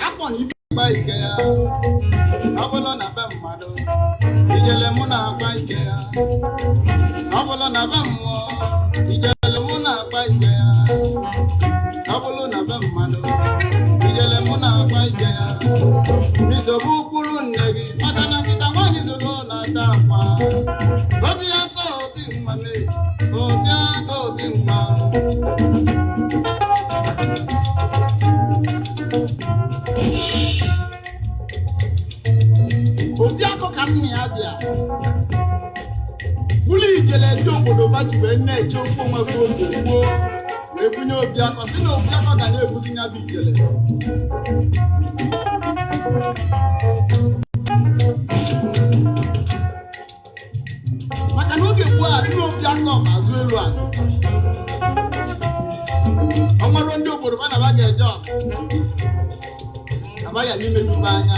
Akpọna ibe agba ike ya ọ bụla na be mmadụ ijele mụ na-agba ike ya ọ bụla na be mmụọ ijele mụ na-agba ike ya ọ bụla na be mmadụ ijele mụ na-agba ike ya nsogbu ụkpụrụ nne gị maka na nkịta nwaanyị zụrụ na-ata akwa obi aka obi mma mee obi aka obi mma obi akọ ka nna ya bịa ụlọ ijele ndị obodo baji wee na-eche okwu onwefe oge gboo wee bunye obi akọ si na obi akọ ga na-ebuzi ya bụ ijele maka na oge gboo a ndị obi akọ ma azụ elu ala ọnwere ndị obodo ba na ba ga-eje ọgụ abaya n'ime duba anya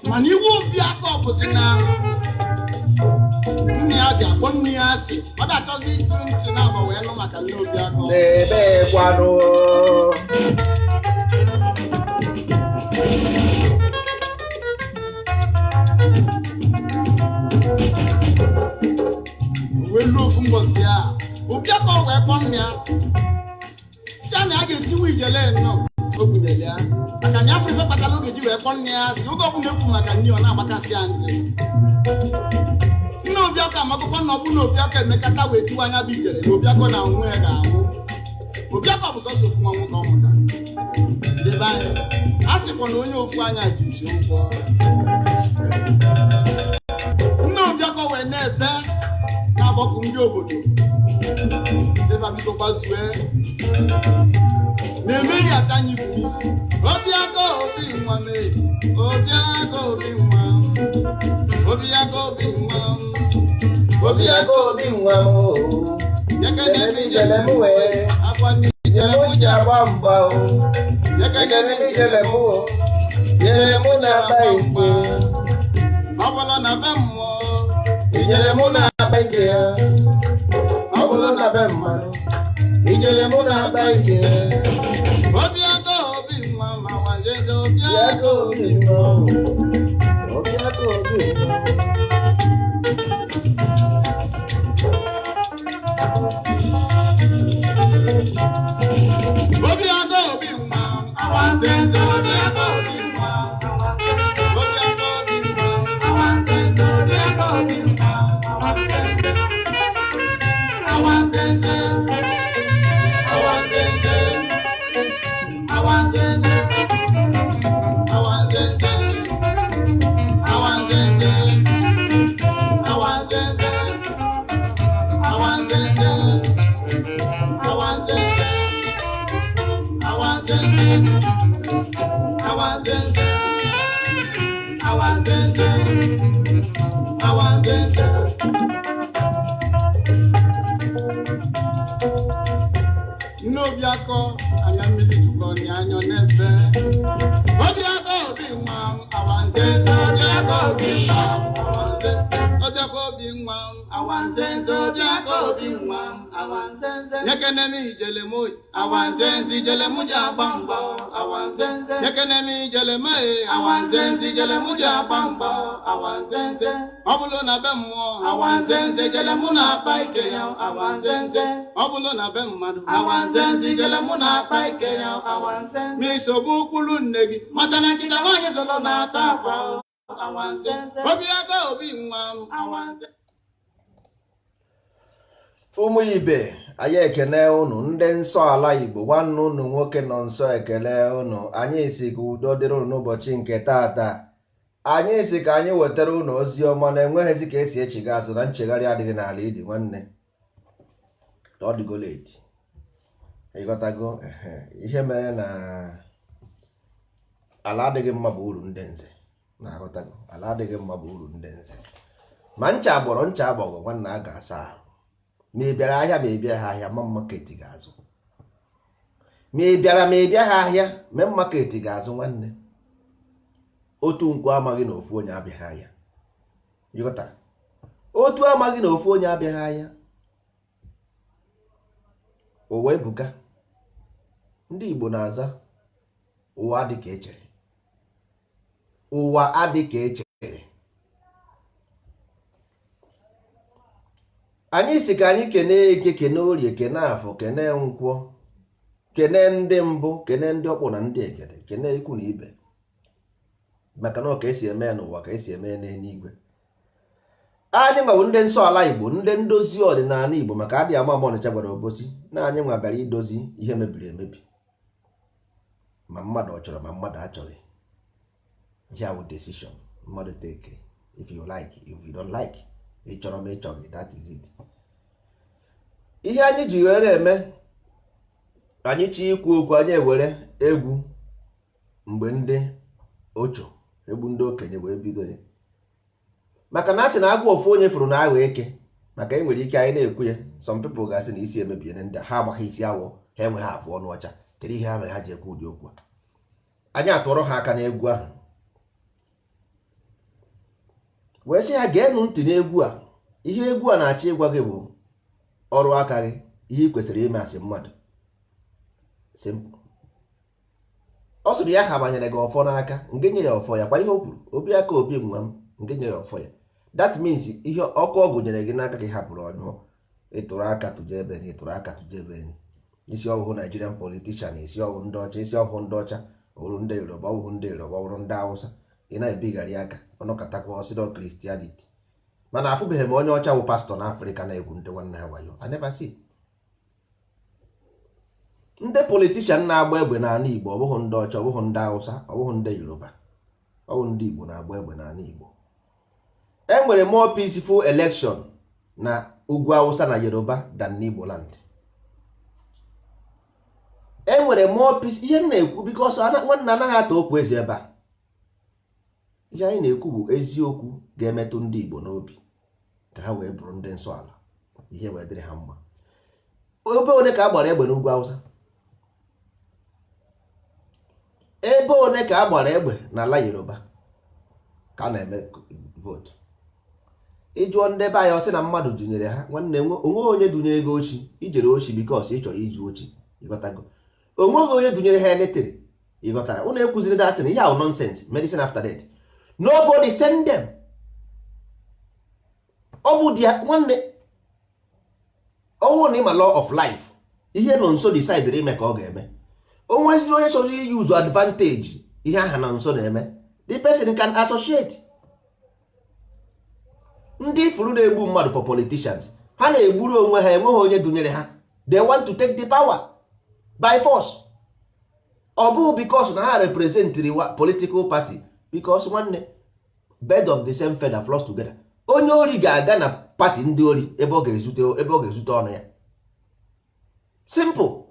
mana iwu obi aka ọbụzi na nne ya ji akpọ nne ya asị ọ ga-achọzi ịtụ ntị na-agba wee nụ maka nne obi aka n'ebe gwanụ wee luo ofu mbọsi ya obi aka wee kpọ nne ya si a na ya ga-etiwe ijele nnọọ o bunyere ya maka nya afọ ife kpatara oge ji wee kpọ nne ya si oge ọbụla ekwu maka nne ọ na-agbakasị ya ntị nne obiakọ amakụkọ na ọbụ na obiakọ emekata wee tiwe anya bụ ijere na obiakọ na onwe ya ga-anwụ obiakọ bụ sọsọ ofu nwa nwoke ọ mụta debe anya a sịkwa na onye ofu anya ji isi ụgwọ nne obiakọ wee na-ebe na-agbakọ ndị obodo sebabikọkwazue na-emeri aka anyị bụ isi obiakọ obi nwa mee obiakọ obi nwa obiakọ obi nwa obiakọ obi nwa m ekene ijele m wee ijele m ji agba mgba o ekene ijele m o ijele m na-agba ike ọ bụla na be mmụọ ijele m na-agba ike ya ọ bụla na be mmadụ ijele m na-agba ike obiakọ obi nwa ma wajede obiakọ obi nwa obiakọ obi nwa obiakọ obi nwa awanzenze obiakọ obi nwa obiakọ obi nwa awanzenze obiakọ obi nwa awanzenze awanzenze awanzenze awanzenze awanzenze awanzenze awanzenze N'obiakọ anya mmiri jukọ ni anya n'ebe obiakọ obi nwa awanzenze obiakọ obi nwa awanzenze obiakọ obi nwa awanzenze obiakọ obi nwa awanzenze nyekene mi ijele mo awanzenze ijele mu ji agba mgba awanzenze nyekene mi ijele mo awanzenze ijele mu ji agba mgba awanzenze ọ bụrụ na be mmụọ awanzenze ijele mu na-akpa ike ya awanzenze ọ bụrụ na be mmadụ awanzenze ijele mu na-akpa ike ya awanzenze n'isogbu ụkpụrụ nne gị mata na nkịta nwaanyị zụrụ na-ata akwa awanzenze obiakọ obi nwa awanzenze ụmụ ibe anyị ekene unu ndị nsọ ala Igbo nwanne unu nwoke nọ nso ekele unu anyị si ka udo dịrị unu n'ụbọchị nke taata anyị si ka anyị wetara unu ozi ọma na enweghịzi ka esi echiga azụ na nchegharị adịghị n'ala idi nwanne ọ dịgo leti ịghọtago ihe mere na ala adịghị mma bụ uru ndị nze na-aghọtago ala adịghị mma bụ uru ndị nze ma ncha agbọrọ ncha agbọgọ nwanne a ga-asa ahụ ma ị bịara ahịa ma ị bịa ha ahịa ma maketi ga-azụ ma ị bịara ma ị bịa ha ahịa ma maketi ga-azụ nwanne otu nkwụ amaghị na ofu onye abịaghị ahịa ịghọtara otu amaghị na ofu onye abịaghị ahịa o wee buka. Ndị Igbo na-aza ụwa adị ka echere, ụwa adị ka echere. Anyị si ka anyị kene Eke, kene Orie, kene Afọ, kene Nkwọ, kene ndị mbụ, kene ndị ọkpụ na ndị egede, kene ikwu na ibe, maka na ka esi eme ya n'ụwa ka esi eme ya n'eluigwe. Anyị nwawu ndị nsọ ala Igbo, ndị ndozi ọdịnala Igbo, maka adịghị ama ama Ọnịcha gwara Obosi na anyị nwa bịara idozi ihe mebiri emebi, ma mmadụ ọ chọrọ ma mmadụ achọghị. Ihe awụ decision mmadụ take. If you like, if you don't like, ị chọrọ ma ị chọghị, that is it. Ihe anyị ji were eme, anyị chi ikwu okwu, anyị ewere egwu mgbe ndị ocho, egwu ndị okenye wee bido ya, maka na a sị na agwọ ofu onye furu na aghọ eke, maka enwere ike anyị na-ekwu ya, some people ga-asị na isi emebiene ndị ha agbaghị isi awọ, ha enweghị afụ ọnụ ọcha. Kedu ihe ha mere ha ji ekwu ụdị okwu a? Anyị atụrụ ha aka n'egwu ahụ wee sị ha geenụ ntị n'egwu a. Ihe egwu a na-achọ ịgwa gị bụ ọrụ aka gị, ihe ị kwesịrị ime asị mmadụ. Simple. Ọ sịrị ya ha banyere gị ọfọ n'aka, nke nye ya ọfọ ya, kwa ihe o kwuru, obi aka obi nwa m, nke nye ya ọfọ ya. That means ihe ọkụ ọgwụ nyere gị n'aka gị hapụrụ ọnyụọ, ịtụrụ aka tụje ebe ni, ịtụrụ aka tụje ebe ni. Isi ọhụụ Nigerian politician, isi ọhụụ ndị ọcha, isi ọhụụ ndị ọcha, ọwụrụ ndị Yoruba, ọwụrụ ndị Yoruba, ọwụrụ ndị Hausa, ị na-ebigharị aka ọnọkatakwa ọsịdọ Christianity. Mana afụbeghị m onye ọcha wụ pastọ n'Afrịka na-egwu ndị nwanne ha wayo. I never see. Ndị politishan na-agba egbe n'ala Igbo ọ bụghị ndị ọcha, ọ bụghị ndị Hausa, ọ bụghị ndị Yoruba, ọ bụ ndị Igbo na-agba egbe n'ala Igbo. E nwere more peaceful election na ugwu Hausa na Yoruba than n'Igbo land. E nwere more peace. Ihe m na-ekwu because nwanne anaghị atọ okwu ezi ebe a. Ihe anyị na-ekwu bụ eziokwu ga-emetụ ndị Igbo n'obi ka ha wee bụrụ ndị nsọ ala, ihe wee dịrị ha mma. Ebe one ka a gbara egbe n'ugwu Hausa? Ebe one ka a gbara egbe n'ala Yoruba ka a na-eme vote? Ịjụọ ndị be anyị, ọ sị na mmadụ dunyere ha. Nwanne, onweghị onye dunyere gị ochi. Ijere ochi because ị chọrọ iju ochi, ịghọtago? Onweghị onye dunyere ha eletere, ịghọtara? Unu ekwuziri datin, ihe ahụ nonsense, medicine after death. Nobody send them. Ọ bụ dia nwanne, ọwụ na ịma law of life, ihe nọ nso decide ime ka ọ ga-eme. Onweziri onye chọrọ use advantage ihe aha nọ nso na-eme, the person can associate. Ndị ifuru na-egbu mmadụ for politicians, ha na-egburu onwe ha, enweghị onye dunyere ha. They want to take the power by force. Ọ bụ because na ha represent political party, because nwanne, bird of the same feather flock together. Onye ori ga-aga na party ndị ori ebe ọ ga-ezute ọnụ ya. Simple.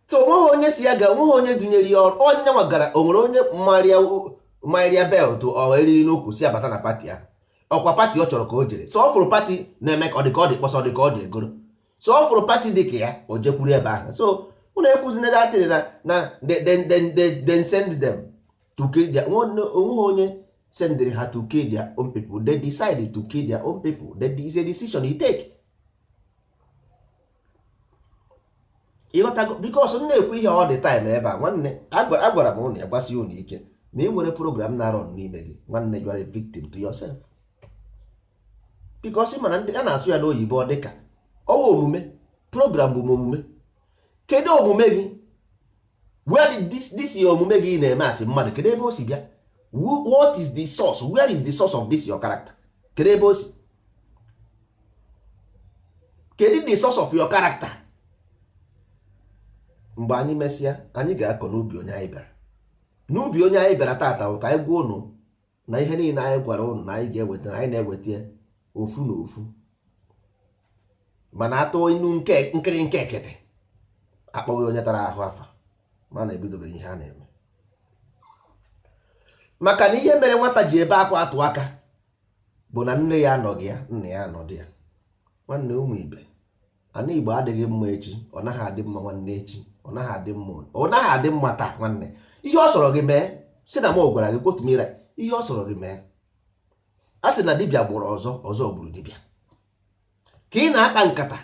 So onweghị onye si ya ga, onweghị onye dunyere ya ọrụ. Onye nwagara, o nwere onye Maria belt ọ eriri n'ukwu si abata na pati ya. Ọkwa pati ọ chọrọ ka o jere. So ọ fụrụ pati na-eme ka ọ dị kpọsọ, dị ka ọ dị egoro. So ọ fụrụ pati dị ka ya, o jekwuru ebe ahụ. So unu ekwuzina datịrị na then send them to kill their onweghị onye sendịrị ha to kill their own people. They decided to kill their own people. That is a decision you take. Ịghọtago? Because m na-ekwu ihe all the time ebe a, nwanne, agwara m ụnụ ya gbasi ụnụ ike na ị nwere program na-arọ n'ime gị, nwanne, you are a victim to yourself. Because ị mana ndị a na-asụ ya n'oyibo ọ dịka ọwa omume. Program bụ omume. Kedu omume gị? Where did this your omume gị na-eme asị mmadụ, kedu ebe o si bịa? What is the source? Where is the source of this your character? Kedu ebe o si? Kedu the source of your character? Mgbe anyị mesịa, anyị ga-akọ n'ubi onye anyị bịara. N'ubi onye anyị bịara tata ka anyị gwa ụnụ na ihe niile anyị gwara ụnụ na anyị ga-eweta, anyị na-eweta ofu na ofu. Mana atụ inu nkiri nke ekete akpọghị onye tara ahụ afa, mana ebidobere ihe a na-eme. Maka na ihe mere nwata ji ebe akwa atụ aka bụ na nne ya anọghị ya, nna ya anọdụ ya. Nwanne, ụmụ ibe, ana Igbo adịghị mma echi, ọ naghị adị mma nwanne echi, ọ naghị adị mma, ọ naghị adị mma taa. Nwanne, ihe ọ sọrọ gị mee, si na m gwara gị kwotu mira, ihe ọ sọrọ gị mee. a sị na dibịa gburu ọzọ, ọzọ gburu dibịa. Ka ị na-akpa nkata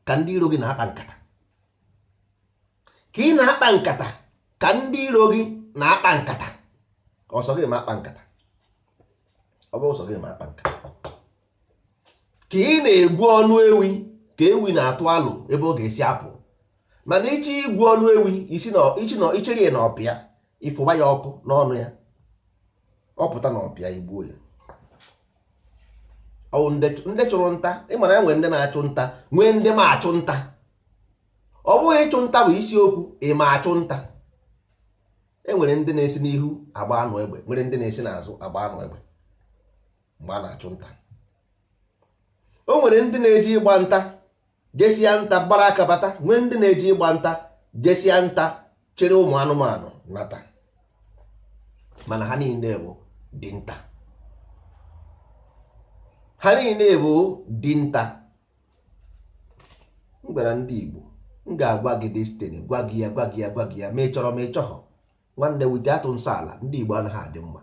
ka ndị iro gị na-akpa nkata. Ka ị na-akpa nkata ka ndị iro gị na-akpa nkata. Ọsọ gị ma akpa nkata. Ọ bụ ọsọ gị ma akpa nkata. Ka ị na-egwu ọnụ ewi ka ewi na-atụ alụ ebe ọ ga-esi apụ. Mana ichi igwu ọnụ ewi ichiri ya na ọpịa, ịfụba ya ọkụ n'ọnụ ya, ọ pụta na ọpịa igbuo ya. Ọ ndị chụrụ nta, ịmara ya nwere ndị na-achụ nta, nwee ndị ma achụ nta. Ọ bụghị ịchụ nta bụ isiokwu, ị ma achụ nta. E nwere ndị na-esi n'ihu agba anụ egbe, nwere ndị na-esi n'azụ agba anụ egbe mgbe a na-achụ nta. O nwere ndị na-eji ịgba nta jesia nta gbara aka bata, nwee ndị na-eji ịgba nta jesia nta chere ụmụ anụmanụ nata. Mana ha niile bụ dinta. Ha niile bụ dinta. M gwara ndị Igbo, m ga-agwa gị destiny, gwa gị ya ma ị chọrọ ma ị chọghọ. Nwanne wite atụ nsọ ala, ndị Igbo anaghị adị mma.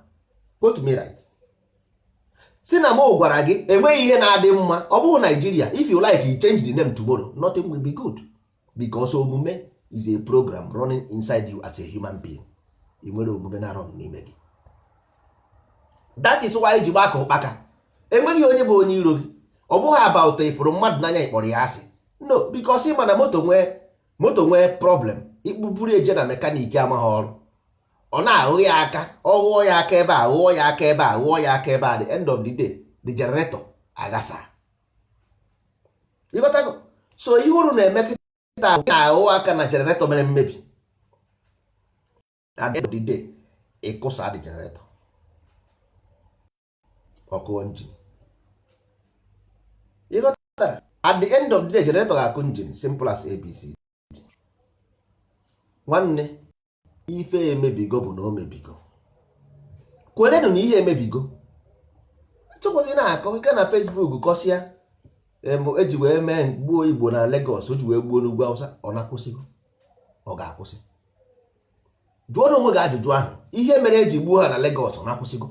Quote me right. Si na m gwara gị enweghị ihe na-adị mma. Ọ bụghị Nigeria, if you like you change the name tomorrow, nothing will be good, because omume is a program running inside you as a human being. Ị nwere omume na-arọ n'ime gị. That is why ji gbaka ụkpaka. Enweghị onye bụ onye iro gị. Ọ bụghị about ifuru mmadụ n'anya ịkpọrọ ya asị. No, because ịma na moto nwee problem, ikpupụrụ eje na mekaniki amaghị ọrụ. Ọ na-ahụ ya aka, ọ ghụọ ya aka ebe a, ghụọ ya aka ebe a, ghụọ ya aka ebe a, the end of the day the generator agasa. Ịghọtago? So ihe uru na-eme kịta na-ahụ aka na generator mere mmebi. At the end of the day, ịkụsa the generator, ọkụ engine. Ịghọtara? At the end of the day, generator ga-akụ engine, simple as ABC. Nwanne, ife emebigo bụ na o mebigo. Kwerenụ na ihe emebigo. Chọkwa gị na-akọ ike na Facebook kọsịa eji wee mee gbuo Igbo na Lagos, o ji wee gbuo n'ugwu Awụsa, ọ na-akwụsịgo? Ọ ga-akwụsị? Jụọ na onwe gị ajụjụ ahụ. Ihe mere eji gbuo ha na Lagos, ọ na-akwụsịgo?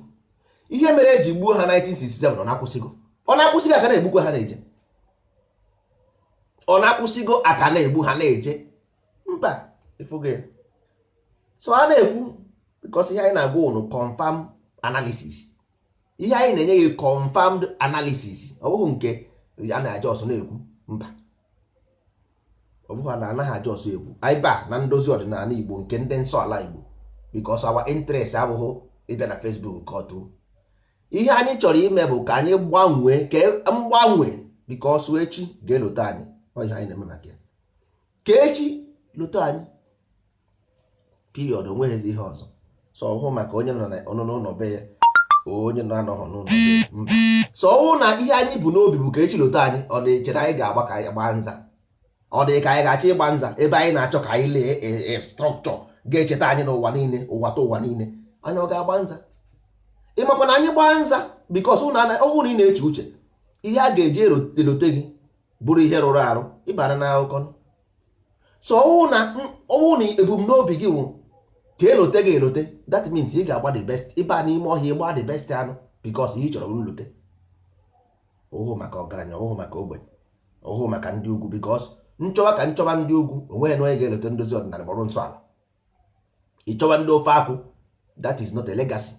Ihe mere eji gbuo ha 1967, ọ na-akwụsịgo? Ọ na-akwụsịgo aka na-egbukwa ha na-eje? Ọ na-akwụsịgo aka na-egbu ha na-eje? Mba, ịfụgo ya. So a na-ekwu because ihe anyị na-agwa unu confirm analysis. Ihe anyị na-enye gị confirmed analysis. Ọ bụghị nke a na-aja ọsọ na-ekwu. Mba, ọ bụghị na anaghị aja ọsọ ekwu. Anyị ba na ndozi ọdịnala Igbo nke ndị nsọ ala Igbo, because our interest abụghị ịbịa na Facebook ka ọ too. Ihe anyị chọrọ ime bụ ka anyị gbanwee because echi ga-elote anyị. Ọ ihe anyị na-eme maka ya. Ka echi lote anyị, period, onweghịzi ihe ọzọ. So ọhụụ maka onye nọ n'ụlọ be ya, onye nọ anọghọ n'ụlọ be ya. Mba. So ọhụụ na ihe anyị bụ n'obi bụ ka echi lote anyị, ọ dị-eche na anyị ga-agba ka anyị gbaa nza. Ọ dị ka anyị ga-achọ ịgba nza ebe anyị na-achọ ka anyị lee structure ga-echeta anyị n'ụwa niile, ụwa niile. Anyị ọ ga-agba nza? Ịmakwa na anyị gbaa nza because ọhụụ na ị na-eche uche, ihe a ga-eji elote gị bụrụ ihe rụrụ arụ, ịbara na akụkọ. So ọwụ na ebumnobi gị wụ ka elote gị elote, that means ị ga-agba the best. Ịba n'ime ọhịa ịgba the best anụ because ihe chọrọ nlote. Ọhụụ maka ọgaranya, ọhụụ maka ogbenye, ọhụụ maka ndị ugwu, because nchọba ndị ugwu onweghị na onye ga-elote ndozi ọdịnala gbọrọ nsọ ala. Ịchọba ndị ofe akwụ, that is not a legacy,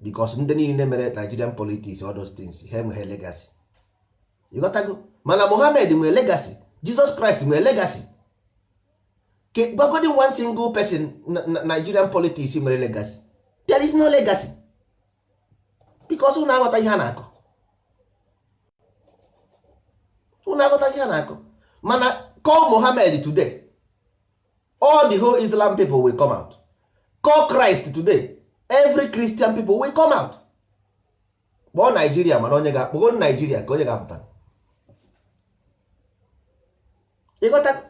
because ndị niile mere Nigerian politics, all those things, ha enweghị legacy. Ịghọtago? Mana Mohammed nwere legacy, Jesus Christ nwere legacy. Gbagodi one single person Nigerian politics nwere legacy? There is no legacy, because unu aghọta ihe a na-akọ. Mana call Mohammed today, all the whole Islam people will come out. Call Christ today, every Christian people will come out. Kpọọ Nigeria, mana onye ga-akpọgo Nigeria ka onye ga-apụta. Ịghọta?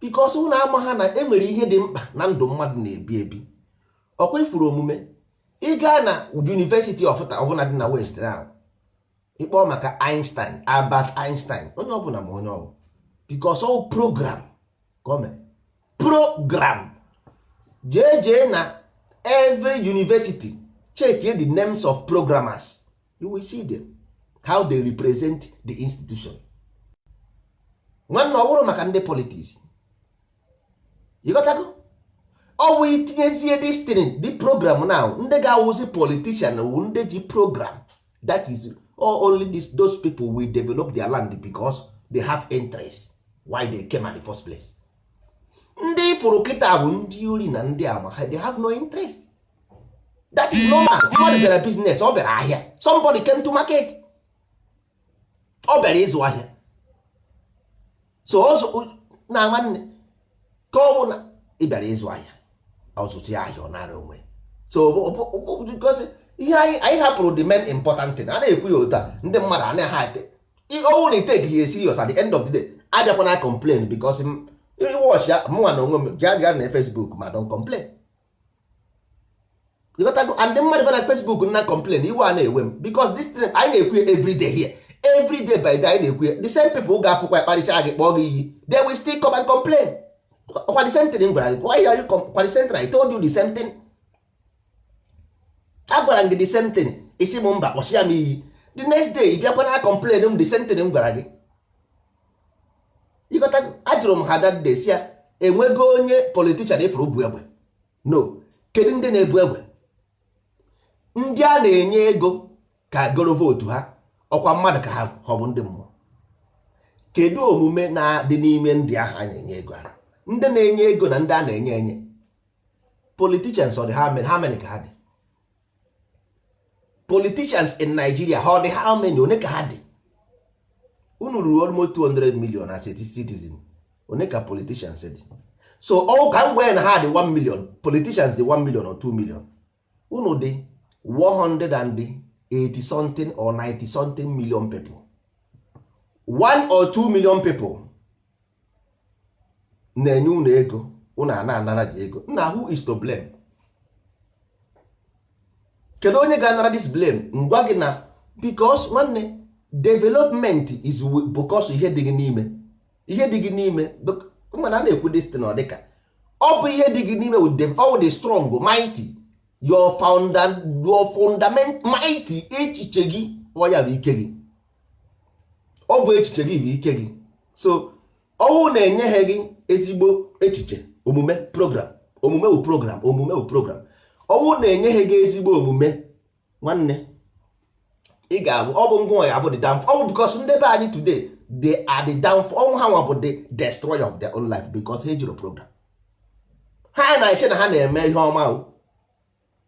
Because unu ama ha na enwere ihe dị mkpa na ndụ mmadụ na-ebi ebi. Ọkwa ifuru omume ị gaa na University of ọbụla dị na West now, ịkpọọ maka Einstein, Albert Einstein, onye ọbụla ma onye ọbụla, because all program gọọmenti program jee na every university check the names of programmers you will see them how they represent the institution. Nwanne ọ bụrụ maka ndị politics, ịghọtago? Ọ bụ itinyezie destiny the program now, ndị ga-awụzi politician wu ndị ji program. That is only those people will develop their land because they have interest why they came at the first place. Ndị ifuru kịta bụ ndị ori na ndị ama, they have no interest. That is normal. Mmadụ bịara business, ọ bịara ahịa. Somebody came to market, ọ bịara ịzụ ahịa. So ọzọ na nwanne ka ọ bụ na ị bịara ịzụ ahịa, ọzụtụ ya ahịa ọ nara onwe. So because ihe anyị hapụrụ the main important thing, a na-ekwu ya otu a, ndị mmadụ a na-ha ete ọnwụ na ite gị esi yos at the end of the day, abịakwa na complain because watch ya mụnwa na onwe m gaa na Facebook ma don complain. You got to go, and the mmadụ na Facebook na complain iwe a na-ewe m because this thing anyị na-ekwu every day here, every day by day anyị na-ekwu the same people ga-afụkwa kparịcha gị kpọọ gị iyi, they will still come and complain. Kwa the same thing m gwara gị, why are you kwa the same thing? I told you the same thing. Agwara m gị the same thing, isi m mba kpọchịa m iyi, the next day ị bịakwa na complain m the same thing m gwara gị. Ịghọta? Ajụrụ m ha that day si ya enwego onye politician ifuru bu egbe. No, kedu ndị na-ebu egbe? Ndị a na-enye ego ka goro votu ha, ọkwa mmadụ ka ha ọ bụ ndị mmụọ. Kedu omume na-adị n'ime ndị ahụ a na-enye ego ha? Ndị na-enye ego na ndị a na-enye enye, politicians ọ dị how many ka ha dị? Politicians in Nigeria how many one ka ha dị? Unu ruru almost 200 million as a citizen, one ka politicians dị? So all ka mgbe na ha dị 1 million, politicians dị 1 million or 2 million, unu dị 180 something or 90 something million people. 1 or 2 million people na-enye unu ego, unu anara dị ego. Nna, who is to blame? Kedu onye ga-anara this blame? Ngwa gị na because nwanne development is because ihe dị gị n'ime, ihe dị gị n'ime mana a na-ekwu this thing ọ dịka ọ bụ ihe dị gị n'ime with all the strong mighty your fundament mighty. Echiche gị ọ ya bụ ike gị, ọ bụ echiche gị bụ ike gị. So ọwụ na-enye ha gị ezigbo echiche, omume program, omume wụ program, omume wụ program. Ọwụ na-enye ha gị ezigbo omume nwanne, ị ga-abụ ọ bụ ngwa ya bụ the downfall. Ọ bụ because ndị be anyị today they are the downfall. Ọnwụ ha nwa bụ the destroyer of their own life because ha ejiro program. Ha na-eche na ha na-eme ihe ọma,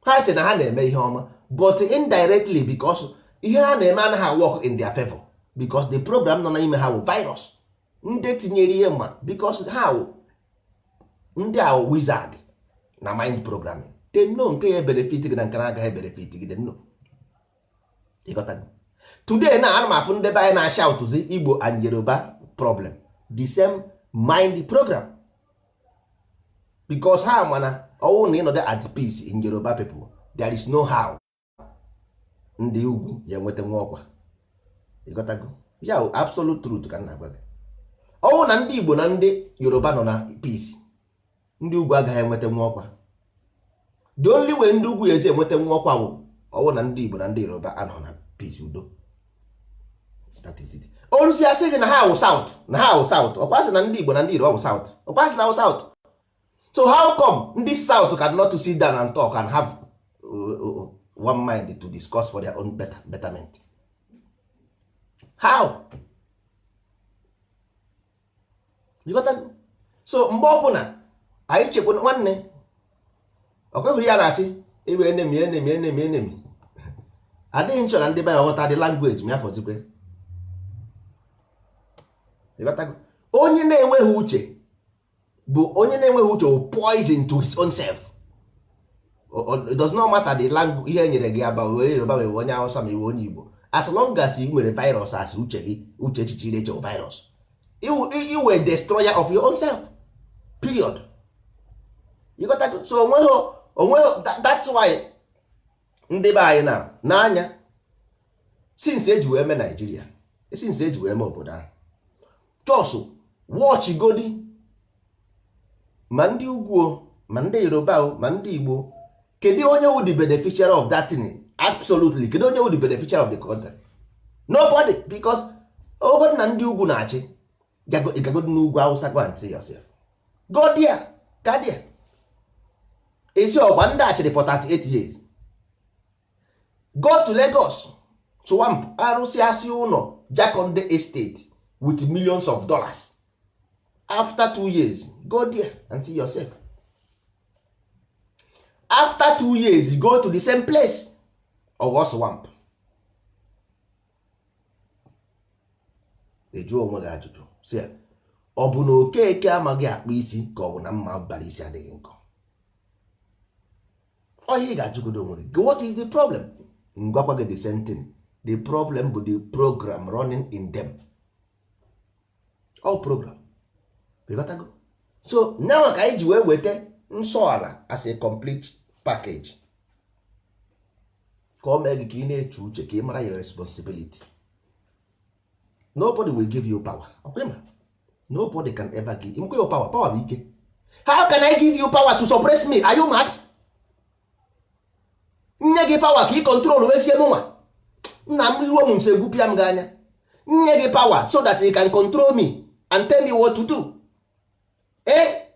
ha eche na ha na-eme ihe ọma, but indirectly because ihe ha na-eme anaghị work in their favor because the program nọ n'ime ha bụ virus. Ndị tinyere ihe ma because ha ndị a wizard na mind programming, they know nke ya benefit gị na nke na-agaghị benefit gị, they know. Today na ana m afụ ndị be anyị na-ashoutzi Igbo and Yoruba problem, the same mind program because ha mana ọwụ na ịnọdụ at peace in Yoruba people, there is no how ndị ugwu ya enweta nwa ọkwa. Ịghọtago ya? Absolute truth ka m na-agwa gị. Ọwụ na ndị Igbo na ndị Yoruba nọ na peace, ndị ugwu agaghị enweta nwa ọkwa. The only way ndị ugwu ezi enweta nwa ọkwa bụ ọwụ na ndị Igbo na ndị Yoruba anọ na peace, udo. That is it. Olusi asị gị na ha wụ south, na ha wụ south, ọkwasị na ndị Igbo na ndị Yoruba wụ south, ọkwasị na wụ south. So how come this south cannot to sit down and talk and have one mind to discuss for their own betterment? How? You got that? So mgbe ọbụla anyị chekwa nwanne ọkweghị ya na-asị ewe enemy adịghị nchọ na ndị be ya ghọta the language ma afọzikwe. Onye na-enweghị uche bụ onye na-enweghị uche bụ poison to his own self. It does not matter the language ihe nyere gị aba wee Yoruba wee onye Hausa ma iwe onye Igbo, as long as ị nwere virus as uche gị, uche echiche ire eche virus, you were destroyer of your own self, period. You got that? So onweghị, that's why ndị be anyị na n'anya since eji wee mee Nigeria, since eji wee mee obodo ahụ, just watch godi ma ndị ugwu ma ndị Yoruba ma ndị Igbo, kedu onye wụ the beneficiary of that thing Absolutely. Kedu onye wụ the beneficiary of the country? Nobody, because obodo na ndị ugwu na-achị gago n'ugwu Hausa, go and see yourself. Go there, go there. Esi ọgba ndị achịrị for 38 years. Go to Lagos, swamp, arụsịasị ụlọ, Jakonde estate with millions of dollars. After 2 years, go there and see yourself. After 2 years, you go to the same place, or swamp. Eju onwe gị ajụjụ si ọ bụ na Okeke amaghị akpa isi ka ọ bụ na mma abalị isi adịghị nkọ? Onye ị ga-ajụgodo onwe gị, what is the problem? Ngwakwa gị the same thing. The problem bụ the program running in them. All program. So now ka anyị ji wee weta nsọ ala as a complete package, ka o mee gị ka ị na-eche uche, ka ị mara your responsibility. Nobody will give you power. Okay, man? Nobody can ever give you power. Power bụ ike. How can I give you power to suppress me? Are you mad? Nye gị power ka ị control wee sie mụnwa. Nna m ruo m nso egwupịa m gị anya. Nye gị power so that you can control me and tell me what to do. Eh?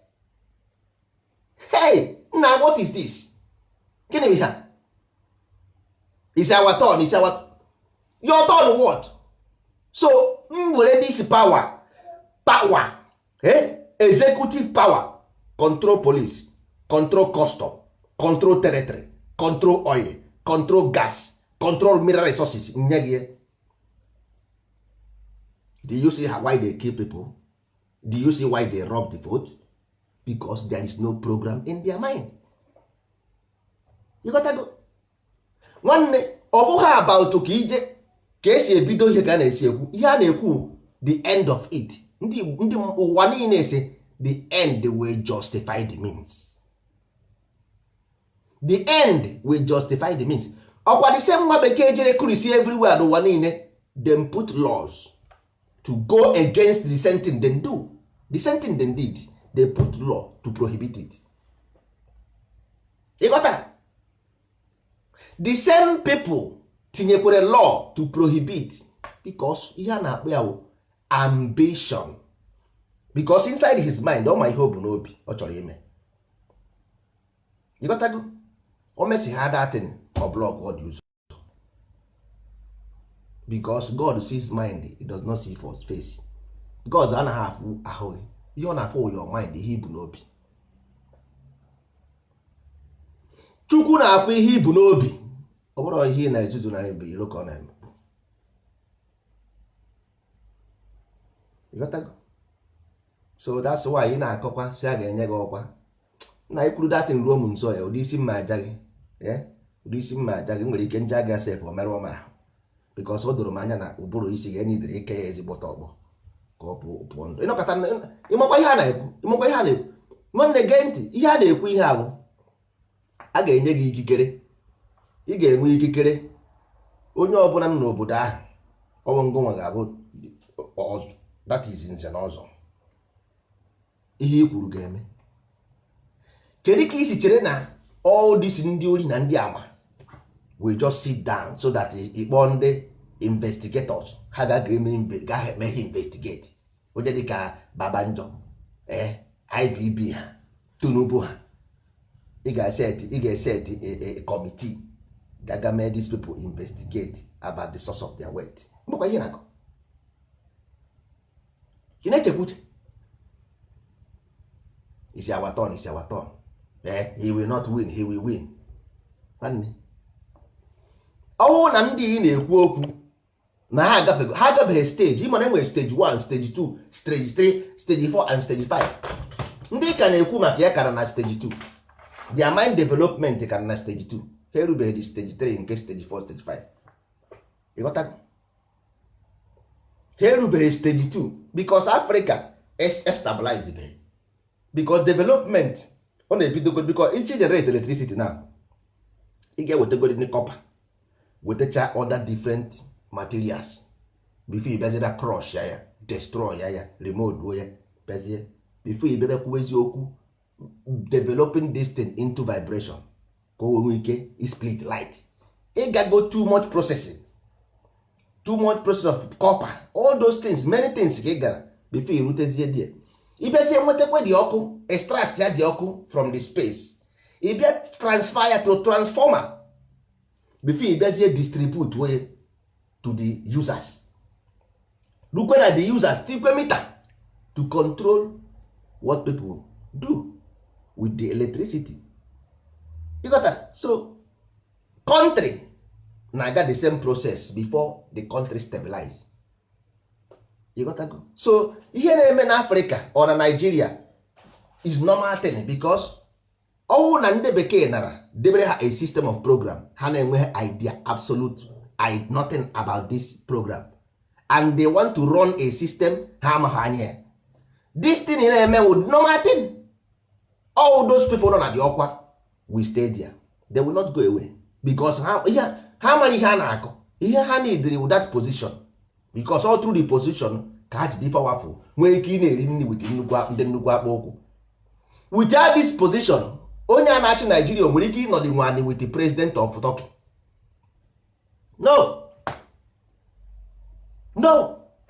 Hey, now what is this? Gịnị bụ ha? It's our turn. It's our... Your turn what? So, were this power, executive power, control police, control custom, control territory, control oil, control gas, control mineral resources. Do you see why they kill people? Do you see why they rob the vote? Because there is no program in their mind. You gotta go. Nwanne, ọ bụghị about ka ije ka esi ebido ihe ka na-esi ekwu. Ihe a na-ekwu the end of it. Ndị ụwa niile ese the end will justify the means. The end will justify the means. Ọkwa the same nwa bekee jere kurisi everywhere n'ụwa niile. Them put laws to go against the same thing they do. The same thing they did. They put law to prohibit it. You got that? The same people tinyekwere law to prohibit because ihe a na-akpọ ya bụ ambition. Because inside his mind, ọ ma ihe o bu n'obi ọ chọrọ ime. You got that? O mesi ha that thing or block what you so. Because God sees mind, he does not see for face. God anaghị afụ ahụ gị. Ihe ọ na-afụ your mind, ihe ibu n'obi. Chukwu na-afụ ihe ibu n'obi. Ọ bụrụ ihe na-ezuzu na ibu iro ka ọ na-eme. You got that? So that's why ị na-akọkwa si a ga-enye gị ọkwa. Na ikwuru datin ruo m nso ya, ụdị isi mma aja gị. Ụdị isi mma aja gị nwere ike nje aga sef o merụọ m ahụ. Because o doro m anya na ụbụrụ isi ga-enidere ike ya ezigbote ọgbọ ka ọ pụọ ndụ. Ịnọkọta ịmakwa ihe a na-ekwu. Nwanne gee ntị, ihe a na-ekwu ihe a bụ a ga-enye gị ikikere. Ị ga-enwe ikikere. Onye ọbụla nọ n'obodo ahụ ọbụ ngụnwa ga-abụ ọzọ. That is nze na ọzọ. Ihe i kwuru ga-eme. Kedu ka isi chere na all this ndị ori na ndị ama we just sit down so that ikpọ ndị investigators ha ga-eme investigate. Onye dịka Babanjo, IBB ha, Tinubu ha. Ị ga-set a committee gaga mee these people investigate about the source of their wealth. Mbụkwa ihe na-akọ. Ị na-echekwuche. It's our turn, it's our turn. He will not win, he will win. Nwanne. Ọwụ na ndị ị na-ekwu okwu na ha agabeghị stage. Ịma na enwere stage 1, stage 2, stage 3, stage 4 and stage 5. Ndị ka na-ekwu maka ya kara na stage 2. Their mind development kara na stage 2. Ha erubeghị stage 3 nke stage 4, stage 5. Ịghọtago? Ha erubeghị stage 2 because Africa stabilized. Because development ọ na-ebidogo because each generate electricity now. Ị ga-ewetagodi ndị copper, wetacha other different materials before ibezida crush ya destroy ya remote ya bezie before ibebe kwuo eziokwu developing this thing into vibration ka o nwee ike split light ịgago too much processing, too much process of copper, all those things, many things ka ị gara before irutezie die. Ibezie nwetakwa dị ọkụ, extract ya dị ọkụ from the space, ibia transfer ya to transformer before ibezie distribute way to the users. Lukwe na the users tikwe meter to control what people do with the electricity. You got that? So country na-aga the same process before the country stabilize. You got that? So ihe na-eme na Africa or na Nigeria is normal thing because ọwụ na ndị bekee nara debere ha a system of program, ha na-enweghị idea absolute nothing about this program, and they want to run a system ha amaghị anya. This thing na-eme with normal thing. All those people nọ na the ọkwa will stay there, they will not go away because ha mara ihe a na-akọ, ihe ha need with that position, because all through the position ka ha ji dị powerful, nwee ike ị na-eri nri with ndị nnukwu akpa ụkwụ. Without this position, onye a na-achị Nigeria nwere ike ịnọdụ nwanyị with the president of Turkey? No.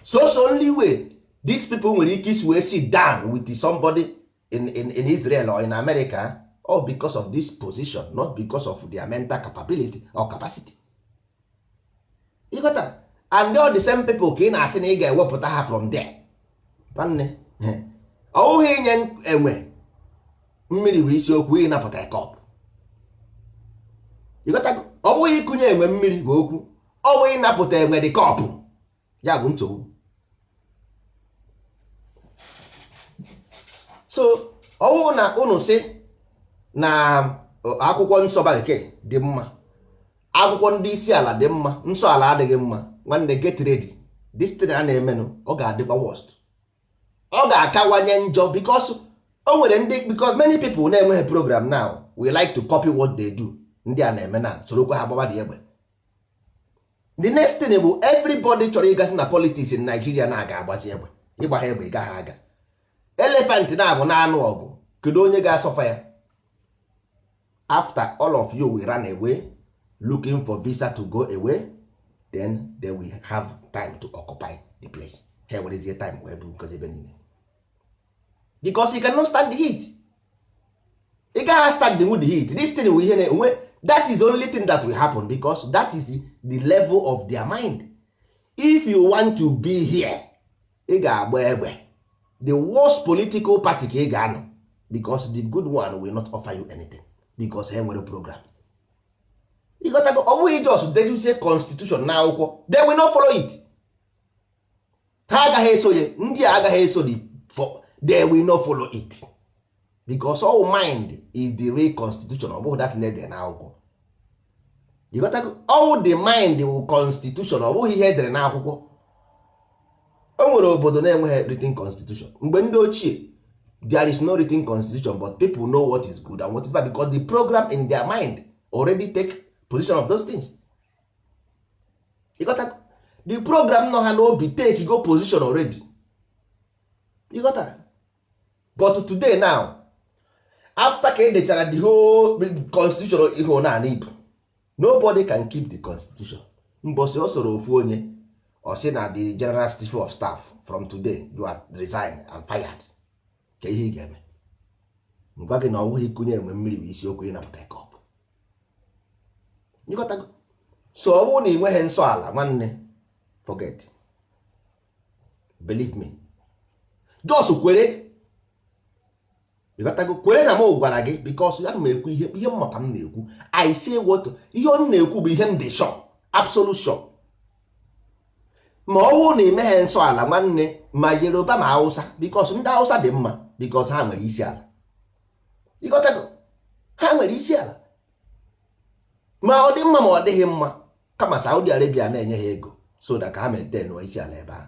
So only way these people nwere ike isi wee sit down with somebody in Israel or in America, all because of this position, not because of their mental capability or capacity. You got that? And all the same people ka ị na-asị na ị ga-ewepụta ha from there. Nwanne, ọ bụghị inye enwe mmiri bụ isiokwu, ịnapụta kọp. You got that? Ọ bụghị ịkụnye enwe mmiri bụ okwu, ọ bụghị ịnapụta enwe dị kọpụ ya bụ nsogbu. So ọ bụrụ na unu sị na akwụkwọ nsọ bekee dị mma, akwụkwọ ndị isi ala dị mma, nsọ ala adịghị mma, nwanne get ready, this thing a na-emenụ ọ ga-adịkwa worst, ọ ga-akawanye njọ because o nwere ndị, because many people na-enweghị program now we like to copy what they do. Ndị a na-eme na sorokwa ha gbaba dị egbe. The next thing bụ everybody chọrọ ịgasị na politics in Nigeria na-aga agbazi egbe, ịgba ha egbe ị gaghị aga. Elephant na-abụ na-anụ ọgụ, kedu onye ga-asọfa ya? After all of you will run away looking for visa to go away, then they will have time to occupy the place. Ha werezie time wee bụ because ebe niile, because you cannot stand the heat. You can't stand the heat. This thing we hear, that is the only thing that will happen because that is the level of their mind. If you want to be here, ị ga-agba egbe. The worst political party ka ị ga-anọ, because the good one will not offer you anything because ha nwere program. You got to go. Ọ bụghị just deduce constitution na akwụkwọ, they will not follow it. Ha agaghị eso ya, ndị a agaghị eso they will not follow it because all mind is the real constitution. Ọ bụghị that nedere na akwụkwọ. You got to go. All the mind will constitution, ọ bụghị ihe edere na akwụkwọ. O nwere obodo na-enweghị written constitution. Mgbe ndị ochie, there is no written constitution, but people know what is good and what is bad because the program in their mind already take position of those things. You got that? The program no ha n'obi take go position already. You got that? But today now, after ka edechara the whole constitution iho na Igbo, nobody can keep the constitution. Mbosi o soro ofu onye or say na the general chief of staff from today you are resigned and fired. Ka ihe ị ga-eme? Ngwa gị na ọ bụghị ịkụnye enwe mmiri bụ isiokwu ịnapụta kọp. You got that? So ọ bụrụ na ị nweghị nsọ ala nwanne, forget. Believe me. Just kwere. You got to go kwere na m gwara gị because ya m ekwu ihe mmụta m na-ekwu. I say what ihe ọ na-ekwu bụ ihe m dị sure, absolute sure. Ma ọ bụrụ na ị meghị nsọ ala nwanne, ma Yoruba ma Hausa, because ndị Hausa dị mma because ha nwere isi ala. You got to go. Ha nwere isi ala. Ma ọ dị mma ma ọ dịghị mma, kama Saudi Arabia na-enye ha ego so that ka ha maintain isi ala ebe ahụ.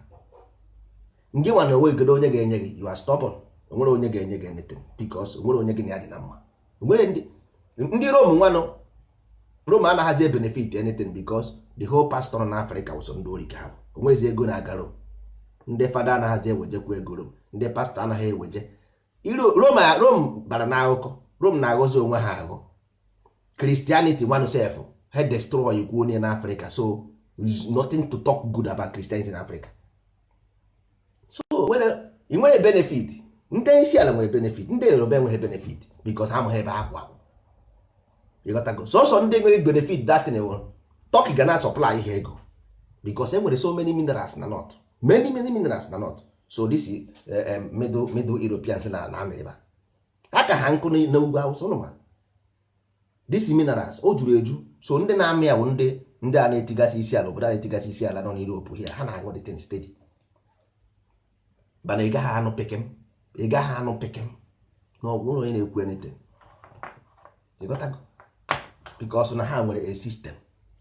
Ngị nwa na onwegodo onye ga-enye gị, you are stubborn. Onwere onye ga-enye gị anything because onwere onye gị na ya dị na mma. Onwere ndị Rome nwanụ, Rome anaghịzi benefit anything because the whole pastor na Africa wụsọ ndị ori ka ha bụ. Onwezi ego na-aga Rome. Ndị fada anaghịzi ewejekwa ego Rome. Ndị pastor anaghị eweje. Rome bara n'akụkọ. Rome na-aghọzi onwe ha aghọ. Christianity nwanụ sef ha destroy ikwu onye na Africa, so there's nothing to talk good about Christianity in Africa. So ị nwere benefit, ndị isi ala nwere benefit, ndị Yoruba enweghị benefit because ha amaghị ebe ha kwụ akwụ. Ịghọtago? Sọsọ ndị nwere benefit that thing Turkey ga na supply ihe ego because e nwere so many minerals na north, many minerals na north. So this is middle Europeans na America. Aka ha nkụ n'ugwu Awụsa ụnụ ma this minerals o juru eju, so ndị na-amị ya bụ ndị a na-etigasị isi ala, obodo a na-etigasị isi ala nọ n'Europe here, ha na-aṅụ the thing steady. Mana ị gaghị anụ pekem na ọgwụrụ onye na-ekwu anything. You got to go because na ha nwere a system,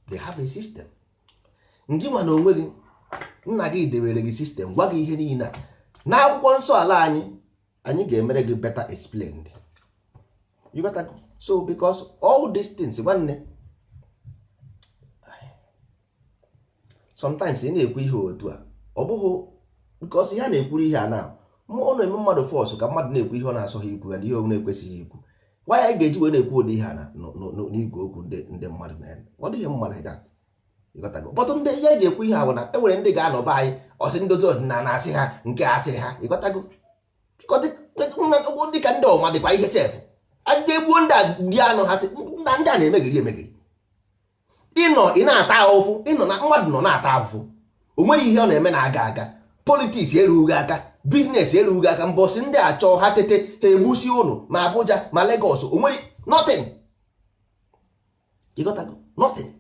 they have a system. Ndị nwa na onwe gị, nna gị dewere gị system, gwa gị ihe niile na akwụkwọ nsọ ala anyị ga-emere gị better explained. You got to go. So because all these things nwanne, sometimes ị na-ekwu ihe otu a ọ bụghị because ihe a na-ekwuru ihe a na ọ na-eme mmadụ force ka mmadụ na-ekwu ihe ọ na-asọghị ikwu na ihe ọ na-ekwesịghị ikwu. Why anyị ga-eji wee na-ekwu ụdị ihe a na n'igwe okwu ndị mmadụ na-eme ọ dịghị mma like that. Ịghọtago? But ndị ihe eji ekwu ihe ahụ na enwere ndị ga-anọ be anyị ọsị ndozi ọdịnala asị ha nke asị ha. Ịghọtago? Dị ka ndị ọma dịkwa ihe sef a ga-egbuo ndị anụ ha sị na ndị a na-emegheri ị na-ata ahụhụ, ịnọ na mmadụ nọ na-ata ahụhụ, o nwere ihe ọ na-eme na-aga aga, politiks erughị aka, biznes erughị aka, mbọsị ndị achọ ha tete ha egbusi ụnụ ma Abuja ma Lagos, o nwere nothing. You got to go nothing.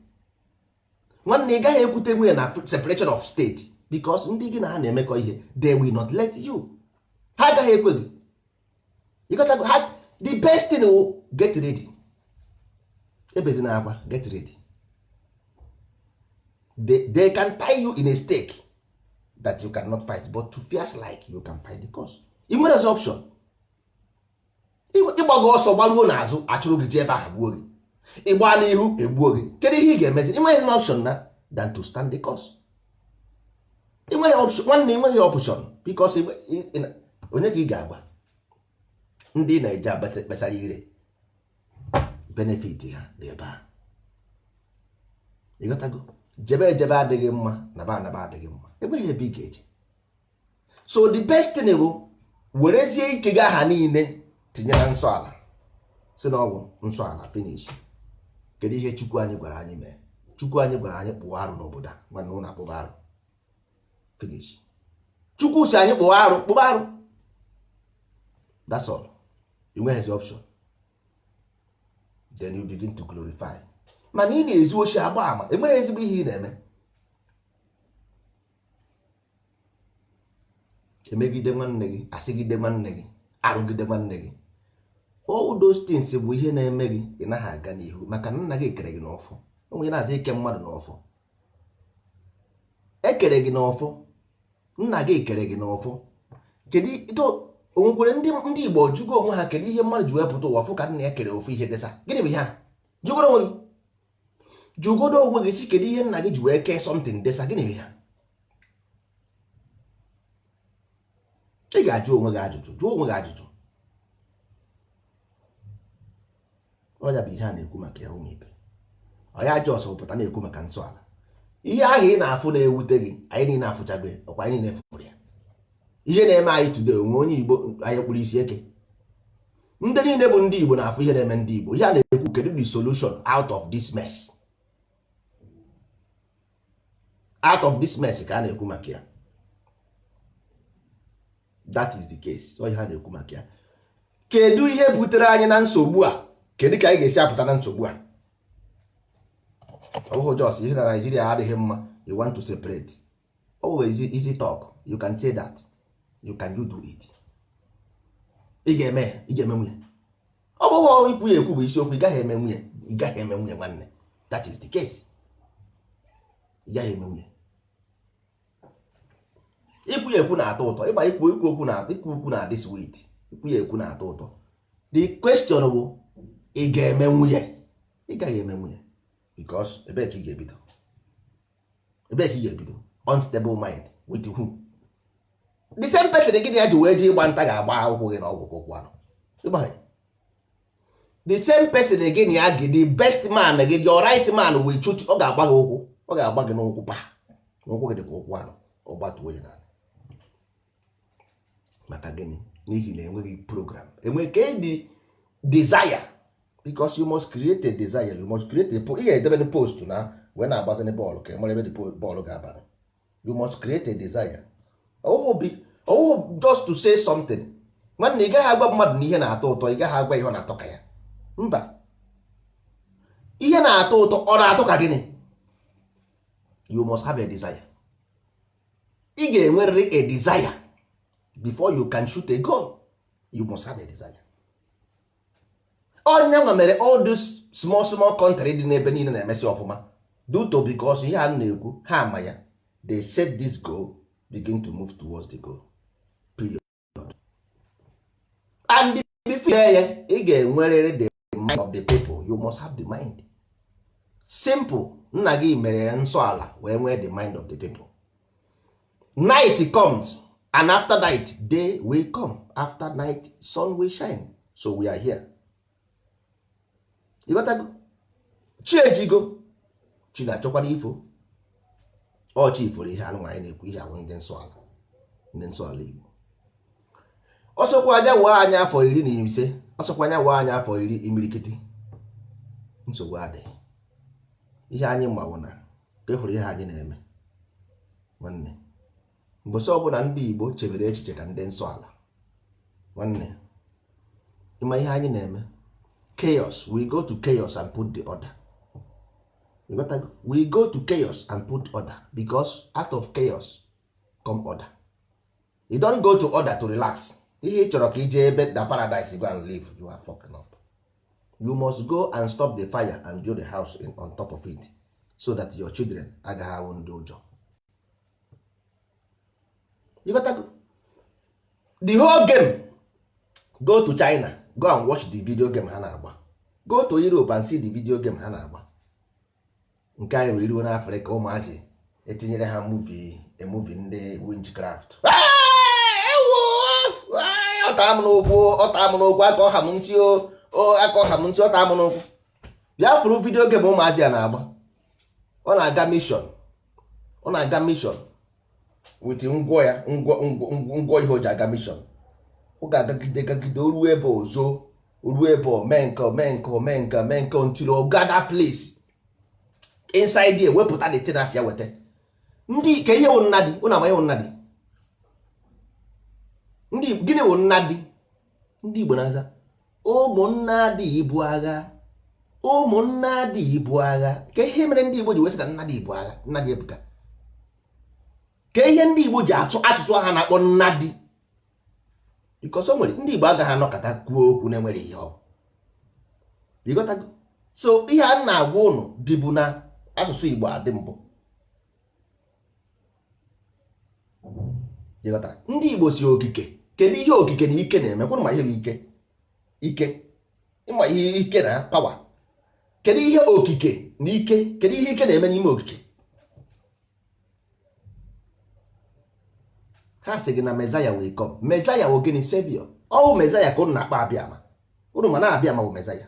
Nwanne ị gaghị ekwute nwunye na separation of state because ndị gị na ha na-emekọ ihe, they will not let you. Ha agaghị ekwe gị. You got to go. The best thing will get ready. Ebezina akwa, get ready. They can tie you in a stake that you cannot fight, but to fears like you can fight the cause. I nwere as option. Ịgbago ọsọ gbaruo n'azụ achụrụ gị ji ebe ahụ gbuo gị. Ịgba n'ihu egbuo gị. Kedu ihe ị ga-emezi? I nwere an option na than to stand the cause. I nwere option, nwanne enweghị option because onye ka ị ga-agba ndị na-eje kpesara ire benefit ha dị ebe a. Ịghọtago? Jebe adịghị mma na ba adịghị mma, enweghị ebe ị ga-eje. So the best thing bụ werezie ike gị aha niile tinye na nsọ ala, si na ọgwụ nsọ ala finish. Kedu ihe Chukwu anyị gwara anyị mee? Chukwu anyị gwara anyị kpụwa arụ n'obodo a, nwanne ụlọ akpụba arụ finish. Chukwu si anyị kpụba arụ, that's all. You have the option, then you begin to glorify. Mana ị na-ezu oshi agba ama, enwere ezigbo ihe ị na-eme. Emegide nwanne gị, asịgide nwanne gị, arụgide nwanne gị. All those things bụ ihe na-eme gị ị naghị aga n'ihu maka na nna gị ekere gị n'ọfọ. Onwe na-azị ike mmadụ n'ọfọ. Ekere gị n'ọfọ, nna gị ekere gị n'ọfọ. Kedu onwekwere ndị Igbo jụgo onwe ha kedu ihe mmadụ ji wepụta ụwa fụ ka nna ya kere ofu ihe desa? Gịnị bụ ihe a? Jụgodo onwe gị si kedu ihe nna gị ji wee kee something desa? Gịnị bụ ihe a? Ị ga-ajụ onwe gị ajụjụ, jụọ onwe gị ajụjụ. Ọ ya bụ ihe a na-ekwu maka ya ụmụ ibe. Ọ ya ajọ ọsọ pụta na-ekwu maka nsọ ala. Ihe ahụ ị na-afụ na-ewute gị, anyị niile afụchago ya, ọkwa anyị niile fụrụ ya. Ihe na-eme anyị today onwe onye Igbo anyị kpụrụ isi eke. Ndị niile bụ ndị Igbo na-afụ ihe na-eme ndị Igbo. Ihe a na-ekwu kedu the solution out of this mess. Out of this mess ka a na-ekwu maka ya. That is the case. So ihe a na-ekwu maka ya. Kedu ihe butere anyị na nsogbu a? Kedu ka anyị ga-esi apụta na nsogbu a? Ọ bụghị just ihe na Nigeria adịghị mma, you want to separate. Always easy talk. You can say that. You can do it. Ị ga-eme nwunye. Ọ bụghị ikwu ya ekwu bụ isiokwu, ị gaghị eme nwunye nwanne. That is the case. Ị gaghị eme nwunye. Ikwu ya ekwu na-atọ ụtọ. Ịgba ikwu okwu na-adị sweet. Ikwu ya ekwu na-atọ ụtọ. The question bụ ị ga-eme nwunye? Ị gaghị eme nwunye because ebee ka ị ga-ebido? Unstable mind with who? The same person gị na ya ji wee ji ịgba nta ga-agba akwụkwọ gị na ọgwụ ụkwụ anụ. the same person again ya gị the best man gị your right man will shoot ọ ga-agba gị ụkwụ ọ ga-agba gị n'ụkwụ pa n'ụkwụ gị dị ka ụkwụ anụ ọ gbatuo ya n'ala maka gịnị n'ihi na enweghị program enwe ka dị desire because you must create a desire you must create a ihe edebe post na wee na-agbazini bọọlụ ka mara ebe bọọlụ ga-abara you must create a desire just to say something nwanne ị gaghị agwa mmadụ na ihe na-atọ ụtọ ị gaghị agwa ihe ọ na-atọ ka ya mba ihe na-atọ ụtọ ọ na-atọ ka gịnị you must have a desire ị ga-enwerịrị a desire before you can shoot a goal you must have a desire onye nwa mere all these small country dị n'ebe niile na-emesi ọfụma due to because ihe a na-ekwu ha ama ya they set this goal begin to move towards the goal period and before ya ị ga-enwerịrị the mind of the people you must have the mind simple nna gị mere nsọ ala wee nwee the mind of the people night comes and after night day will come after night sun will shine so we are here ịghọtago chi ejigo chi na-achọkwara ifo ọchị iforo ihe anụ anyị na-ekwu ihe ahụ ndị nsọ ala Igbo ọsọkwa anya wee anya afọ 15 ọsọkwa anya wee anya afọ 10 imirikiti nsogbu adịghị ihe anyị mmanwụ na ka ịhụrụ ihe anyị na-eme nwanne mbọsị ọbụla ndị Igbo chebere echiche ka ndị nsọ ala nwanne ịma ihe anyị na-eme chaos we go to chaos and put the order we go to chaos and put order because out of chaos come order you don't go to order to relax ihe ị chọrọ ka ije ebe na paradise go and live you are fucking up you must go and stop the fire and build a house on top of it so that your children agaghị ahụ ndị ụjọ you got to the whole game go to China go and watch the video game ha na-agba go to Europe and see the video game ha na-agba nke anyị wee ruo n'Afrịka ụmụazị etinyere ha movie ndị witchcraft ọtara m n'ụkwụ aka ọha m ntị ọtara m n'ụkwụ bịa fụrụ video game ụmụazị a na-agba ọ na-aga mission with ngwọ ihe o ji aga mission ọ ga-agagide oruo ebe ozo oruo ebe omenka until o gather place inside here wepụta the tenants ya weta ndị ka ihe wụ nnadị ụna ma ihe wụ nnadị ndị gịnị wụ nnadị ndị Igbo na-aza ụmụnnadị ibu agha ka ihe mere ndị Igbo ji wesịta nnadị ibu agha nnadị ebuka ka ihe ndị Igbo ji atụ asụsụ ha na-akpọ nnadị because o nwere ndị Igbo agaghị anọkọta kwuo okwu na-enwere ihe ọ ịghọtago so ihe a na-agwa ụnụ dịbụ na asụsụ Igbo adị mbụ ịghọtara ndị Igbo si okike kedu ihe okike na ike na-eme kwụrụ ma ihe bụ ike ịma ihe ike na pawa kedu ihe okike na ike kedu ihe ike na-eme n'ime okike ha sị gị na Mezaya wee come Mezaya wụ gịnị savior ọwụ Mezaya ka ụnụ na-akpa abịama ụnụ ma na-abịama wụ Mezaya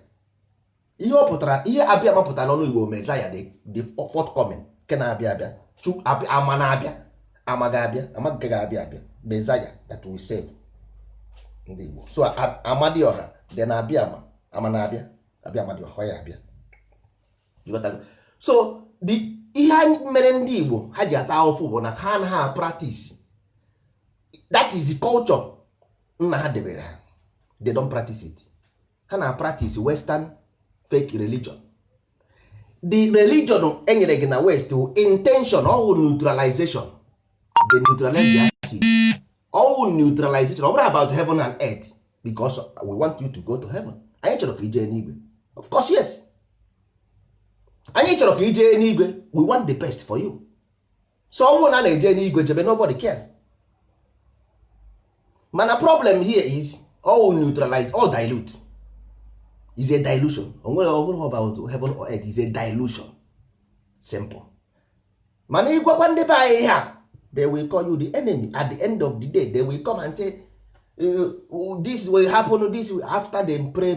ihe ọ pụtara ihe abịama pụtara n'ọnụ Igbo Mezaya the forthcoming ke na-abịa ama na-abịa ama ga-abịa ama nke ga-abịa Mezaya that will save ndị Igbo so Amadioha dị na-abịa ama na-abịa Amadioha ya abịa so ihe mere ndị Igbo ha ji ata ahụfụ bụ na ha anaghị practice that is the culture nna ha debere ha they don't practice it ha na practice western fake religion the religion enyere gị na west intention all neutralization the neutralize the acid all neutralization ọ bụrụ about heaven and earth because we want you to go to heaven anyị chọrọ ka ije n'igwe of course yes anyị chọrọ ka ije n'igwe we want the best for you so ọ bụrụ na na-eje n'igwe jebe nobody cares mana problem here is all neutralized all dilute is a dilution onwere ọ bụrụ about heaven or earth is a dilution simple mana ịgwakwa ndị be anyị ha they will call you the enemy at the end of the day they will come and say this will happen this will after them pray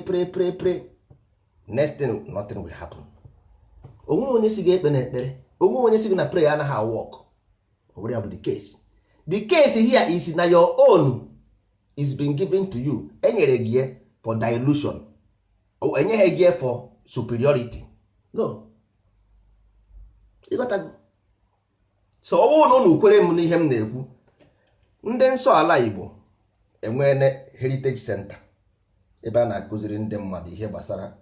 next thing nothing will happen. Onwe onye si gị ekpe na ekpere, onwe onye si gị na prayer anaghị work. Ọ bụrụ ya bụ the case. The case here is na your own is being given to you. Enyere gị for dilution. Enyeghị gị for superiority. No. Ịghọtago? So ọ bụrụ na unu kwere m n'ihe m na-ekwu, ndị nsọ ala Igbo enwene heritage center ebe a na-akụziri ndị mmadụ ihe gbasara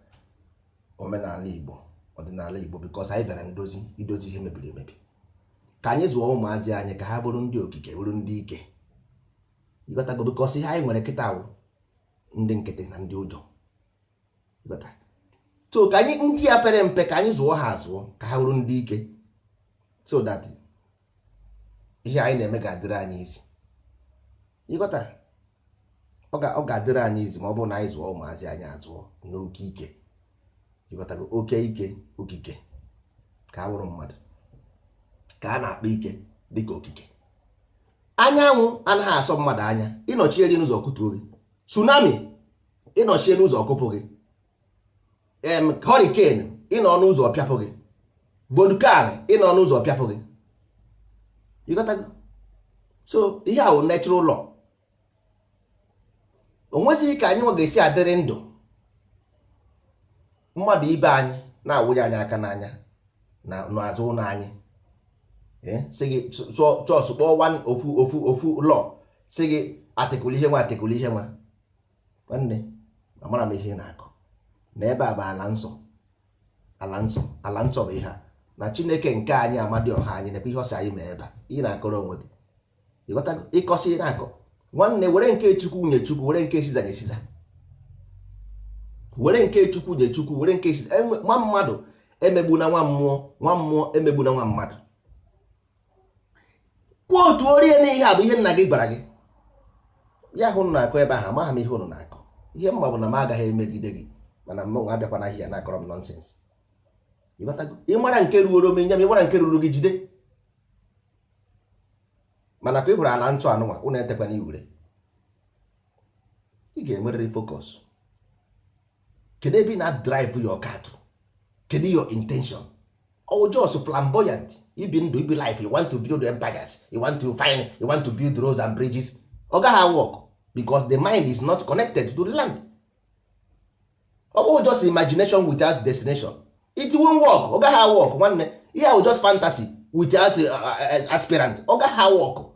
omenala Igbo, ọdịnala Igbo, because anyị bịara idozi ihe mebiri emebi. Ka anyị zụọ ụmụazị anyị ka ha bụrụ ndị okike, bụrụ ndị ike. Ịghọtago? Because ihe anyị nwere kịta ahụ ndị nkịtị na ndị ụjọ. Ịghọta? So ka anyị ndị ya pere mpe ka anyị zụọ ha azụọ ka ha bụrụ ndị ike, so that ihe anyị na-eme ga-adịrị anyị isi. Ịghọta? Ọ ga-adịrị anyị izi ma ọ bụrụ na anyị zụọ ụmụazị anyị azụọ n'oke ike. Ịghọtago? Oke ike okike ka a bụrụ mmadụ, ka a na-akpa ike dịka okike. Anyanwụ anaghị asọ mmadụ anya, ịnọchieri n'ụzọ kụtuo gị. Tsunami ịnọchie n'ụzọ ọkụpụ gị. Hurricane ịnọ n'ụzọ ọpịapụ gị. Volcano ịnọ n'ụzọ ọpịapụ gị. Ịghọtago? So ihe a wụ natural law. O nwesịghị ka anyị nwe ga-esi adịrị ndụ mmadụ ibe anyị na-awụnye anyị aka n'anya na n'azụ ụlọ anyị. Sị gị chọọchị kpọọ ofu lọ, sị gị atịkụlụ ihe nwa atịkụlụ ihe nwa. Nwanne, amara m ihe na-akọ na ebe a bụ ala nsọ. Ala nsọ bụ ihe a na Chineke nke anyị Amadioha anyị na-ekwe ihe ọsị anyị ma ebe a. Ị na-akọrọ onwe gị. Ịghọtago? Ịkọsị ị na-akọ. Nwanne, were nke Chukwu nye Chukwu, were nke Siza nye Siza. Were nke Chukwu nye Chukwu, were nke Siza. Nwa mmadụ emegbu na nwa mmụọ, nwa mmụọ emegbu na nwa mmadụ. Kwuo otu orie n'ihe a bụ ihe nna gị gwara gị. Ya hụ na-akọ ebe ahụ, amaghị m ihe unu na-akọ. Ihe mma bụ na m agaghị emegide gị, mana mmanwụ abịakwa na ahịa na-akọrọ m nọnsens. Ịghọtago? Ịmara nke ruoro m nya, ịmara nke ruru gị jide. Mana ka ị hụrụ ala ntụ anụnwa, unu etekwa n'iwure. Ị ga-enwerịrị focus. Kedu ebe ị na-drive your car to? Kedu your intention? Or just flamboyant? Ibi ndụ, ibi life, you want to build empires, you want to build roads and bridges. Ọ gaghị work because the mind is not connected to the land. Ọ bụ just imagination without destination. It won't work. Ọ gaghị work. Nwanne, ihe ahụ just fantasy without aspirant. Ọ gaghị work.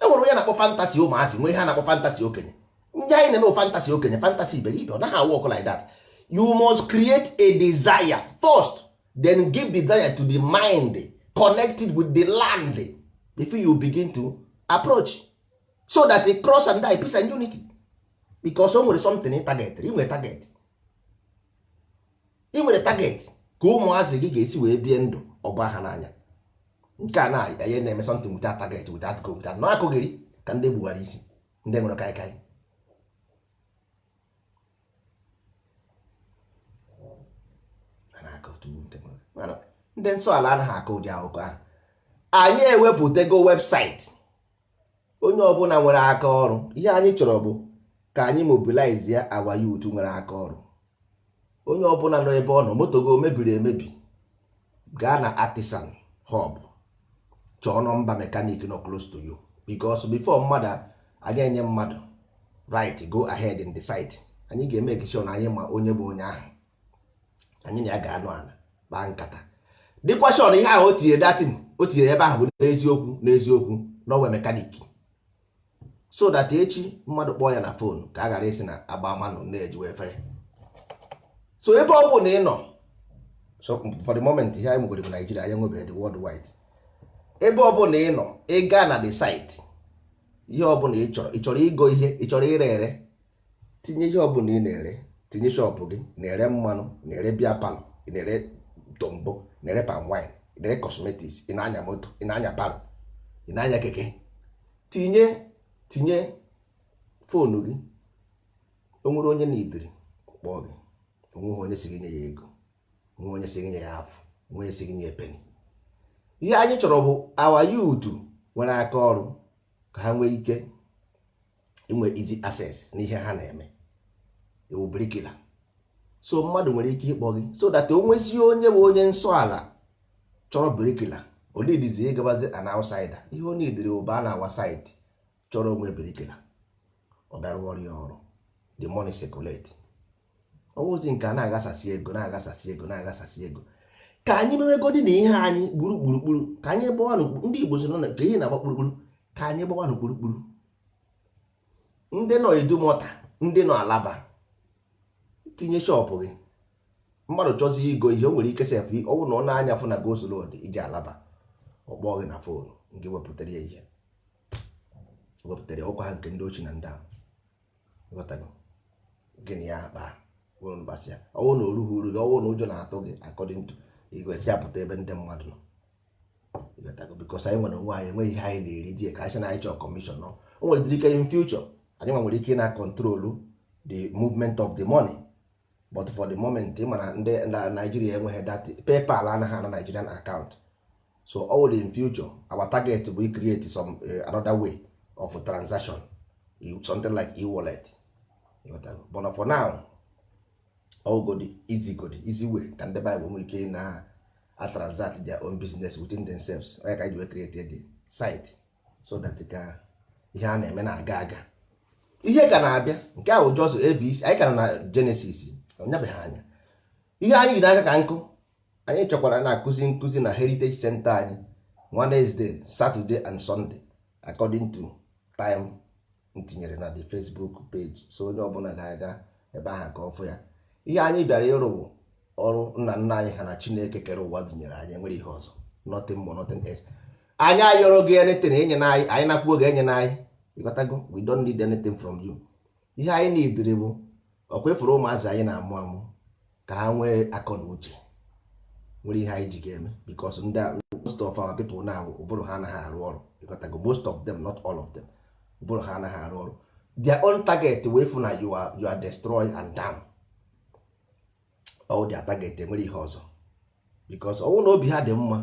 E nwere onye na-akpọ fantasy ụmụazị, nwee ihe a na-akpọ fantasy okenye. Ndị anyị na-eme fantasy okenye, fantasy iberibe, ọ naghị work like that. You must create a desire first, then give desire to the mind connected with the land before you begin to approach, so that it cross and die, peace and unity. Because o nwere something in target. I nwere target ka ụmụazị gị ga-esi wee bie ndụ ọba ha n'anya. Nke a na-anye na-eme something without target, without goal, without na-akụghịrị ka ndị gbuwara isi, ndị nwere kaikai. Ndị nsọ ala anaghị akọ ụdị akụkọ ahụ. Anyị ewepụtago webụsaịtị. Onye ọbụla nwere aka ọrụ, ihe anyị chọrọ bụ ka anyị mobilize ya our youth nwere aka ọrụ. Onye ọbụla nọ ebe ọ nọ, moto go mebiri emebi, gaa na artisanhub, chọọ nọmba mekanik nọ close to you, because before mmadụ aga enye mmadụ right go ahead in the site, anyị ga-eme sure na anyị ma onye bụ onye ahụ. Anyị na ya ga-anụ ala kpaa nkata, dịkwa sure na ihe ahụ o tinyere ebe ahụ bụ n'eziokwu n'ọwa mekanik, so that echi mmadụ kpọọ ya na fon ka a ghara isi na agba manụ na-ejiwe efere. So ebe ọ bụ na ị nọ, so for the moment ihe anyị nwegoro bụ Nigeria, anyị nwebeghị the worldwide. Ebe ọ bụ na ị nọ, ị gaa na the site, ihe ọ bụla ị chọrọ ịgo ihe, ị chọrọ ire ere, tinye ihe ọ bụla ị na-ere, tinye shọpụ gị, na-ere mmanụ, na-ere bịa palọ, ị na-ere tombo, na-ere palm wine, ị na-ere cosmetics, ị na-anya moto, ị na-anya palọ, ị na-anya keke, tinye fonu gị. O nwere onye na-idiri kpọọ gị, onweghị onye si gị nye ya ego, onwe onye si gị nye ya afọ, onwe onye si gị nye ya peni. Ihe anyị chọrọ bụ our youth nwere aka ọrụ ka ha nwee ike inwe easy access n'ihe ha na-eme. ewu birikila. So mmadụ nwere ike ịkpọ gị so that o nwezie onye bụ onye nsọ ala chọrọ birikila olidizi ịgabazi an outsider ihe onye idiri ụba na awa site chọrọ onwe birikila ọ bịara ọrụ ya ọrụ the money circulate ọwụzi nke a na-agasasị ego na-agasasị ego na-agasasị ego ka anyị mewegodi na ihe anyị gburugburu ka anyị gbawanụ ndị Igbo si nọ na ka ihe na-agba kpurukpuru ka anyị gbawanụ kpurukpuru ndị nọ Idumota ndị nọ Alaba tinye shọpụ gị mmadụ chọzi igo ihe o nwere ike sef ọwụ na ọ na-anya fụ na goslod iji Alaba ọkpọ gị na fon nke wepụtara ya ihe wepụtara ọkwa ha nke ndị ochie na ndị ahụ gịnị ya akpa gbasịa ọwụ na orughị uru gị ọwụ na ụjọ na-atụ gị according to igwesi apụta ebe ndị mmadụ nọ because anyị nwere onwe anyị enweghị ihe anyị na-eri die ka anyị sị na anyị chọọ kọmishọn nọ o nwere ike in future anyị nwere ike na control the movement of the money but for the moment ị mana ndị Nigeria enweghị that PayPal anaghị ana Nigerian account so all in future our target will create some another way of transaction something like e-wallet but for now all good easy way ka ndị Bible nwere ike na transact their own business within themselves onye ka anyị create the site so that ka ihe a na-eme na-aga aga ihe ka na-abịa nke ahụ just ABC anyị ka na Genesis onyabeghị anya ihe anyị yi n'aka ka nkụ anyị chọkwara na-akụzi nkụzi na Heritage Center anyị Wednesday, Saturday and Sunday according to time ntinyere na the Facebook page so onye ọbụla ga-aga ebe ahụ ka ọ fụ ya ihe anyị bịara ịrụ ọrụ nna nna anyị ha na Chineke kere ụwa dụnyere anyị nwere ihe ọzọ nothing more nothing else anyị ayọrọ gị anything enye na anyị nakwuo oge enye na anyị ịghọtago we don't need anything from you ihe anyị na-edere bụ ọkwefuru ụmụazị anyị na-amụ amụ ka ha nwee akọ na uche nwere ihe anyị ji ga-eme because most of our people now ụbụrụ ha anaghị arụ ọrụ ịghọtago most of them not all of them ụbụrụ ha anaghị arụ ọrụ their own target wee fụ na you are destroy and down all their target enwere ihe ọzọ because ọnwụ na obi ha dị mma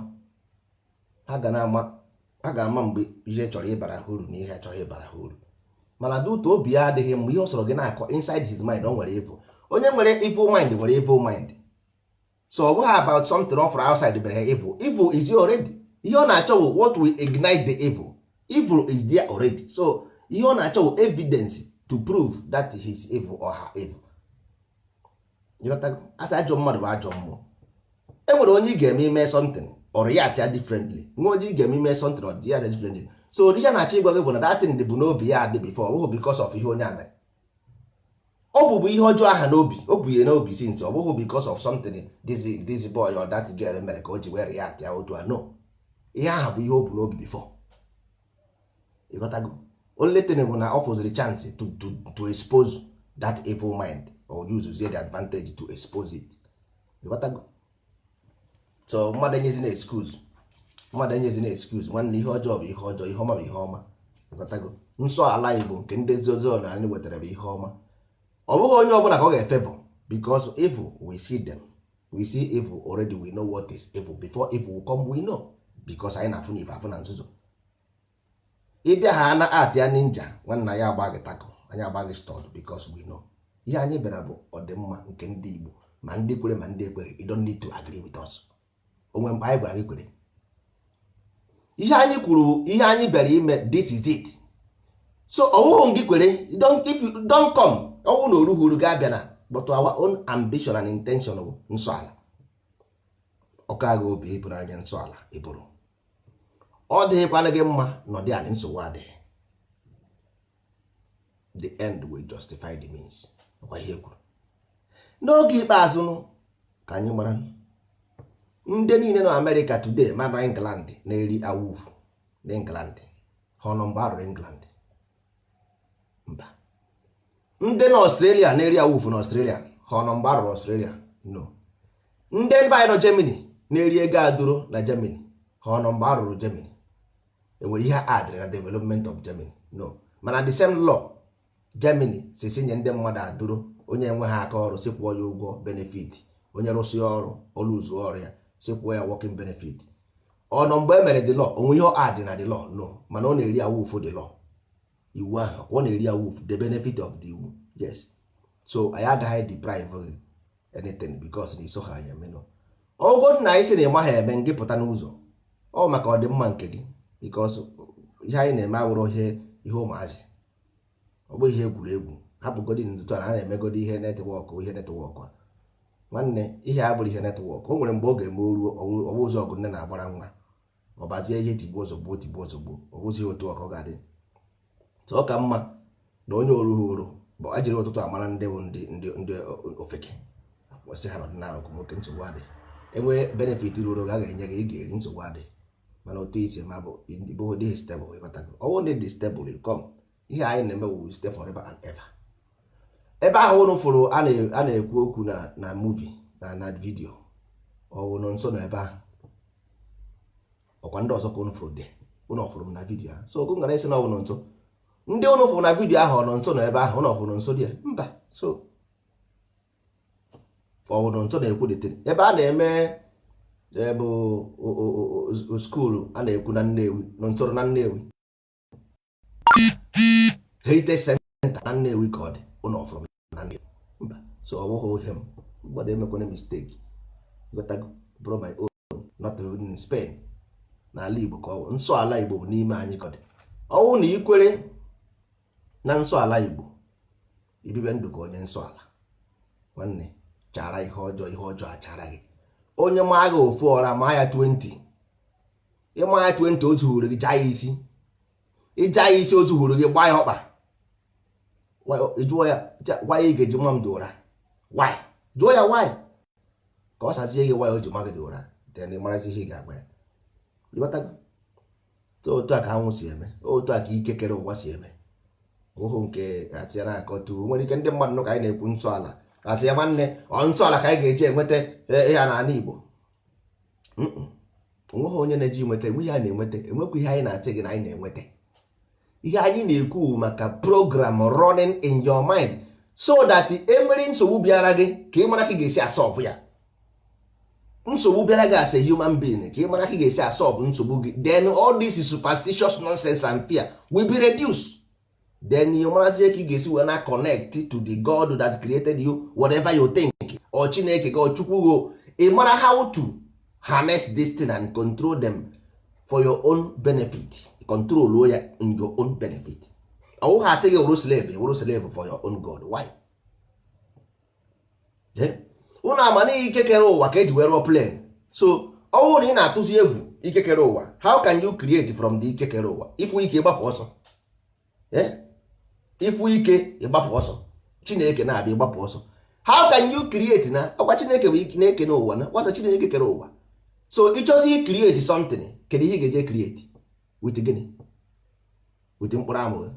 ha ga-ama mgbe ihe chọrọ ịbara ha uru na ihe achọghị ịbara ha uru mana duto obi ya adịghị mgbe ihe ọ sọrọ gị na-akọ inside his mind o nwere evil onye nwere evil mind nwere evil mind so ọ bụghị about something offering outside bere ha evil is there already ihe ọ na-achọ bụ what will ignite the evil is there already so ihe ọ na-achọ bụ evidence to prove that he is evil or her evil asị ajọ mmadụ bụ ajọ mmụọ enwere onye ị ga-eme ime something or react differently nwe onye ị ga-eme ime something or react differently so ihe na-achọ ịgwa gị bụ na datin dị bụ n'obi ya adị before ọ bụghị because of ihe onye a mere ọ bụbụ ihe ọjọọ aha n'obi o bụ ihe n'obi since ọ bụghị because of something this boy or that girl mere ka o ji wee react ya otu a no ihe aha bụ ihe o bụ n'obi before ịghọtago only thing bụ na ọ fụziri chance to expose that evil mind or use the advantage to expose it ịghọtago so mmadụ enyezina excuse nwanne ihe ọjọọ bụ ihe ọjọọ ihe ọma bụ ihe ọma ịghọtago nsọ ala Igbo nke ndị ozo na anyị wetara bụ ihe ọma ọ bụghị onye ọbụla ka ọ ga-efavor because evil we see them we see evil already we know what is evil before evil will come we know because anyị na-afụ na ife afụ na nzuzo ịbịa ha na art ya ninja nwanna ya agba gị tako anyị agba gị stud because we know ihe anyị bịara bụ ọdịmma nke ndị Igbo ma ndị kwere ma ndị ekweghị you don't need to agree with us onwe mgbe anyị gwara gị kwere ihe anyị kwuru ihe anyị bịara ime this is it so ọwụghị gị kwere if you don't come ọwụ na oruhuru ga-abịa na but our own ambition and intention bụ nsọ ala ọkụ agha obi ịbụrụ anya nsọ ala ịbụrụ ọ dịghịkwana gị mma nọdị anyị nsogbu adịghị the end will justify the means ọkwa ihe kwuru n'oge ikpeazụ ka anyị mara ndị niile nọ America today ma na England na-eri awufu na England ha nọ mgbe arụrụ England mba ndị na Australia na-eri awufu na Australia ha nọ mgbe arụrụ Australia no ndị ebe anyị nọ Germany na-eri ego adụrụ na Germany ha nọ mgbe arụrụ Germany enwere ihe adịrị na development of Germany no mana the same law Germany sisi nye ndị mmadụ adụrụ onye enwe ha aka ọrụ sikwụọ ya ụgwọ benefit onye rụsị ọrụ ọlụzu ọrụ ya sikwụọ ya working benefit ọ nọ mgbe e mere the law onwe ihe adị na the law no mana ọ na-eri awufu the law iwu ahụ ọ na-eri awufu the benefit of the iwu yes so anyị agaghị deprive gị anything because na iso ha ya emenụ. Ogo na anyị sị na ịma ha eme ngị pụta n'ụzọ ọ maka ọdịmma nke gị because ihe anyị na-eme awụrụ ihe ụmụazị, ọ bụ ihe egwuregwu. Hapụgodi ndụtụ a na-emegodi ihe netwọk a nwanne, ihe a bụrụ ihe netwọk. O nwere mgbe ọ ga-eme ọrụ ụzọ ọgụ nne na-agbara nwa ọ bazie ihe tigbuo ozugbo ọ bụzi otu ọkọ ga-adị. So ọ ka mma na onye oru bụ a jiri ụtụtụ amara ndị bụ ndị ofeke kwesị ha n'ọdịnala nwoke nsogbu adị, enwe benefit ruru ga ga-enye gị, ị ga-eri nsogbu adị. Mana otu isi ma bụ bụ dị stable ịghọtago. Ọwụ ndị dị stable come ihe anyị na-eme will stay forever and ever. Ebe ahụ ụnụ fụrụ a na-ekwu okwu na movie na vidio ọwụ nọ nso na ebe ahụ ọkwa ndị ọzọ ka ụnụ fụrụ ụnụ ọfụrụ m na vidio ahụ. So ogo ngara isi na ọwụ nọ nso, ndị ụnụ fụrụ na vidio ahụ ọ nọ nso na ebe ahụ ụnụ ọfụrụ nso dị ya mba. So ọwụ nọ nso na-ekwu dịtịrị ebe a na-eme bụ skuulu a na-ekwu na Nnewi nọ nso na Nnewi Heritage Center na Nnewi ka ọ dị, ụnụ ọfụrụ na Nnewi mba. So ọ bụghị ihe m mgbada emekwana mistake gotago bụrụ my own not in Spain. N'ala Igbo ka ọ nsọ ala Igbo bụ n'ime anyị ka ọ dị. Ọwụ na ikwere na nsọ ala Igbo ibibe ndụ ka onye nsọ ala nwanne, chara ihe ọjọọ achara gị. Onye maa gị ofu ọra maa ya 20, ịma ya 20 otu hụrụ gị jaa ya isi, ịja ya isi otu hụrụ gị gbaa ya ọkpa. Jụọ ya why ị ga-eji nwa m dị ụra, why jụọ ya why ka ọ sazie gị why o ji ma gị dị ụra, then ị marazi ihe ị ga-agwa ya. So otu a ka anwụ si eme, otu a ka ike kere ụwa si eme. Ụhụ nke asị na akọtu nwere ike ndị mmadụ nọ ka anyị na-ekwu nsọ ala asị ya nwanne nsọ ala ka anyị ga-eji enweta ya n'ala Igbo. Onweghị onye na-eji nweta, enwe ihe a na-enweta, enwekwa ihe anyị na-atị gị na anyị na-enweta. Ihe anyị na-ekwu maka program running in your mind so that enwere nsogbu bịara gị ka ị mara ka ị ga-esi asọlve ya. Nsogbu bịara gị as a human being ka ị mara ka ị ga-esi asọlve nsogbu gị, then all this is superstitious nonsense and fear will be reduced. Then you marazie ka ị ga-esi wee na connect to the God that created you, whatever you think, or Chineke gị or Chukwu gị. Ị mara how to harness this thing and control them for your own benefit. Control ya in your own benefit. Ọ ha sị gị wụrụ slave for your own God. Why? Ụnụ ama na ike kere ụwa ka eji wee rụọ plane. So ọ bụrụ na ị na-atụzi egwu ike kere ụwa, how can you create from the ike kere ụwa? Ifu ike ịgbapụ ọsọ, ifu ike ịgbapụ ọsọ, Chineke na-abịa ịgbapụ ọsọ. How can you create na ọkwa Chineke bụ ike na-eke n'ụwa na wasa Chineke kere ụwa. So ịchọzi create something, kedu ihe ị ga-eje create with gịnị? With mkpụrụ amụ.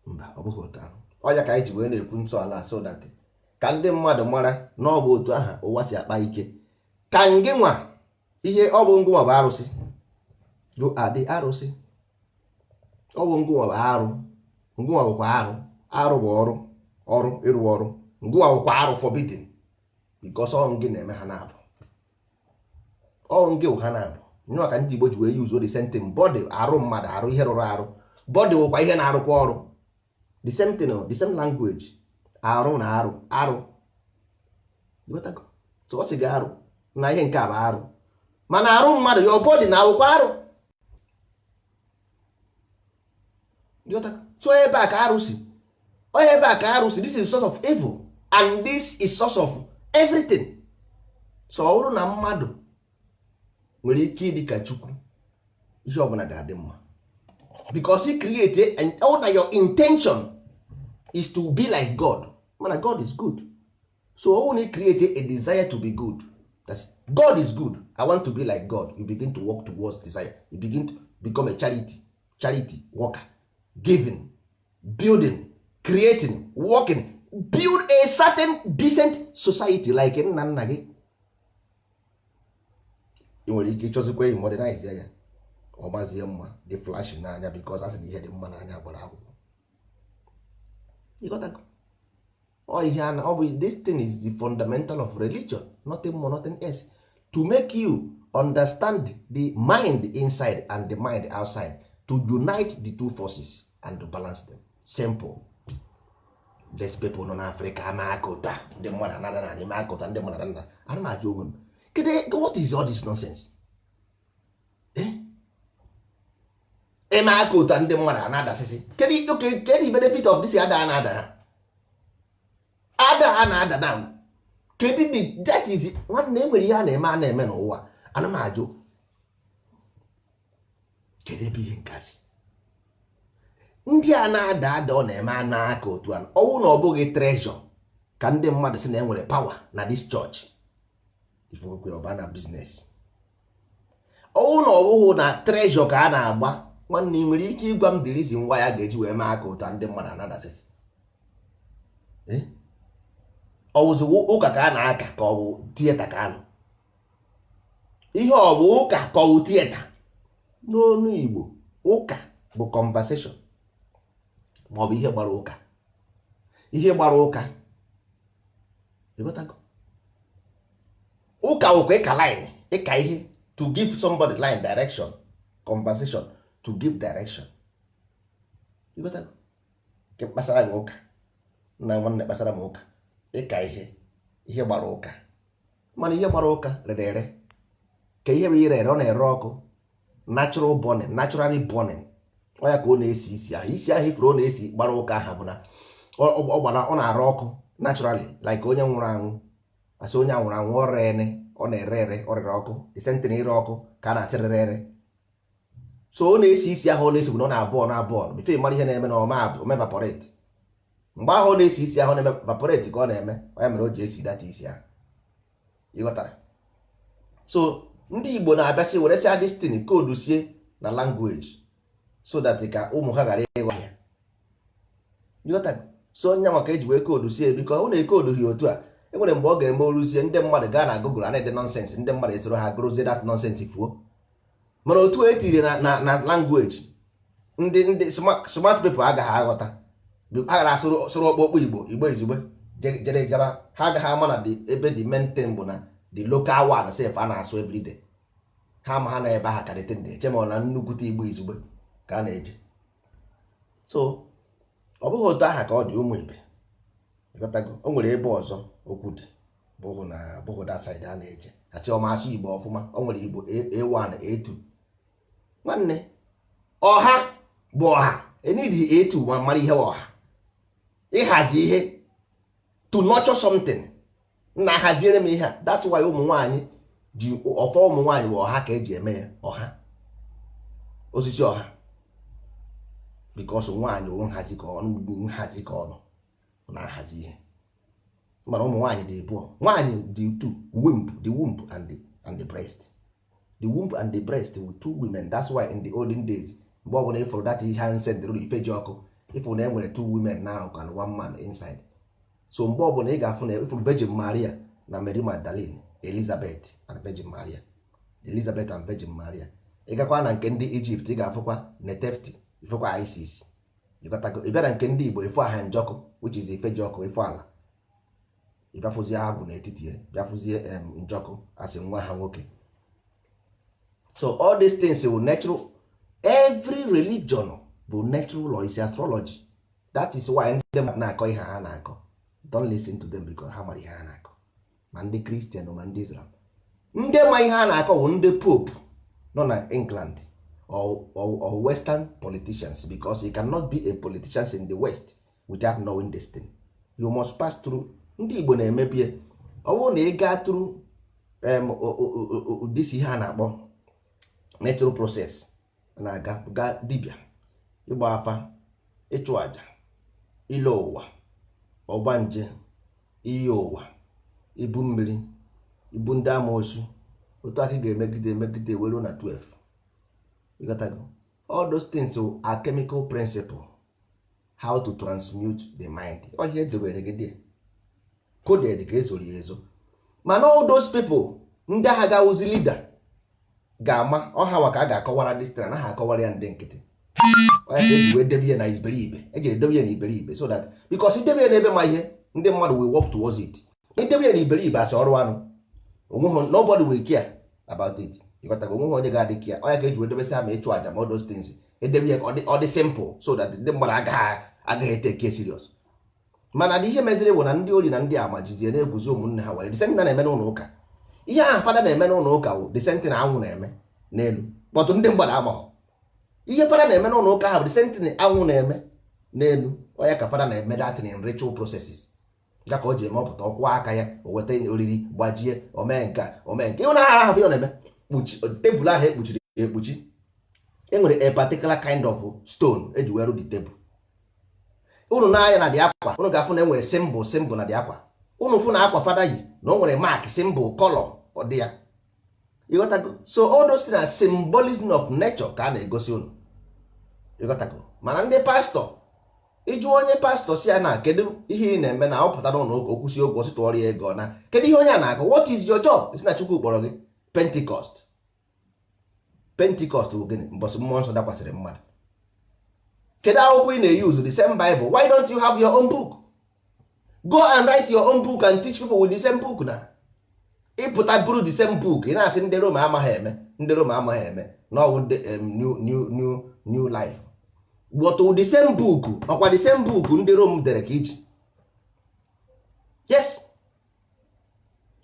Mba, ọ bụghị otu ahụ. Ọya ka anyị ji wee na-ekwu nsọ ala so that ka ndị mmadụ mara na ọ bụ otu aha ụwa si akpa ike. Ka ngị nwa ihe ọ bụ ngụnwa bụ arụsị, you are the arụsị. Ọ bụ ngụnwa bụ arụ, ngụnwa bụkwa arụ bụ ọrụ ịrụ ọrụ, ngụnwa bụkwa arụ forbidden because ọ ngị na-eme ha na-abụ, ọ ngị bụ ha na-abụ. Nyụọ ka ndị Igbo ji wee use the same thing. Body arụ mmadụ, arụ ihe rụrụ arụ, body bụkwa ihe na-arụkwa ọrụ. The same thing, the same language. Arụ na arụ. So ọ sị gị arụ na ihe nke a bụ arụ, mana arụ mmadụ your body na awụkwa arụ. So ebe a ka arụ si, ebe a ka arụ si. This is source of evil and this is source of everything. So ọ bụrụ na mmadụ nwere ike ịdị ka Chukwu, ihe ọbụla ga-adị mma because he created and all that your intention is to be like God. Man, God is good. So when he created a desire to be good, that's God is good, I want to be like God, you begin to walk towards desire. You begin to become a charity worker, giving, building, creating, working, build a certain decent society like nna nna gị. Ị nwere ike ịchọzikwa modernize ya ọ mazie mma dị flash n'anya because asị na ihe dị mma n'anya gbara akwụkwọ. This thing is the fundamental of religion, nothing more, nothing else, to make you understand the mind inside and the mind outside. to unite the two forces and to balance them. Simple. These people nọ n'Africa ama aka ụta ndị mmadụ anada na anyị ma aka ụta ndị mmadụ anada. Ana m ajụ onwe m, kedu what is all this nonsense? Ema aka ụta ndị mmadụ anadasịsị. Kedu benefit of this ada anada ha? Ada anada na kedu that is nwanne enwere ihe a na-eme n'ụwa. Ana m ajụ kedu ebe ihe nkasi ndị a na-ada ọ na-eme anụ aka otu a ọwụ na ọ bụghị treasure ka ndị mmadụ si na enwere power na this church ifokwe ọbana business. Ọwụ na ọ bụghị na treasure ka a na-agba nwanne nwere ike ịgwa m the reason why ya ga-eji wee mee aka otu a ndị mmadụ anadasịsị. Ọwụzi ụka ka a na-aka ka ọ bụ tieta ka anụ ihe ọ bụ ụka ka ọ bụ tieta. N'onu Igbo ụka bụ conversation maọbụ ihe gbara ụka. Ihe gbara ụka ịghọtago? Ụka ụkwa ịka line ịka ihe to give somebody line direction. Conversation to give direction. Ịghọtago? Ke kpasara gị ụka na nwanne kpasara m ụka ịka ihe gbara ụka. Mana ihe gbara ụka rere ere ka ihe bụ ire ere ọ na-ere ọkụ. Natural burning, naturally burning. Ọ ya ka ọ na-esi isi ahụ. Isi ahụ ifuru ọ na-esi gbara ụka ahụ bụ na ọ na-arụ ọkụ naturally like onye nwụrụ anwụ. Asị onye nwụrụ anwụ ọ rene ọ na-ere ere ọ rere ọkụ. Isentị na ire ọkụ ka a na-asịrịrị ere. So ọ na-esi isi ahụ ọ na-esi bụ na ọ na-abụọ bifo mara ihe na-eme na ome evaporate. Mgbe ahụ ọ na-esi isi ahụ na-eme evaporate ka ọ na-eme ọ ya mere o ji esi data isi ahụ. Ịghọtara? So ndị Igbo na-abịasị were sịa destiny koodu sie na language so that ka ụmụ ha ghara ịghọ ya. So onye nwa ka eji wee koodu sie biko ọ na-ekoodu ha otu a enwere mgbe ọ ga-eme oluzie ndị mmadụ gaa na Google ana ede nonsense ndị mmadụ esoro ha gụrụzie that nonsense fuo. Mana otu etiri na language ndị smart people agaghị aghọta. Ha gara asụrụ ọkpọkpọ Igbo izugbe jere gaba ha agaghị ama na ebe the main thing bụ na the local one sef a na-asụ everyday. Ha ma ha na ebe ha karịte ndị eche ma ọ na nnukwute Igbo izugbe ka a na-eje. So ọ bụghị otu aha ka ọ dị ụmụ ibe. O nwere ebe ọzọ okwu dị bụghị that side a na-eje asị ọmasụ Igbo ọfụma. O nwere Igbo A1 A2 nwanne. Ọha bụ ọha enidi A2 ma mara ihe ọha ịhazi ihe to nurture something. Na-ahaziere m ihe a. That's why ụmụ nwaanyị ji ọfọ ụmụ nwaanyị bụ ọha ka eji eme ya ọha osisi ọha because nwaanyị bụ nhazi ka ọnụ na-ahazi ihe. Mana ụmụ nwaanyị dị abụọ. Nwaanyị dị two the womb and the breast. The womb and the breast were two women. That's why in the olden days mgbe ọbụla ifuru that ihe ha nsendịrị ifeji ọkụ ifuru na enwere two women now and one man inside. So mgbe ọbụla ị ga-afụ na ifuru Virgin Maria na Mary Magdalene, Elizabeth and Virgin Maria. Elizabeth and Virgin Maria. Ị gakwa na nke ndị Egypt ị ga-afụkwa Nefertiti ifekwa Isis. Ị bịa na nke ndị Igbo ifo aha njọkụ which is ifeji ọkụ ifo ala. Ị bịafụzie agwụ n'etiti ya bịafụzie njọkụ asị nwa ha nwoke. So all these things will natural. Every religion bụ natural law is astrology. That is why ndị mmadụ na-akọ ihe ha na-akọ. Don't listen to them because ha mara ihe ha na-akọ. Ma ndị Christian ma ndị Islam ndị ma ihe ha na-akọ bụ ndị Pope nọ na England or Western politicians because you cannot be a politician in the West without knowing this thing. You must pass through. Ndị Igbo na-emebie ọ bụrụ na ị gaa through this ihe a na-akpọ natural process na-aga dibịa ịgba afa ịchụ aja ile ụwa ọgbanje iyi ụwa ibu mmiri ibu ndị amoosu otu aka ga-emegide were na 12. You got to go. All those things are chemical principle how to transmute the mind. Ihe edobere gị dị coded ka ezoro ya ezo. Mana all those people ndị agha ga-awụzi leader ga-ama ọha maka a ga-akọwara distance na ha akọwara ya ndị nkịtị. Onye ga-eji wee debe ya na iberibe ga-edobe ya na iberibe so that because idebe ya n'ebe ma ihe ndị mmadụ will work towards it. Idebe ya na iberibe asị ọrụ anụ onweghị nobody will care about it. Ịghọtago onweghị onye ga-adị kia onye ga-eji wee dobesi ha ma ịchụ aja ma all those things edewe ya ka ọ dị simple so that ndị mmadụ agaghị eteke serious. Mana ihe meziri bụ na ndị ori na ndị amajizie na-egwuzi ụmụnne ha were disenti na-eme n'ụlọ ụka. Ihe ahụ fada na-eme n'ụlọ ụka bụ disenti na anwụ na-eme n'elu kpọtụ ndị mmadụ amaghị. Ihe fada na-eme n'ụlọ ụka ahụ disenti na anwụ na-eme n'elu onye ka fada na-eme datin in ritual processes ya ka o ji emepụta ọkwụ aka ya o weta oriri gbajie omee nke ịhụ na ha ahụ ya na-eme tebụl ahụ ekpuchiri ekpuchi enwere a particular kind of stone eji were the table. Unu na-anya na dị akwa unu ga-afụ na enwere symbol na dị akwa. Unu fụ na akwa fada yi na o nwere mark symbol color ọ dị ya. Ịghọtago? So all those things are symbolism of nature ka a na-egosi unu. Ịghọtago? Mana ndị pastọ ịjụ onye pastọ si ya na kedu ihe ị na-eme na ọ pụtara ụlọ ụka okwusi okwu ọsị tụọrọ ya ego na kedu ihe onye a na-akọ what is your job? Isi na Chukwu kpọrọ gị Pentecost bụ gịnị? Mbọsị mmụọ nsọ dakwasịrị mmadụ. Kedu akwụkwọ ị na-use the same Bible? Why don't you have your own book? Go and write your own book and teach people with the same book na. Ịpụta bụrụ the same book ị na-asị ndị Roma amaghị eme na ọwụ new life. But the same book ọkwa the same book ndị Rome dere ka iji. Yes.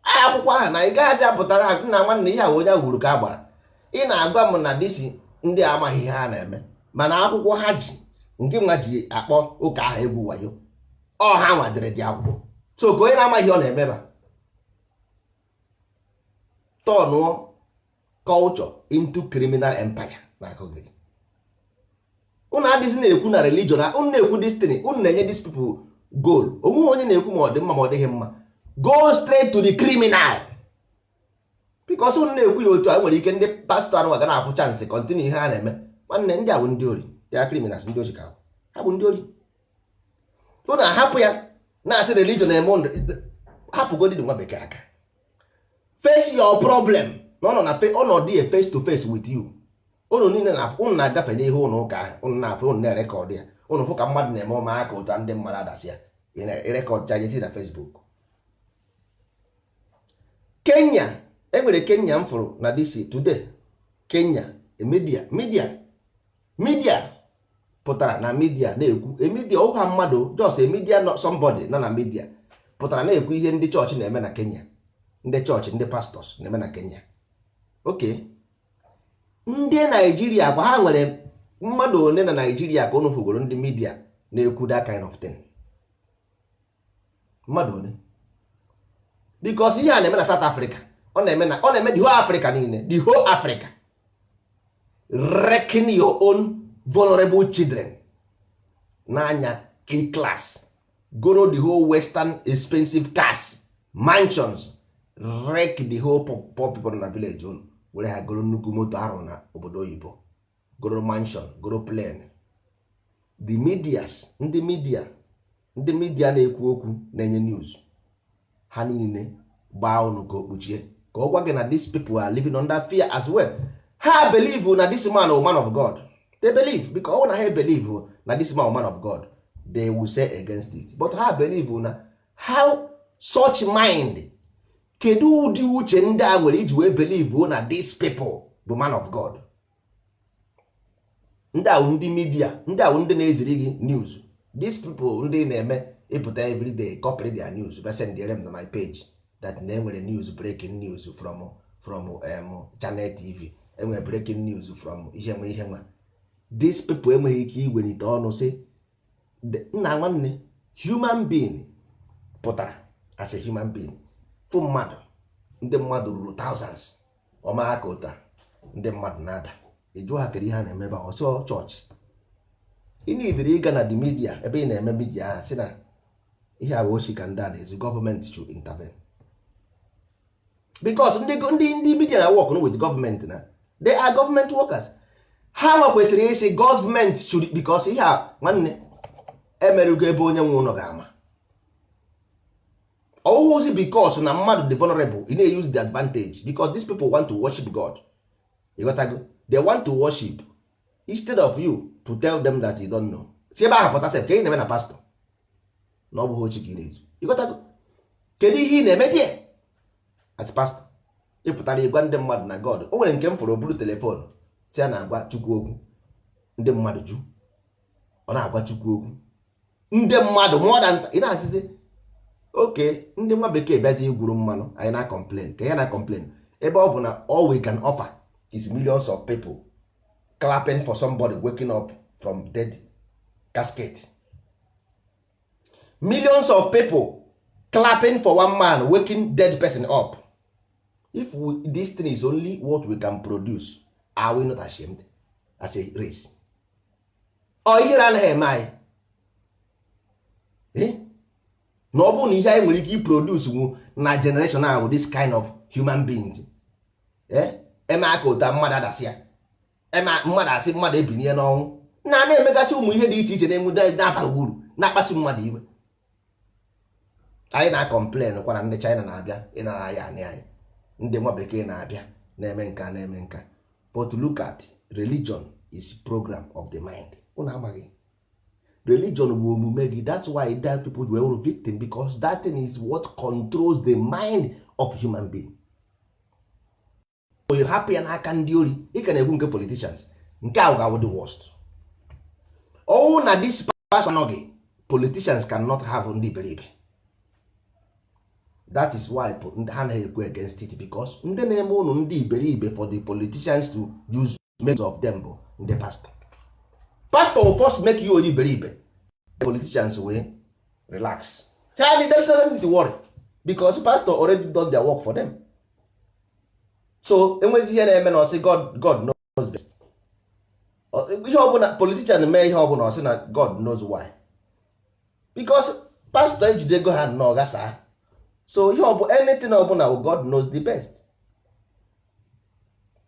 Akwụkwọ ahụ na ị gaghịzi apụtara nna nwanne ihe ahụ onye ahụ ka agbara. Ị na-agwa m na disi ndị amaghị ihe ha na-eme mana akwụkwọ ha ji nke nwa ji akpọ ụka ahụ egwu wayo ọ ha nwadere dị akwụkwọ. So ka onye na-amaghị ọ na-emeba tọnụọ culture into criminal empire na akụgịrị. Unu adịghị na-ekwu na religion unu na-ekwu destiny unu na-enye these people goal. Onweghị onye na-ekwu ma ọ dị mma ma ọ dịghị mma. Go straight to the criminal. Because unu na-ekwu ya otu a nwere ike ndị pastọ anụ ga na-afụ chance continue ihe a na-eme. Nwanne ndị a bụ ndị ori. Ya criminals ndị ochi ka ha bụ ndị ori. Unu ahapụ ya na-asị religion eme hapụgodi dị nwa bekee aka. Face your problem. Ọnọdụ ya face to face with you. Unu niile unu na-agafe n'ihe ụlọ ụka ahụ unu na-afụ unu na-erekọd ya unu fụ ka mmadụ na-eme ọma aka ụta ndị mmadụ adasị ya ịrekọd chajeti na Facebook. Kenya enwere Kenya m fụrụ na DC today. Kenya media pụtara na media na-ekwu media ụka mmadụ just media somebody nọ na media pụtara na-ekwu ihe ndị chọọchị na-eme na Kenya. Ndị chọọchị ndị pastors na-eme na Kenya. Okay. Ndị Naijiria kwa ha nwere mmadụ one na Naijiria ka unu fugoro ndị media na-ekwu that kind of thing. Mmadụ one. Because ihe a na-eme na South Africa ọ na-eme the whole Africa niile the whole Africa. Wrecking your own vulnerable children n'anya class. Go the whole western expensive cars mansions wreck the whole poor people na village unu. Were ha goro nnukwu moto arụ na obodo oyibo goro mansion goro plane. The medias ndị media na-ekwu okwu na-enye news ha niile gbaa unu ka okpuchie ka ọ gwa gị na these people are living under fear as well. Ha believe na this man or man of God. They believe because when I believe na this man or man of God they will say against it. But ha believe na how such mind kedu ụdị uche ndị a nwere iji wee believe na these people bụ man of God. Ndị ahụ ndị media ndị ahụ ndị na-eziri gị news. These people ndị na-eme ịpụta everyday copy their news but send them na my page that na enwere news breaking news from channel TV enwere breaking news from ihe nwa. These people enweghị ike iwenite ọnụ sị nna nwanne human being pụtara as a human being. Fụ mmadụ ndị mmadụ ruru thousands ọma aka ụta ndị mmadụ na-ada ịjụ ha kere ihe ha na-emebe ọsọ chọọchị. Ị na-edere ịga na the media ebe ị na-eme media ha sị na ihe a bụ ochi ka ndị a na-ezi gọọmenti should intervene because ndị media na work with government na they are government workers. Ha nwa kwesịrị isi government should because ihe a nwanne emerụgo ebe onye nwe ụlọ ga-ama always because na mmadụ dị vulnerable you need use the advantage because these people want to worship God. You got to go. They want to worship instead of you to tell them that you don't know. Si ebe ahụ pụta sef ka ị na-eme na pastor na ọ bụghị ochi ka ị na-ezu. You got to go. Kedu ihe ị na-eme tie as pastor ịpụtara ịgwa ndị mmadụ na God o nwere nke m fụrụ oburu telefon si a na-agwa Chukwu okwu ndị mmadụ ju ọ na-agwa Chukwu okwu ndị mmadụ more than ị na-asịzi oke ndị nwa bekee bịazi igwuru mmanụ anyị na complain ka ya na complain ebe ọ bụ na all we can offer is millions of people clapping for somebody waking up from dead casket. Millions of people clapping for one man waking dead person up. If this thing is only what we can produce, are we not ashamed as a race? Ọ ihere anaghị eme anyị na ọ bụrụ na ihe anyị nwere ike iproduce wu na generation ahụ this kind of human beings eme aka ụta mmadụ adasị ya mmadụ asị mmadụ ebinye n'ọnwụ na-emegasị ụmụ ihe dị iche iche na-abaghị uru na-akpasu mmadụ iwe. Anyị na-complain kwa na ndị China na-abịa ịnara anyị anị anyị, ndị nwa bekee na-abịa na-eme nka na-eme nka. But look at religion is program of the mind. Unu amaghị religion bụ omume gị. That's why that people were victim, because that thing is what controls the mind of human being. So you hapụ ya n'aka ndị ori, ị ka na-egwu nke politicians, nke ahụ ga-awụ the worst. Oh, na this person nọgị, politicians cannot have ndị iberibe. That is why ha na-ekwu against it, because ndị na-eme ụnụ ndị iberibe for the politicians to use make of them bụ ndị pastor. Pastor will first make you onye iberibe. The politicians will relax. They don't need to worry, because pastor already done their work for them. So enwezi ihe na-eme na ọsị God knows best. Ihe ọbụla politician mee ihe ọbụla ọsị na God knows why, because pastor ejidego ha nnọọ gasa. So ihe ọbụ anything ọbụla God knows the best.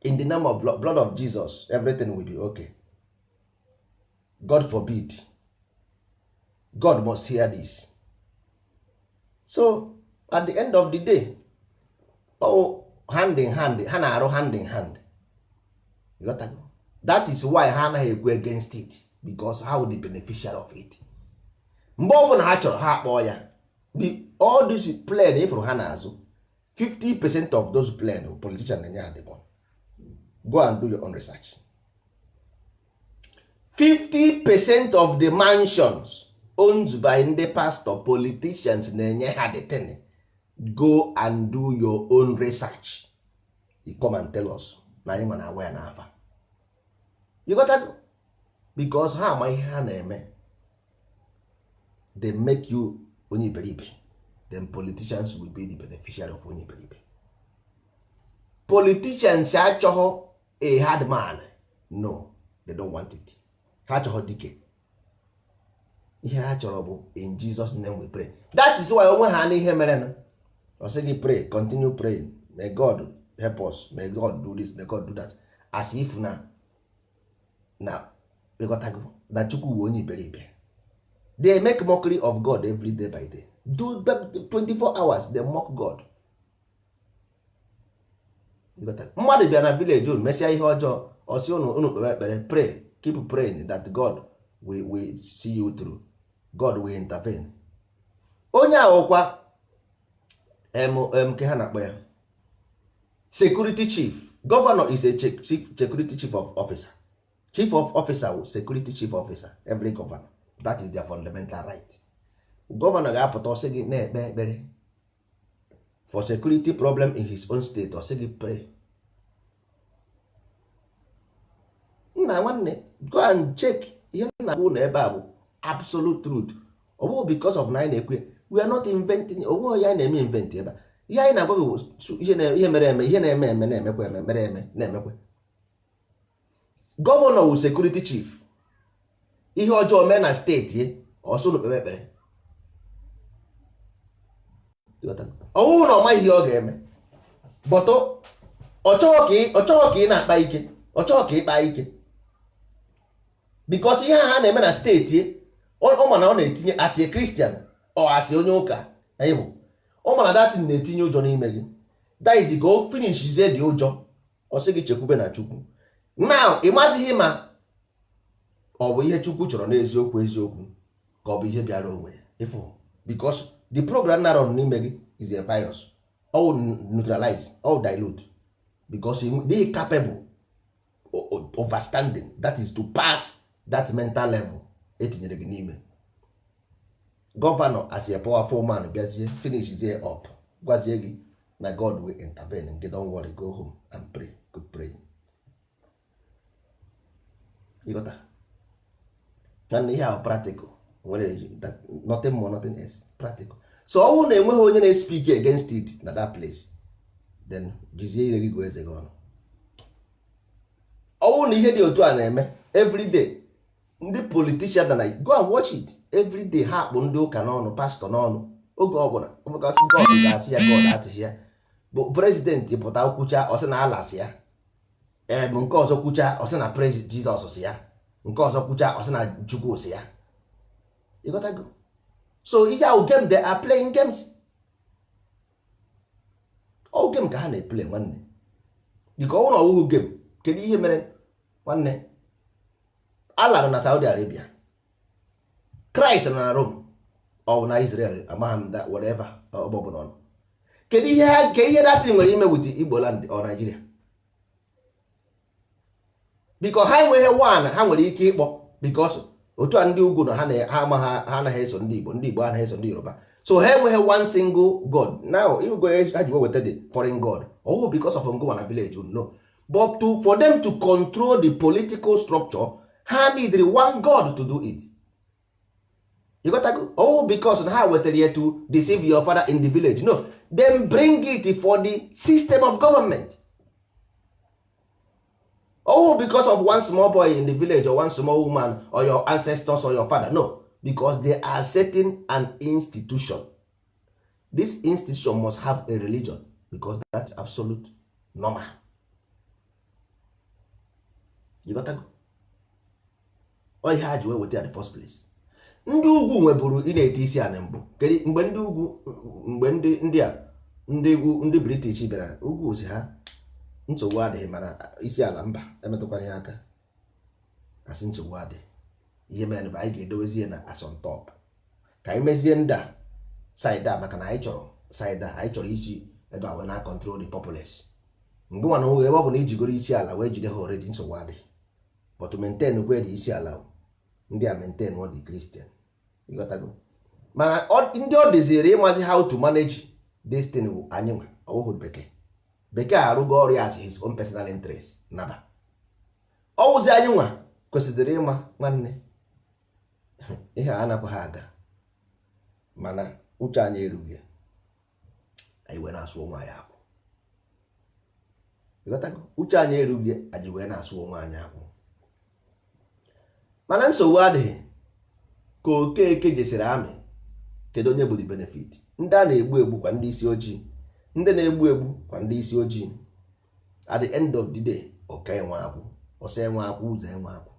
In the name of blood of Jesus, everything will be okay. God forbid. God must hear this. So at the end of the day, hand in hand, ha na-arụ hand in hand. That is why ha anaghị ekwu against it, because how the beneficiary of it. Mgbe ọ bụla ha chọrọ ha akpọọ ya, all this plan ifuru ha na-azụ, 50% of those plan politician na-enye ha debon. Go and do your own research. 50% of the mansions owned by ndị pastor politicians na-enye ha the thing. Go and do your own research. You come and tell us na anyị ma na awa ya n'afa. You got that? Because ha ama ihe ha na-eme. They make you onye iberibe. Then politicians will be the beneficiary of onye iberibe. Politicians achọghọ a hard man. No, they don't want it. Ha chọrọ dike. Ihe ha chọrọ bụ in Jesus name we pray. That is why onwe ha na ihe mere no. O say gị pray, continue praying. May God help us. May God do this, may God do that. As if na ịghọtago na Chukwu bụ onye iberibe. They make mockery of God every day by day. Do 24 hours they mock God. Mmadụ bịa na village unu mesịa ihe ọjọọ, ọ sị unu kpere ekpere, pray, keep praying that God will see you through. God will intervene. Onye ahụkwa ke ha na-akpọ ya security chief. Governor is a security chief of officer. Chief of officer, security chief officer, every governor. That is their fundamental right. Governor ga-apụta ọsị gị na-ekpe ekpere for security problem in his own state, ọsị gị pray. Nna nwanne, go and check ihe na-abụ na ebe a bụ absolute truth. Ọ bụghị because of na anyị na-ekwe, we are not inventing. Ọ bụghị ya na-eme invent ebe a. Ihe anyị na-agwa gị ihe mere eme, ihe na-eme eme na-emekwa eme, mere eme na-emekwa. Governor wụ security chief. Ihe ọjọọ mee na steeti ọsọ n'okpere ekpere. Ọ bụrụ na ọ maghị ihe ọ ga-eme, but ọ chọghọ ka ị na-akpa ike, ọ chọghọ ka ị kpaa ike, because ihe ha na-eme na steeti ọ ma na ọ na-etinye as a Christian ọ asị onye ụka ịbụ ọ ma na datin na-etinye ụjọ n'ime gị. That is go finish zie dị ụjọ, ọ sị gị chekwube na Chukwu. Now ị mazighị ma ọ bụ ihe Chukwu chọrọ n'eziokwu ka ọ bụ ihe bịara onwe ya. Because the program na-arọ n'ime gị is a virus. All neutralize, all dilute, because you be capable overstanding, that is to pass that mental level etinyere gị n'ime. Gọvanọ as a powerful man bịazie finish there up gwazie gị na God will intervene and don't worry, go home and pray, good praying. You got that? And ihe ahụ practical, nothing more, nothing else, practical. So ọ bụrụ na enweghị onye na-speak against it na that place, then jizie ire gị go eze gị ọnụ. Ọ bụrụ na ihe dị otu a na-eme every day, ndị politician na go and watch it every day, ha akpụ ndị ụka n'ọnụ, pastọ n'ọnụ, oge ọbụla God ga-asị ya, God asịghị ya. Bụ prezidenti pụta kwucha ọsị na alasị ya, nke ọzọ kwucha ọsị na Jizọs si ya, nke ọzọ kwucha ọsị na Chukwu si ya. You got to go. So ihe ahụ game, they are playing games. All game ka ha na-eplay nwanne. Dịka ọnwụ na ọwụghị game, kedu ihe mere nwanne? Allah nọ na Saudi Arabia, Christ nọ na Rome, ọ na Israel, amaghị m that whatever ọbụbụ n'ọnụ. Kedu ihe datịrị nwere ime with Igbo land or Nigeria? Because ha enweghị one ha nwere ike ịkpọ, because otu a ndị ugwu na ha anaghị eso ndị Igbo, ndị Igbo anaghị eso ndị Yoruba. So ha enweghị one single God. Now Igbo ha ji weta the foreign God. Oh, because of Ngwa na village, no. But for them to control the political structure, ha need one God to do it. You got to go? Oh, because ha wetara ya to deceive your father in the village. No, then bring it for the system of government. Oh, because of one small boy in the village or one small woman or your ancestors or your father. No, because they are setting an institution. This institution must have a religion because that's absolute normal. You got to go? Ọ ihe ha ji wee weta at the first place. Ndị ugwu nweburu ị na-ete isi ala mbụ. Kedu mgbe ndị ugwu, mgbe ndị British bịara, ugwu si ha nsogbu adịghị, mana isi ala mba emetụkwara ya aka. Asị nsogbu adịghị, ihe mere bụ anyị ga-edowezi ya na asọntọp ka anyị mezie nda side a, maka na anyị chọrọ side a, anyị chọrọ isi ebe a wee na control the populace. Mgbe nwana oge ebe ọ bụ na ijigoro isi ala wee jide ha already, nsogbu adịghị. But to maintain kwe dị isi ala, ndị a maintain what the Christian. You got to go. Mana ndị ọ dịziri ịmazi how to manage this thing bụ anyị nwa ọwụhụ bekee arụgo ọrụ as his own personal interest naba. Ọwụzi anyị nwa kwesịrị ịma nwanne ihe a anakwa ha aga, mana uche anyị erughị, anyị wee na-asụ onwe anyị akwụ. You got to go. Uche anyị erughị, anyị wee na-asụ onwe anyị akwụ. Mana nsogbu adịghị ka Okeke jesiri amị. Kedu onye bụ the benefit? Ndị a na-egbu egbu kwa ndị isi ojii, ndị na-egbu egbu kwa ndị isi ojii. At the end of the day, ọka enwe akwụ, ọsọ enwe akwụ, ụzọ enwe akwụ.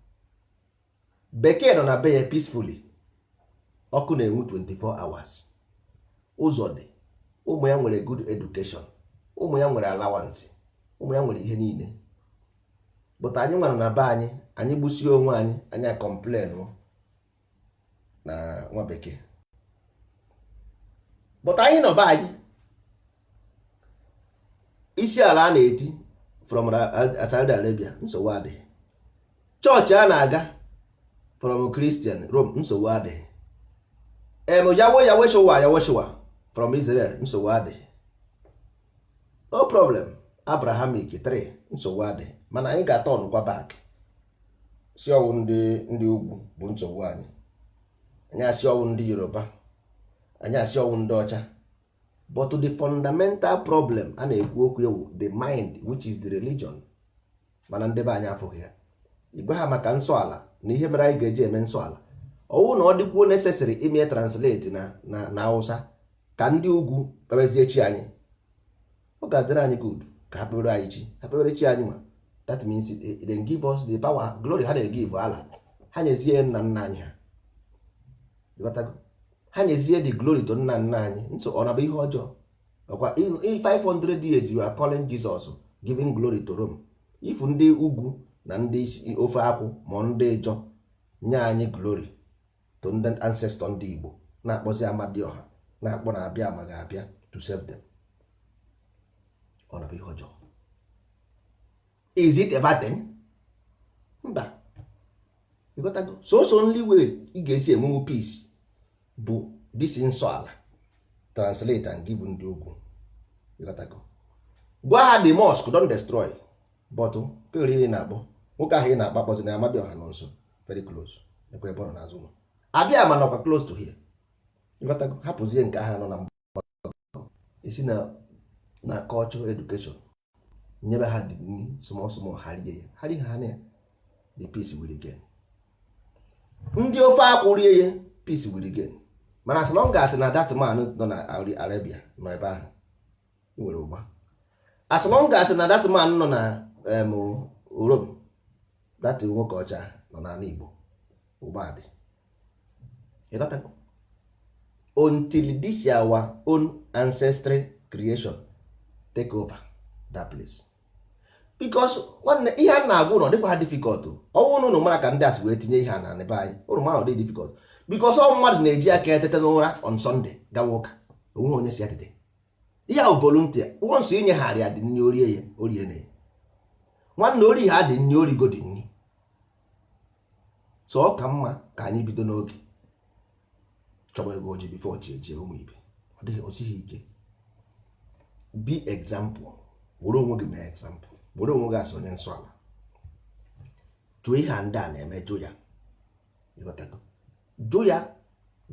Bekee nọ na be ya peacefully, ọkụ na-enwu 24 hours. Ụzọ dị, ụmụ ya nwere good education, ụmụ ya nwere allowance, ụmụ ya nwere ihe niile. But anyị nwere na be anyị gbusie onwe anyị complain na nwa bekee. But anyị nọ be anyị, isi ala a na-eti from Saudi Arabia, nsogbu adịghị. Chọọchị a na-aga from Christian Rome, nsogbu adịghị. Yahweh from Israel, nsogbu adịghị. No problem. Abrahamic 3, nsogbu adịghị. Mana anyị ga-atọ ọnụkwa back. Si ọwụ ndị ugwu bụ nsogbu anyị. Anyị asị ọwụ ndị Yoruba, anyị asị ọwụ ndị ọcha. But the fundamental problem a na-ekwu okwu ewu the mind, which is the religion. Mana ndị be anyị afụghị ya. Igwe ha maka nsọ ala na ihe mere anyị ga-eji eme nsọ ala. Ọwụ na ọ dịkwuo necessary ime translate na Hausa ka ndị ugwu kpebezie chi anyị. Ọ ga-adịrị anyị good ka ha kpebere anyị chi, ha kpebere chi anyị nwa. That means they give us the power, glory ha na-egive ala. Ha nyezie nna nna anyị ha. Ha nyezie the glory to nna nna anyị. Nso ọ na-bụ ihe ọjọọ. Ọkwa in 500 years you are calling Jesus giving glory to Rome. If ndị ugwu na ndị ofe akwụ ma ndị ịjọ nye anyị glory to ndị ancestor ndị Igbo, na-akpọzi Amadioha, na-akpọ na abịa ma ga-abịa to save them. Ọ na-bụ ihe ọjọọ. Is it a bad thing? mba. ịghọtago so only way ị ga-esi enwenwu peace bụ this nsọ ala translate and give ndị ugwu. ịghọtago gwa ha the mosque don't destroy but kere ihe na-akpọ nwoke ahụ ị na-akpa kpọzi na Amadioha nọ nso very close ekwe ebe ọ nọ n'azụ ụlọ abịa ma nọkwa close to here. ịghọtago hapụzie nke ahụ nọ na mgbakọ isi na cultural education nyebe ha dị nri small ha rie ya ha rie ha na ya the peace will regain. ndị ofe akwụ rie ya peace will regain. mana as long as na that man nọ na Arabia nọ ebe ahụ nwere ụgba, as long as na that man nọ na Rome, that nwoke ọcha nọ n'ala Igbo, ụgba dị. Until this our own ancestry creation take over that place. Because ihe a na-agwụ na ọ dịkwa ha difficult. Ọnwụ n'ụlọ mara ka ndị asị wee tinye ihe a na ebe anyị ụrụ mara ọ dị difficult because ọ mmadụ na-eji aka etete n'ụra on Sunday gawa ụka onwe onye si atete ihe ahụ volunteer once inyegharị ya dị nri orie na ya nwanne ori ha dị nri origo dị nri. So ọ ka mma ka anyị bido n'oge chọba ego oji before chi eji ụmụ ibe ọ dịghị osighi ike. Be example, were onwe gị mee example, were onwe gị asị onye nsọ ala jụọ ihe ndị a na-eme jụ ya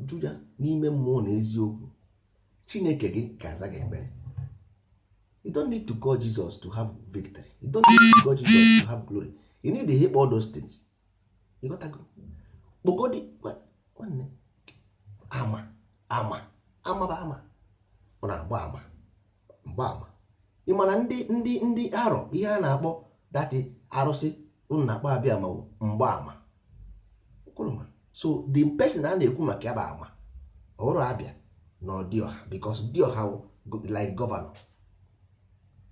jụ ya n'ime mmụọ na eziokwu Chineke gị ga-aza gị ekpere. You don't need to call Jesus to have victory. You don't need to call Jesus to have glory. You need to hear all those things. You got to go. Bogodi nwanne ama ọ na-agba ama. Ị mana ndị arọ ihe a na-akpọ dati arụsị unu na-akpọ abịa ma mgbaama. So the person a na-ekwu maka ya bụ ama ọrụ abịa na Dioha because Dioha like governor.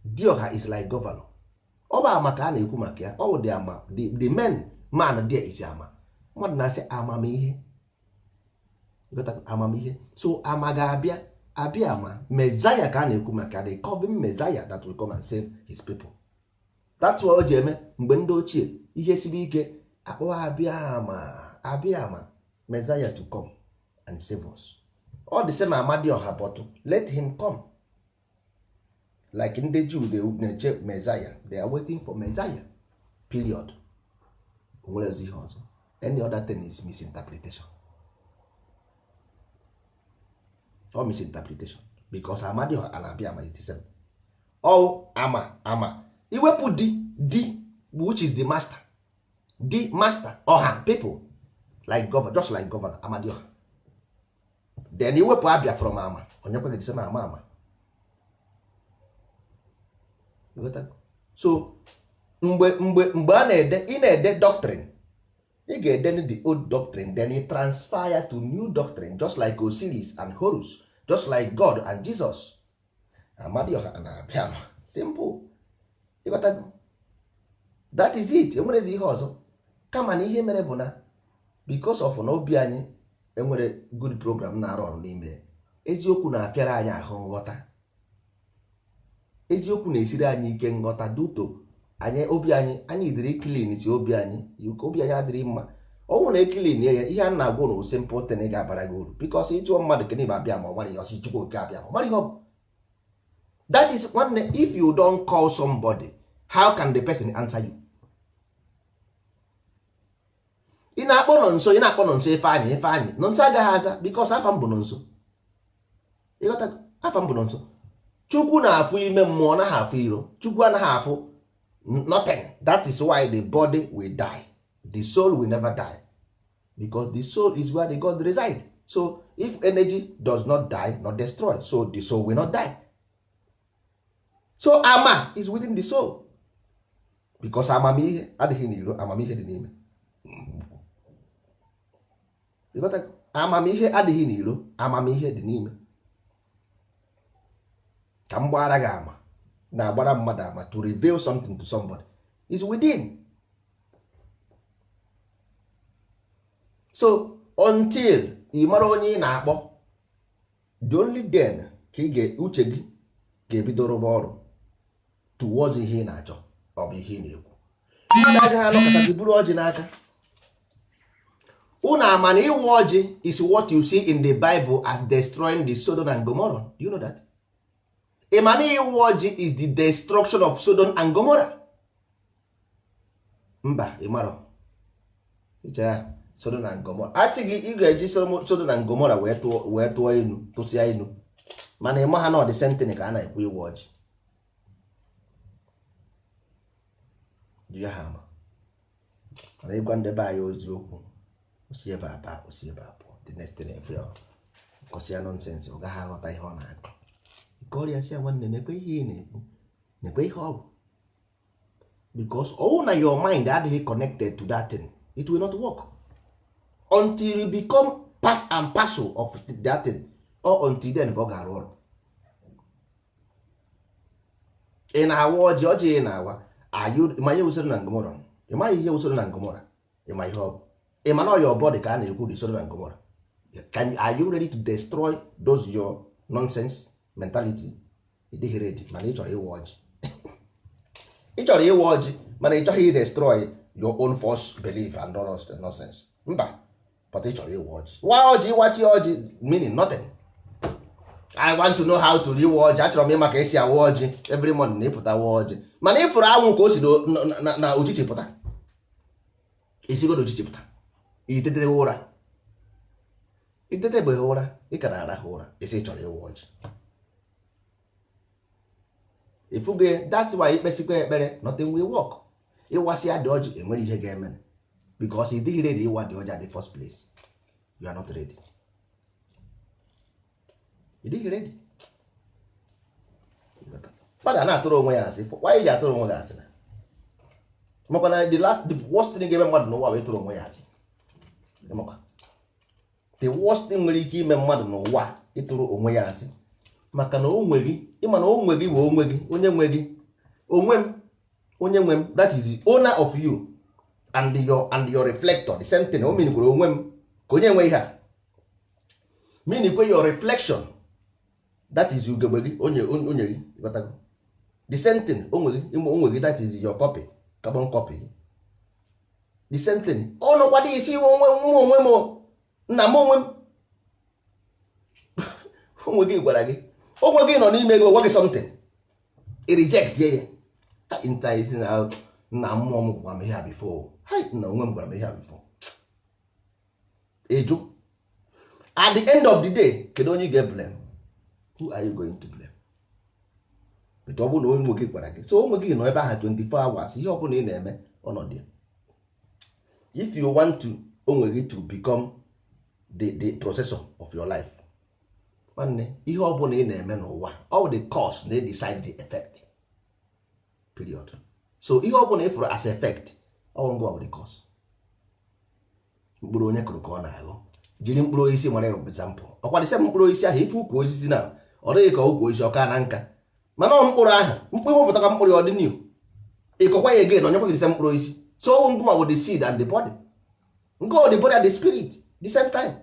Dioha is like governor. Ọ bụ ama ka a na-ekwu maka ya. Ọ dị ama the man there is ama. Mmadụ na-asị amamihe. So ama ga-abịa ama Messiah ka a na-ekwu maka the coming Messiah that will come and save his people. That's why o ji eme mgbe ndị ochie ihe siri ike akpọ abịa ama Messiah to come and save us. All the same Amadioha but let him come. Like ndị Jew they na-eche Messiah, they are waiting for Messiah period. Onwerezi ihe ọzọ. Any other thing is misinterpretation. Or misinterpretation because Amadioha and Abia is the same. All ama iwepụ di which is the master, the master ọha people like governor, just like governor Amadioha. Then iwepụ Abia from ama onye kwere the same ama. So mgbe a na-ede doctrine, ị ga-ede the old doctrine then you transfer to new doctrine just like Osiris and Horus, just like God and Jesus. Amadioha and Abia simple. That is it. Enwerezi ihe ọzọ kama na ihe mere bụ na because of na obi anyị enwere good program na-arụ ọrụ n'ime eziokwu na-afịara anyị ahụ nghọta. Eziokwu na-esiri anyị ike nghọta duto anyị obi anyị dịrị clean si obi anyị adịrị mma. Ọnwụ na ekilin ya ihe a na-agwụ na simple thing ga-abara gị uru because ịchụọ mmadụ kene ba abịa ma ọ mara ihe ọsị chukwu oke abịa ma ọ mara ihe ọ bụ. That is one. If you don't call somebody, how can the person answer you? Ị na-akpọ nọ nso Ifeanyị nọ nso agaghị aza because afa m bụ nọ nso. Ịghọta afa m bụ nọ nso. Chukwu na-afụ ime mmụọ na ha afụ iro. Chukwu anaghị afụ nothing. That is why the body will die. The soul will never die because the soul is where the God reside. So if energy does not die, not destroy, so the soul will not die. So ama is within the soul because amamihe adịghị n'iro, amamihe dị n'ime. Amamihe adịghị n'iro, amamihe dị n'ime. Ka m gbara gị ama na-agbara mmadụ ama to reveal something to somebody is within. So until ị mara onye ị na-akpọ, the only then ka uche gị ga-ebido rụba ọrụ towards ihe ị na-achọ ọ bụ ihe ị na-ekwu. mmadụ agaghị anọkọtazi buru ọjị n'aka. Unu ama na ịwa ọjị is what you see in the Bible as destroying the Sodom and Gomorrah. Do you know that? Ị ma na ịwa ọjị is the destruction of Sodom and Gomorrah? Mba, ị marọ. Sodom and Gomorrah. Achị gị ị ga-eji Sodom and Gomorrah wee tụọ inu, tụsịa inu. Mana ịma ha na Transcending ka a na-ekwu ịwa ọjị. Dị ya ha ama. Mana ịgwa ndị be anyị eziokwu. Osi ebe a osi ebe a pụọ. The next thing efe ọ kọsịa nonsense, ọ gaghị aghọta ihe ọ na-akọ. Ịkọrịa sị ya nwanne na-ekwe ihe ị na-ekwu, na-ekwe ihe ọ bụ. Because all na your mind adịghị connected to that thing, it will not work until you become part and parcel of that thing, or until then ọ ga-arụ ọrụ. Ị na-awa ọjị ị na-awa ịma ihe wusoro na Gomorrah, ịma ihe wusoro na Gomorrah, ịma ihe ọ bụ. Ịma na your body ka a na-ekwu the Sodom and Gomorrah. Are you ready to destroy those your nonsense mentality? Ị dịghị ready, mana ị chọrọ ịwa ọjị. Ị chọrọ ịwa ọjị mana ị chọghị destroy your own false belief and all those nonsense. Mba, but ị chọrọ ịwa ọjị. Wa ọjị, ịwasị ọjị meaning nothing. I want to know how to ịwa ọjị. Achọrọ m ịma ka esi awa ọjị. Every morning na-epụta wa ọjị. Mana ịfụrụ anwụ ka o si na uchichi pụta. Isigodo uchichi pụta. Itete ụra. Itete bụ ụra. Ị ka na-arahụ ụra. Isi ị chọrọ ịwa ọjị. Ifuge, that's why ikpesikwa ekpere nothing will work. Ịwasị ya dị ọjị enwere ihe ga-eme, because ị dịghị ready ịwa dị ọjị at the first place. You are not ready. Ị dịghị ready. Mmadụ a na-atụrụ onwe ya asị. Why ị ji atụrụ onwe ya asị? Makwa na the worst thing ga-eme mmadụ n'ụwa wee tụrụ onwe ya asị. The worst thing nwere ike ime mmadụ n'ụwa ịtụrụ onwe ya asị. Maka na onwe gị, ịma na onwe gị bụ onwe gị, onye nwe gị, onye nwe m, that is the owner of you and your reflector, the same thing. O mean kwuru onwe m ka onye nwe ihe a. Mean kwe your reflection, that is ugegbe gị, onye gị, ịghọtago? The same thing, onwe gị, that is your copy, carbon copy. The same thing. Ọ nọkwa dị isi onwe m, nna m onwe m. Onwe gị gwara gị. Onwe gị nọ n'ime gị, ogwa gị something, i reject ya inta isi na nna mmụọ m gwara m ihe a before, nna onwe m gwara m ihe a before. Eju, at the end of the day, kedu onye ga-blame? Who are you going to blame? But ọ bụrụ na onwe gị gwara gị, so onwe gị nọ ebe ahụ 24 hours, ihe ọ bụla ị na-eme ọnọdụ ya. If you want to onwe gị to become the processor of your life, nwanne, ihe ọ bụla ị na-eme n'ụwa, all the cause na decide the effect, period. So ihe ọ bụla ịfụrụ as effect, ọ ngwa bụ the cause. Mkpụrụ onye kụrụ ka ọ na-aghọ. Jiri mkpụrụ osisi mara ya example. Ọkwa dịsị mkpụrụ osisi ahụ, ife ukwu osisi na ọ dịghị ka ukwu osisi ọka na nka, mana ọ mkpụrụ ahụ, mkpụrụ wepụta ka mkpụrụ ọ dị new, ịkọkwa ya again, onyekwa gị dịsị mkpụrụ osisi. So ngwa bụ the seed and the body, ngwa the body and the spirit the same time.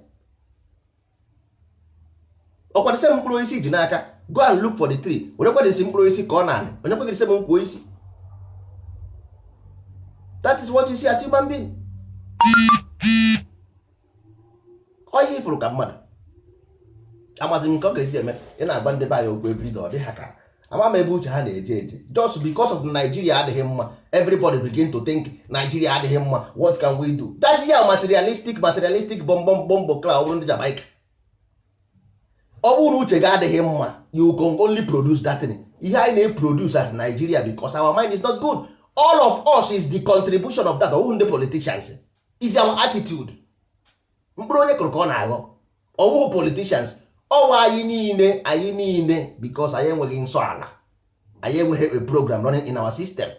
Ọkwa dịsị mkpụrụ osisi ji n'aka, go and look for the tree, onyekwa dịsị mkpụrụ osisi ka ọ na-anị, onyekwa gị dịsị mkpụrụ osisi. That is what you see as human being. Ihe ifuru ka mmadụ. Amazi m nke ọ ga-esi eme, ị na-agba ndị be anyị okwu everyday, ọ dị ha ka ama m ebe uche ha na-eje. Just because of Nigeria adịghị mma, everybody begin to think Nigeria adịghị mma, what can we do? That's here materialistic bomb cloud ndị Jamaica. Ọ bụrụ na uche gị adịghị mma, you can only produce that thing. Ihe anyị na-produce as Nigeria because our mind is not good. All of us is the contribution of that. All the politicians is our attitude. Mkpụrụ onye kụrụ ka ọ na-aghọ, ọwụ politicians, ọwụ anyị niile because anyị enweghị nsọ ala, anyị enweghị a program running in our system,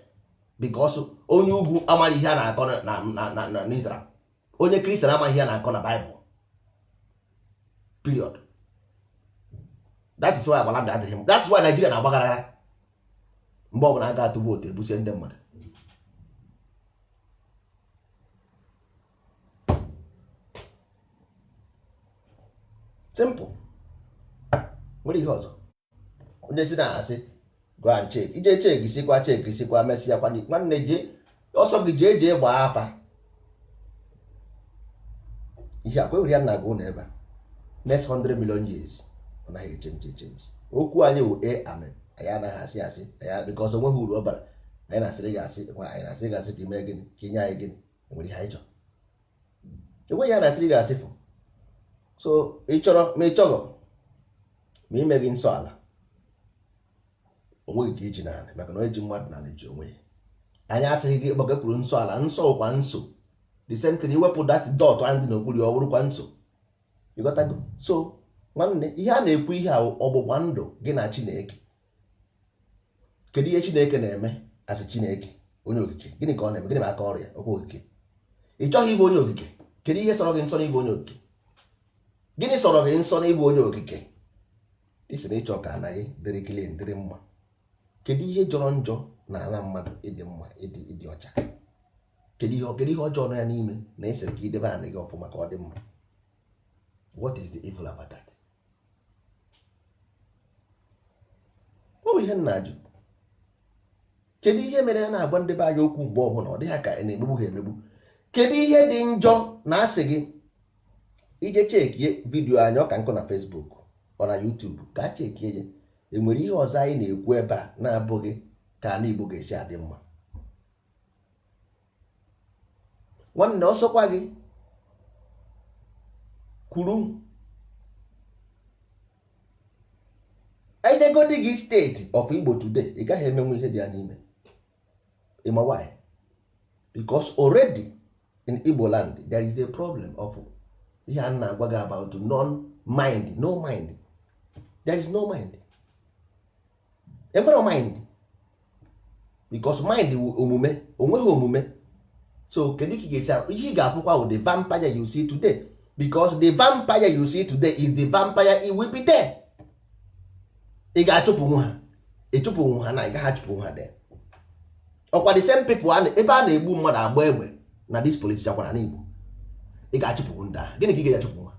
because onye ugwu amaghị ihe a na-akọ na Israel, onye Christian amaghị ihe a na-akọ na Bible, period. That is why agbala adịghị m. That's why Nigeria na-agbagara mgbe ọ bụla a ga-atụ vootu ebusie ndị mmadụ. Simple. Nwere ihe ọzọ. Onye si na-asị go and check. Ije check isikwa mesịa kwa nwanne je ọsọ gị jee gbaa afa ihe akwa ewere ya na agụ na ebe next 100 million years ọ naghị echenji okwu anyị wụ amen anyị anaghị asị anyị because onweghị uru ọ bara anyị na-asịrị gị asị ka ime gịnị ka inye anyị gịnị enwere ihe anyị chọrọ enweghị ya na-asịrị gị asị fụ so ị chọrọ ma ị chọrọ ma ime gị nsọ ala onweghị ka iji naanị maka na eji mmadụ naanị ji onwe ya anyị asịghị gị gbagakwuru nsọ ala nsọ ụkwa nso the same thing iwepụ dat dot andị n'okpuru ọ bụrụkwa nso ịghọtago so nwanne ihe a na-ekwu ihe a ọgbụgba ndụ gị na Chineke kedu ihe Chineke na-eme asị Chineke onye okike gịnị ka ọ na-eme gịnị ma aka ọrụ ya okwu okike ị chọghị ịbụ onye okike kedu ihe sọrọ gị nsọ n'ịbụ onye okike gịnị sọrọ gị nsọ n'ịbụ onye okike isi na ịchọ ka anaghị dịrị clean dịrị mma kedu ihe jọrọ njọ na ala mmadụ ịdị mma ịdị ọcha kedu ihe ọjọọ nọ ya n'ime na esere ka idebe ana gị ọfụma ka ọ dị mma what is the evil about that ọ bụ ihe nna ajụ kedu ihe mere ya na-agba ndị be anyị okwu mgbe ọbụla ọ dị ha ka na-emegbu ha emegbu kedu ihe dị njọ na asị gị ije chekie vidiyo anyị ọka nkụ na Facebook ọ na YouTube ka a chekie ya enwere ihe ọzọ anyị na-ekwu ebe a na-abụghị ka ala Igbo ga-esi adị mma nwanne ọsọkwa gị kwuru ejegodi gị steeti of Igbo today ị gaghị emenwu ihe dị ya n'ime ịma why because already in Igbo land there is a problem of ihe a na-agwa gị about non-mind no mind there is no mind enwere mind because mind omume onweghị omume so kedu ka ị ga-esi ihe ị ga-afụkwa bụ the vampire you see today because the vampire you see today is the vampire it will be there ị ga-achụpụ ha ịchụpụ ha na ị gaghị achụpụ ha there ọkwa the same people ebe a na-egbu mmadụ agba egbe na this police chakwara n'Igbo ị ga-achụpụ ndị ahụ gịnị ka ị ga-achụpụ ha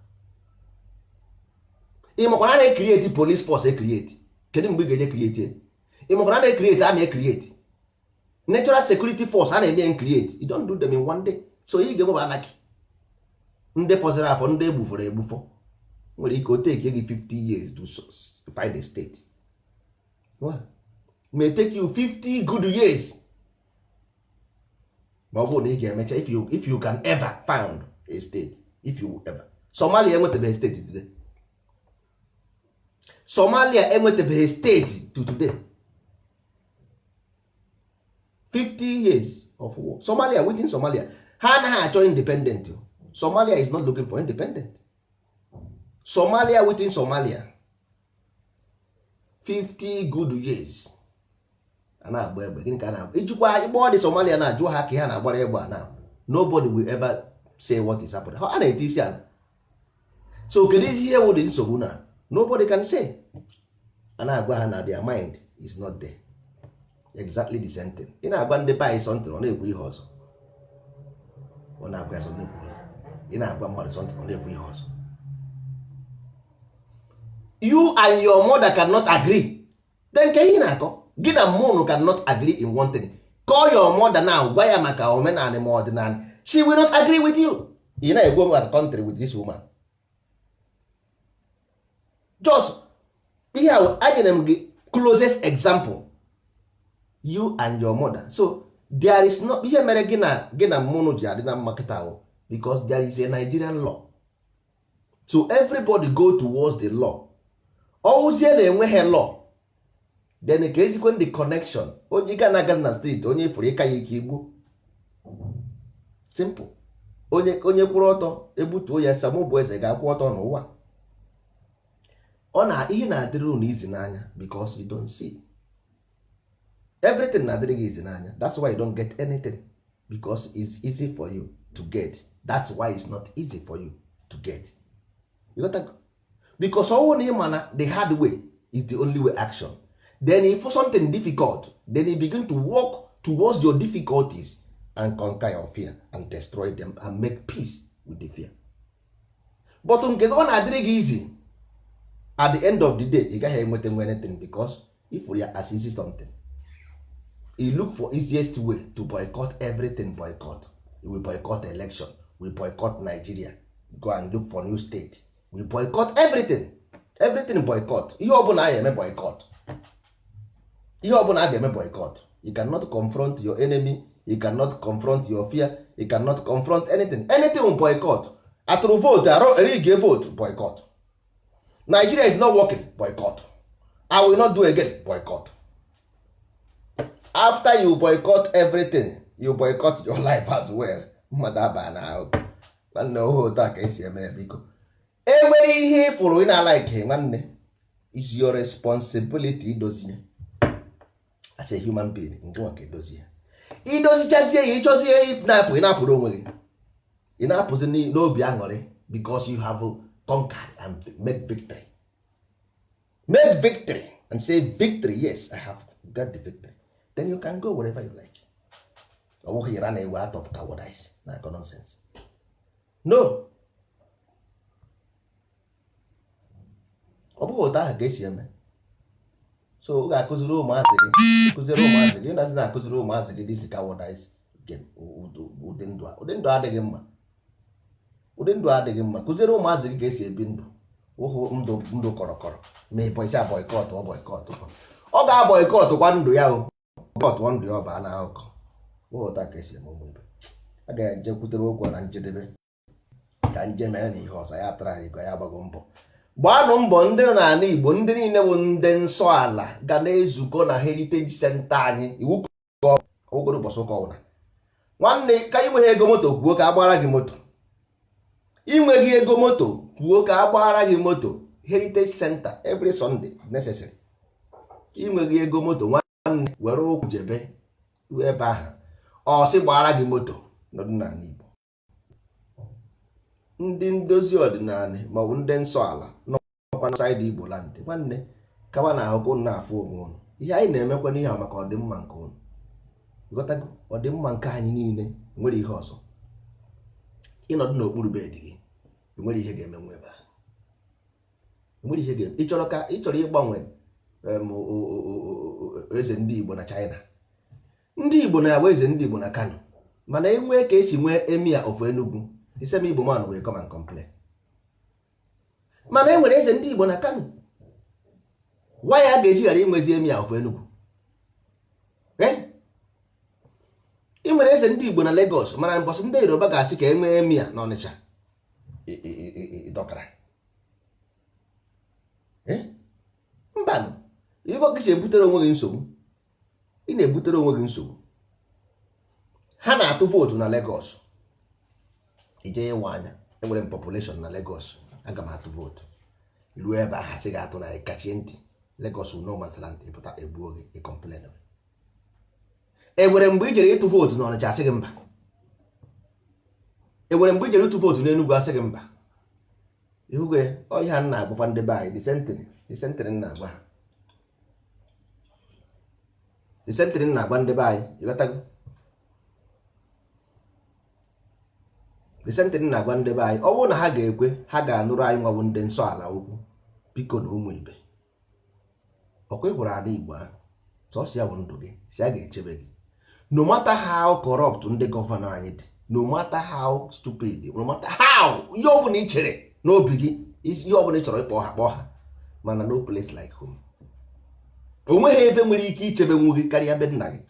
ị makwana na-ekrieti police force ekrieti kedu mgbe ị ga-eje krieti ị makwana na-ekrieti ama ekrieti natural security force a na-eme create you don't do them in one day so ị ga-enweba anaki ndị fọziri afọ ndị egbufọrọ egbufọ nwere ike o take gị 50 years to find a state may take you 50 good years ma ọ bụrụ na ị ga-emecha if you can ever found a state if you ever Somalia enwetabeghị state today Somalia enwetabeghị state to today 50 years of war Somalia within Somalia ha anaghị achọ independent Somalia is not looking for independent Somalia within Somalia 50 good years a na-agba egbe gịnị ka a na-agba ijikwa ịgba dị Somalia na-ajụ ha ka ha na-agbara egbe a na nobody will ever say what is happening a na-eti isi ala so kedu isi ihe wụ dị nsogbu na nobody can say a na-agwa ha na their mind is not there exactly the same thing ị na-agwa ndị be anyị something ọ na-ekwu ihe ọzọ ọ na-agwa ya something ị na-agwa mmadụ something ọ na-ekwu ihe ọzọ you and your mother cannot agree then ke ihe na-akọ gị na mmụnụ cannot agree in one thing call your mother now gwa ya maka omenala ma ọdịnala she will not agree with you ị na-egwu maka country with this woman just ihe ahụ anyere m gị closest example you and your mother so there is no ihe mere gị na mmụnụ ji adị na mmakịta ahụ because there is a Nigerian law so everybody go towards the law ọwụzie na-enweghị law then ka ezikwe the connection onye ga na na street onye ifuru ịka ya ike igbu simple onye kwụrụ ọtọ ebutuo ya samụ bụ eze ga-akwụ ọtọ n'ụwa ọ na ihe na-adịrị unu izi n'anya because you don't see everything na-adịrị gị izi n'anya that's why you don't get anything because it's easy for you to get that's why it's not easy for you to get you got to because ọwụ na ịma na the hard way is the only way action then if for something difficult then you begin to walk towards your difficulties and conquer your fear and destroy them and make peace with the fear but nke ọ na-adịrị gị easy at the end of the day ị gaghị enweta anything because if we are as easy something You look for easiest way to boycott everything. Boycott. We boycott election. We boycott Nigeria. Go and look for new state. We boycott everything. Everything boycott. Ihe ọbụla a ga-eme boycott. Ihe ọbụla a ga-eme boycott. You cannot confront your enemy. You cannot confront your fear. You cannot confront anything. Anything will boycott. Atụrụ vote, erige vote, boycott. Nigeria is not working, boycott. I will not do again, boycott. After you boycott everything, you boycott your life as well. Mmadụ aba na ahụ. Nwanne otu a ka esi eme ya biko. Enwere ihe ịfụrụ ị na-alike nwanne. Is your responsibility idozi ya. As a human being, nke nwa ka edozi ya. Idozichazie ya, ịchọzie ịnapụ, ịnapụrụ onwe gị. Ị na-apụzi n'obi aṅụrị because you have conquered and made victory. Make victory and say victory, yes, I have got the victory. Then you can go wherever you like. Ọ bụghị ịra na ewe out of cowardice na nonsense. No. Ọ bụghị otu ahụ ka esi eme. So ị ga-akụziri ụmụazị gị, kụziri ụmụazị gị, na-asị na-akụziri ụmụazị gị this cowardice game. Ụdị ndụ adịghị mma. Ụdị ndụ adịghị mma. Kụziri ụmụazị gị ka esi ebi ndụ. Ụhụ ndụ kọrọkọrọ. Ma ị bọisi boycott ọ boycott. Ọ ga-aboycott kwa ndụ ya o. Boycott ndụ ya ọ baa na akụkọ. Ụta ka esi eme ụmụ ibe. A ga-eje kwutere okwu na njedebe. Ka nje mee na ihe ọzọ ya tara anyị ka ya gbago mbọ. Gbaanụ mbọ ndị nọ n'ala Igbo, ndị niile bụ ndị nsọ ala ga na-ezukọ na Heritage Center anyị. Iwu ogoro ụbọchị ụka ọbụla. Nwanne ka inweghị ego moto kwuo ka agbara gị moto. Inweghị ego moto kwuo ka agbara gị moto. Heritage Center every Sunday necessary. Inweghị ego moto nwanne were okwu jebe ebe ahụ. Ọ sị gbara gị moto n'ọdịnala Igbo. Ndị ndozi ọdịnala maọbụ ndị nsọ ala nọkwa na saịdị Igbo land nwanne kawa na ahụkụ na-afụ onwe unu. Ihe anyị na-emekwa n'ihe maka ọdịmma nke unu. Ịghọtago ọdịmma nke anyị niile nwere ihe ọzọ. Ịnọdụ n'okpuru bed gị enwere ihe ga-eme nwe ebe ahụ. Enwere ihe ga-eme. Ịchọrọ ịgbanwe eze ndị Igbo na China. Ndị Igbo na-agba eze ndị Igbo na Kano. Mana enwee ka esi nwee emir of Enugu. The same Igbo man will come and complain. Mana enwere eze ndị Igbo na Kano. Why a ga-eji ghara inwezi emir of Enugu? Ị nwere eze ndị Igbo na Lagos, mana mbọsị ndị Yoruba ga-asị ka enwee emir na Ọnịcha. Dọkara. Mbanụ, ịgọ gị si ebutere onwe gị nsogbu. Ị na-ebutere onwe gị nsogbu. Ha na-atụ vootu na Lagos. Ije ịwa anya, enwere population na Lagos, aga m atụ vootu. Iruo ebe ahụ sị ga-atụ na ịkachie ntị. Lagos will no man's land, ịpụta egbuo gị, ị complain. Enwere mgbe i jere ịtụ vootu na Ọnịcha asị gị mba. Enwere mgbe i jere ịtụ vootu na Enugu asị gị mba. Ihugwe ọhịa ha na-agbafa ndị be anyị, disentịrị na-agba ha. Disentịrị na-agba ndị be anyị, ịghọtago? Disentịrị na-agba ndị be anyị, ọ bụrụ na ha ga-ekwe, ha ga-anụrụ anyị nwabụ ndị nsọ ala okwu. Biko na ụmụ ibe. Ọkwa ịhụrụ ada Igbo ahụ, sọsọ ya bụ ndụ gị, si a ga-echebe gị. No matter how corrupt ndị gọvanọ anyị dị, no matter how stupid, no matter how, ihe ọ bụla ị chere n'obi gị, ihe ọ bụla ị chọrọ ịkpọ ha, mana no place like home. O nweghị ebe nwere ike ichebe nwu gị karịa be nna gị.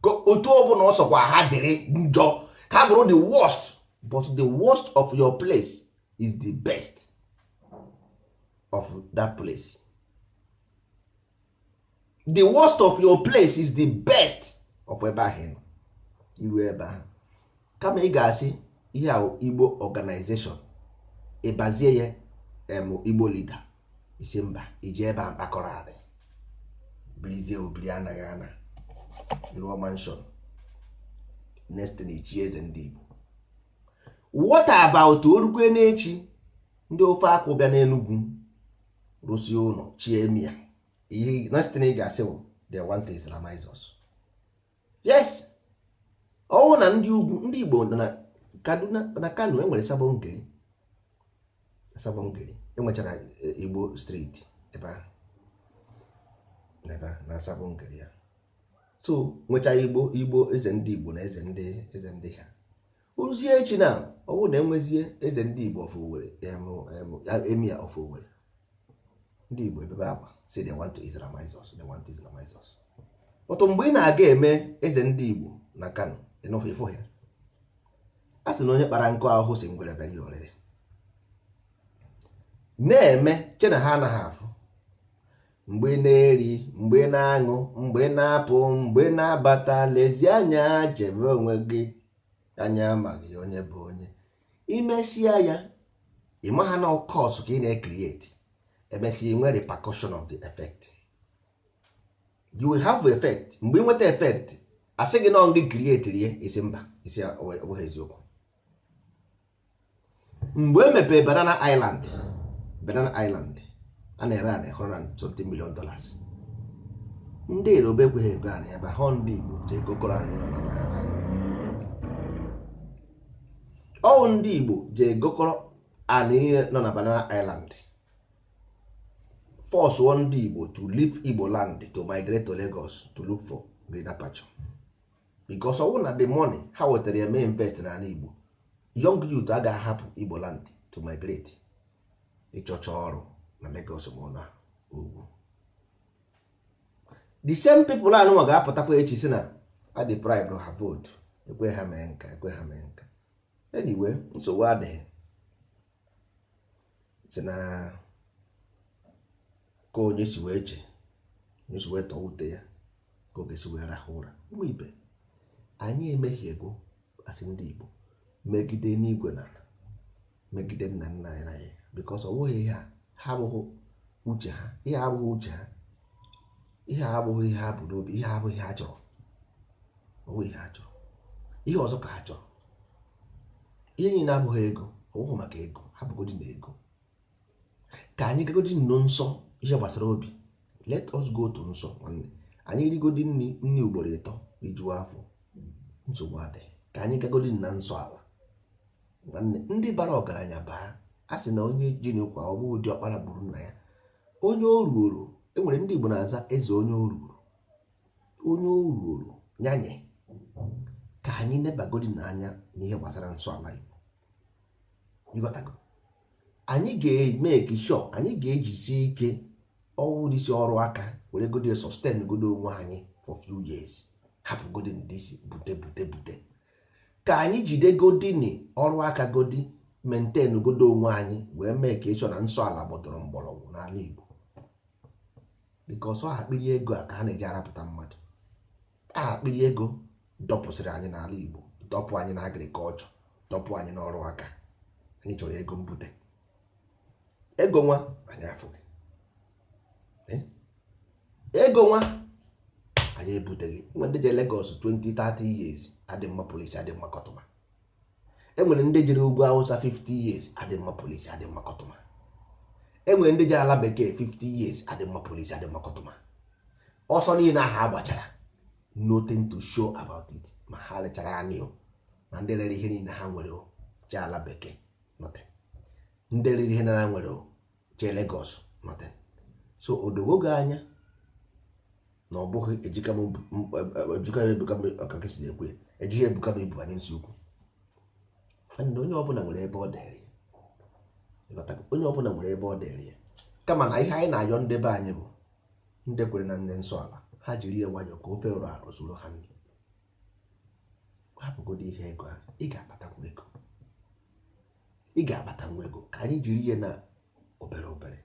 Otu ọ bụla ọ sọkwa ha dịrị njọ, ha bụrụ the worst, but the worst of your place is the best of that place. The worst of your place is the best of ebe ahụ. Iru ebe ahụ. Kama ị ga-asị ihe ahụ Igbo organization, ịbazie ya Igbo leader, isi mba, iji ebe a mkpakọrọ adị. Bilizie obili anaghị ana. Iruo mansion. Next thing ichi eze ndị Igbo. What about orukwe n'echi ndị ofe akwụ bịa n'Enugu rụsie ụlọ chie emia? Ihe next thing ị ga-asị bụ they want to Islamize us. Yes. Ọwụ na ndị ugwu, ndị Igbo na Kaduna na Kano enwere Sabongeri. Enwechara Igbo street ebe ahụ. Na Sabongeri ya. so nwecha igbo eze ndị Igbo na eze ndị ha uruzie echi na ọ bụrụ na enwezie eze ndị Igbo of Owerri emir of Owerri, ndị Igbo ebebe akwa say they want to Islamize us, they want to Islamize us. Ọtụ mgbe ị na-aga eme eze ndị Igbo na Kano ịnọfụ ịfụ ya, a sị na onye kpara nkụ ahụhụ si ngwere bịara ya oriri na-eme che na ha anaghị afụ mgbe na-eri, mgbe na-aṅụ, mgbe na-apụ, mgbe na-abata, lezie anya chebe onwe gị, anya amaghị onye bụ onye. Imesia ya ịmaha na cause ka ị na-ekrieti, emesịa inwe repercussion of the effect. You will have effect. Mgbe ị nweta effect, asị gị na gị create rie isi mba, isi abụghị eziokwu. Mgbe emepee Banana Island a na-ere ana $120 million, ndị Yoruba ekweghị ego ana ebe ahụ, ndị Igbo ji egokọrọ ana nọ na Island. Ọ ndị Igbo ji egokọrọ ana niile nọ na Banana Island. Force one ndị Igbo to leave Igbo land to migrate to Lagos to look for greener pasture, because ọwụ na the money ha wetara ya mee invest na ala Igbo, young youth agaghị ahapụ Igbo land to migrate ịchọcha ọrụ na Lagos ma na ugwu. The same people anụnwa ga-apụtakwa echi si na adị bribe ha vote, ekwe ha mee nka. Anyway, nsogbu adịghị, si na ka onye si wee che, onye si wee tọọ ute ya ka oge si wee rahụ ụra. Ụmụ ibe, anyị emehiego asị ndị Igbo megide n'igwe na ala, megide nna nna anyị, because ọ bụghị ihe ha abụghị uche ha, ihe abụghị uche ha, ihe abụghị ihe ha bụ n'obi, ihe abụghị ihe ha chọrọ, ọ bụghị ihe ha chọrọ, ihe ọzọ ka ha chọrọ. Ihe niile abụghị ego, ọ bụghị maka ego, ha bụgodi na ego. Ka anyị gagodi nno nsọ ihe gbasara obi, let us go to nsọ nwanne. Anyị rigodi nri ugboro 3 ijuo afọ, nsogbu adịghị. Ka anyị gagodi na nsọ ala nwanne. Ndị bara ọgaranya baa, a sị na onye ji n'ụkwa ọ bụ ụdị ọkpara gburu nna ya. Onye oruoro, enwere ndị Igbo na-aza eze onye oruoro nyanye. Ka anyị nebagodi n'anya n'ihe gbasara nsọ ala Igbo. Ịghọtago? Anyị ga-emeke sure, anyị ga-ejisi ike ọwụ isi ọrụ aka were godi sustain godo onwe anyị for few years, hapụ godi ndisi bute. Ka anyị jide godi ni ọrụ aka godi maintain godo onwe anyị wee mee ka sure na nsọ ala gbọdọrọ mgbọrọgwụ n'ala Igbo, because ọ akpịrị ego a ka ha na-eji arapụta mmadụ. Akpịrị ego dọpụsịrị anyị n'ala Igbo, dọpụ anyị na agrikọlchọ, dọpụ anyị n'ọrụ aka. Anyị chọrọ ego mbute, ego nwa anyị afụghị, ego nwa anyị ebuteghị. Enwere ndị je Lagos 20-30 years adị mma polisi, adị mma kọtụma. Enwere ndị jere ugwu Awụsa 50 years adị mma polisi, adị mma kọtụma. Enwere ndị je ala bekee 50 years adị mma polisi, adị mma kọtụma. Ọsọ niile aha agbachara, nothing to show about it. Ma ha rechara anị o, ma ndị rere ihe niile ha nwere o je ala bekee, nothing. Ndị rere ihe na nwere o je Lagos, nothing. So odogo gị anya na ọ bụghị ejika ebuka ọkakịsị na-ekwe, ejighị ebuka m ibu anyị nsi ukwu. Onye ọbụla nwere ebe ọ dịrị, onye ọbụla nwere ebe ọ dịrị ya. Kama na ihe anyị na-ayọ ndị be anyị bụ ndị kwere na nne nsọ ala, ha jiri ya nwayọọ ka ofe ụrụ arụ zuru ha nri. Hapụgodo ihe ego ha, ị ga-akpatanwu ego, ka anyị jiri ihe na obere.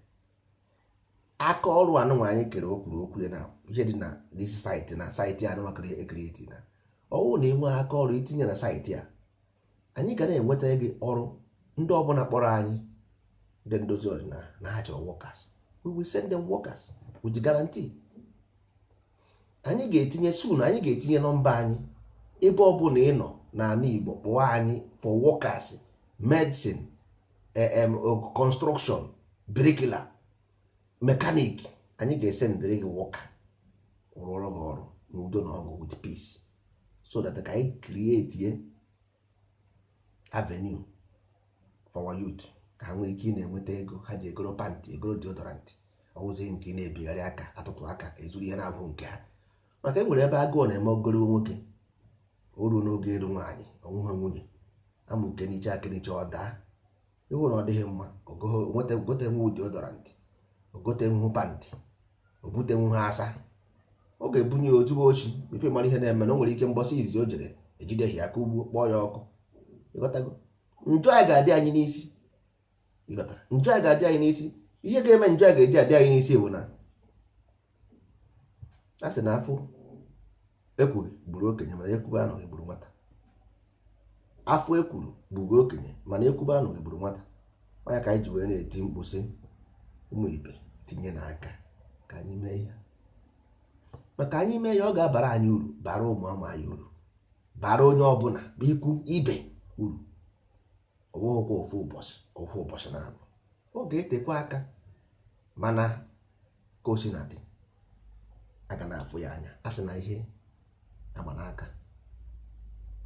Aka ọrụ anụnwa anyị kere okwu ya na ihe dị na this site na saịtị anụnwa ekrieti na ọwụ na enwe aka ọrụ itinye na saịtị a, anyị ga na-enweta gị ọrụ. Ndị ọbụla kpọrọ anyị ndị ndozi ọdịnala na ha chọrọ workers, we will send them workers with guarantee. Anyị ga-etinye nọmba anyị ebe ọbụla ị nọ n'ala Igbo, kpọọ anyị for workers, medicine, construction, bricklayer, mechanic. Anyị ga-esendịrị gị wọka rụọrọ gị ọrụ n'udo na ọgụ with peace, so that ka anyị create avenue for our youth, ka ha nwee ike ị na-enweta ego ha ji egoro panti, egoro deodorant. Ọwụzi nke na-ebigharị aka, atụtụ aka, ezuru ihe na-abụ nke ha. maka e nwere ebe agụụ na-eme ogologo nwoke o ruo n'oge ịrụ nwaanyị ọnwụha nwunye amụke n'iche akịrịcha ọ daa ịhụ na ọ dịghị mma gote nwe ụdị odorant ogote nwu pantị obute nwu ha asa ọ ga-ebunye ozugbo ochi ife mara ihe na-eme na o nwere ike mgbọsị izi o jere ejideghị aka ugbo kpọọ ya ọkụ ịghọtago njọ a ga-adị anyị n'isi ịghọtara njọ a ga-adị anyị n'isi ihe ga-eme njọ a ga-eji adị anyị n'isi bụ na a sị na afọ ekwughị gburu okenye mana ekwube anọghị gburu nwata afọ ekwuru gburu okenye mana ekwube anọghị gburu nwata onye ka anyị ji wee na-eti mkpu sị ụmụ ibe tinye n'aka ka anyị mee ya maka anyị mee ya ọ ga-abara anyị uru bara ụmụ ụmụ anyị uru bara onye ọbụla bụ ikwu ibe uru ọwụghụkwa ofu ụbọchị na-abụ ọ ga-etekwa aka mana ka o si na dị aga na-afụ ya anya a sị na ihe agba n'aka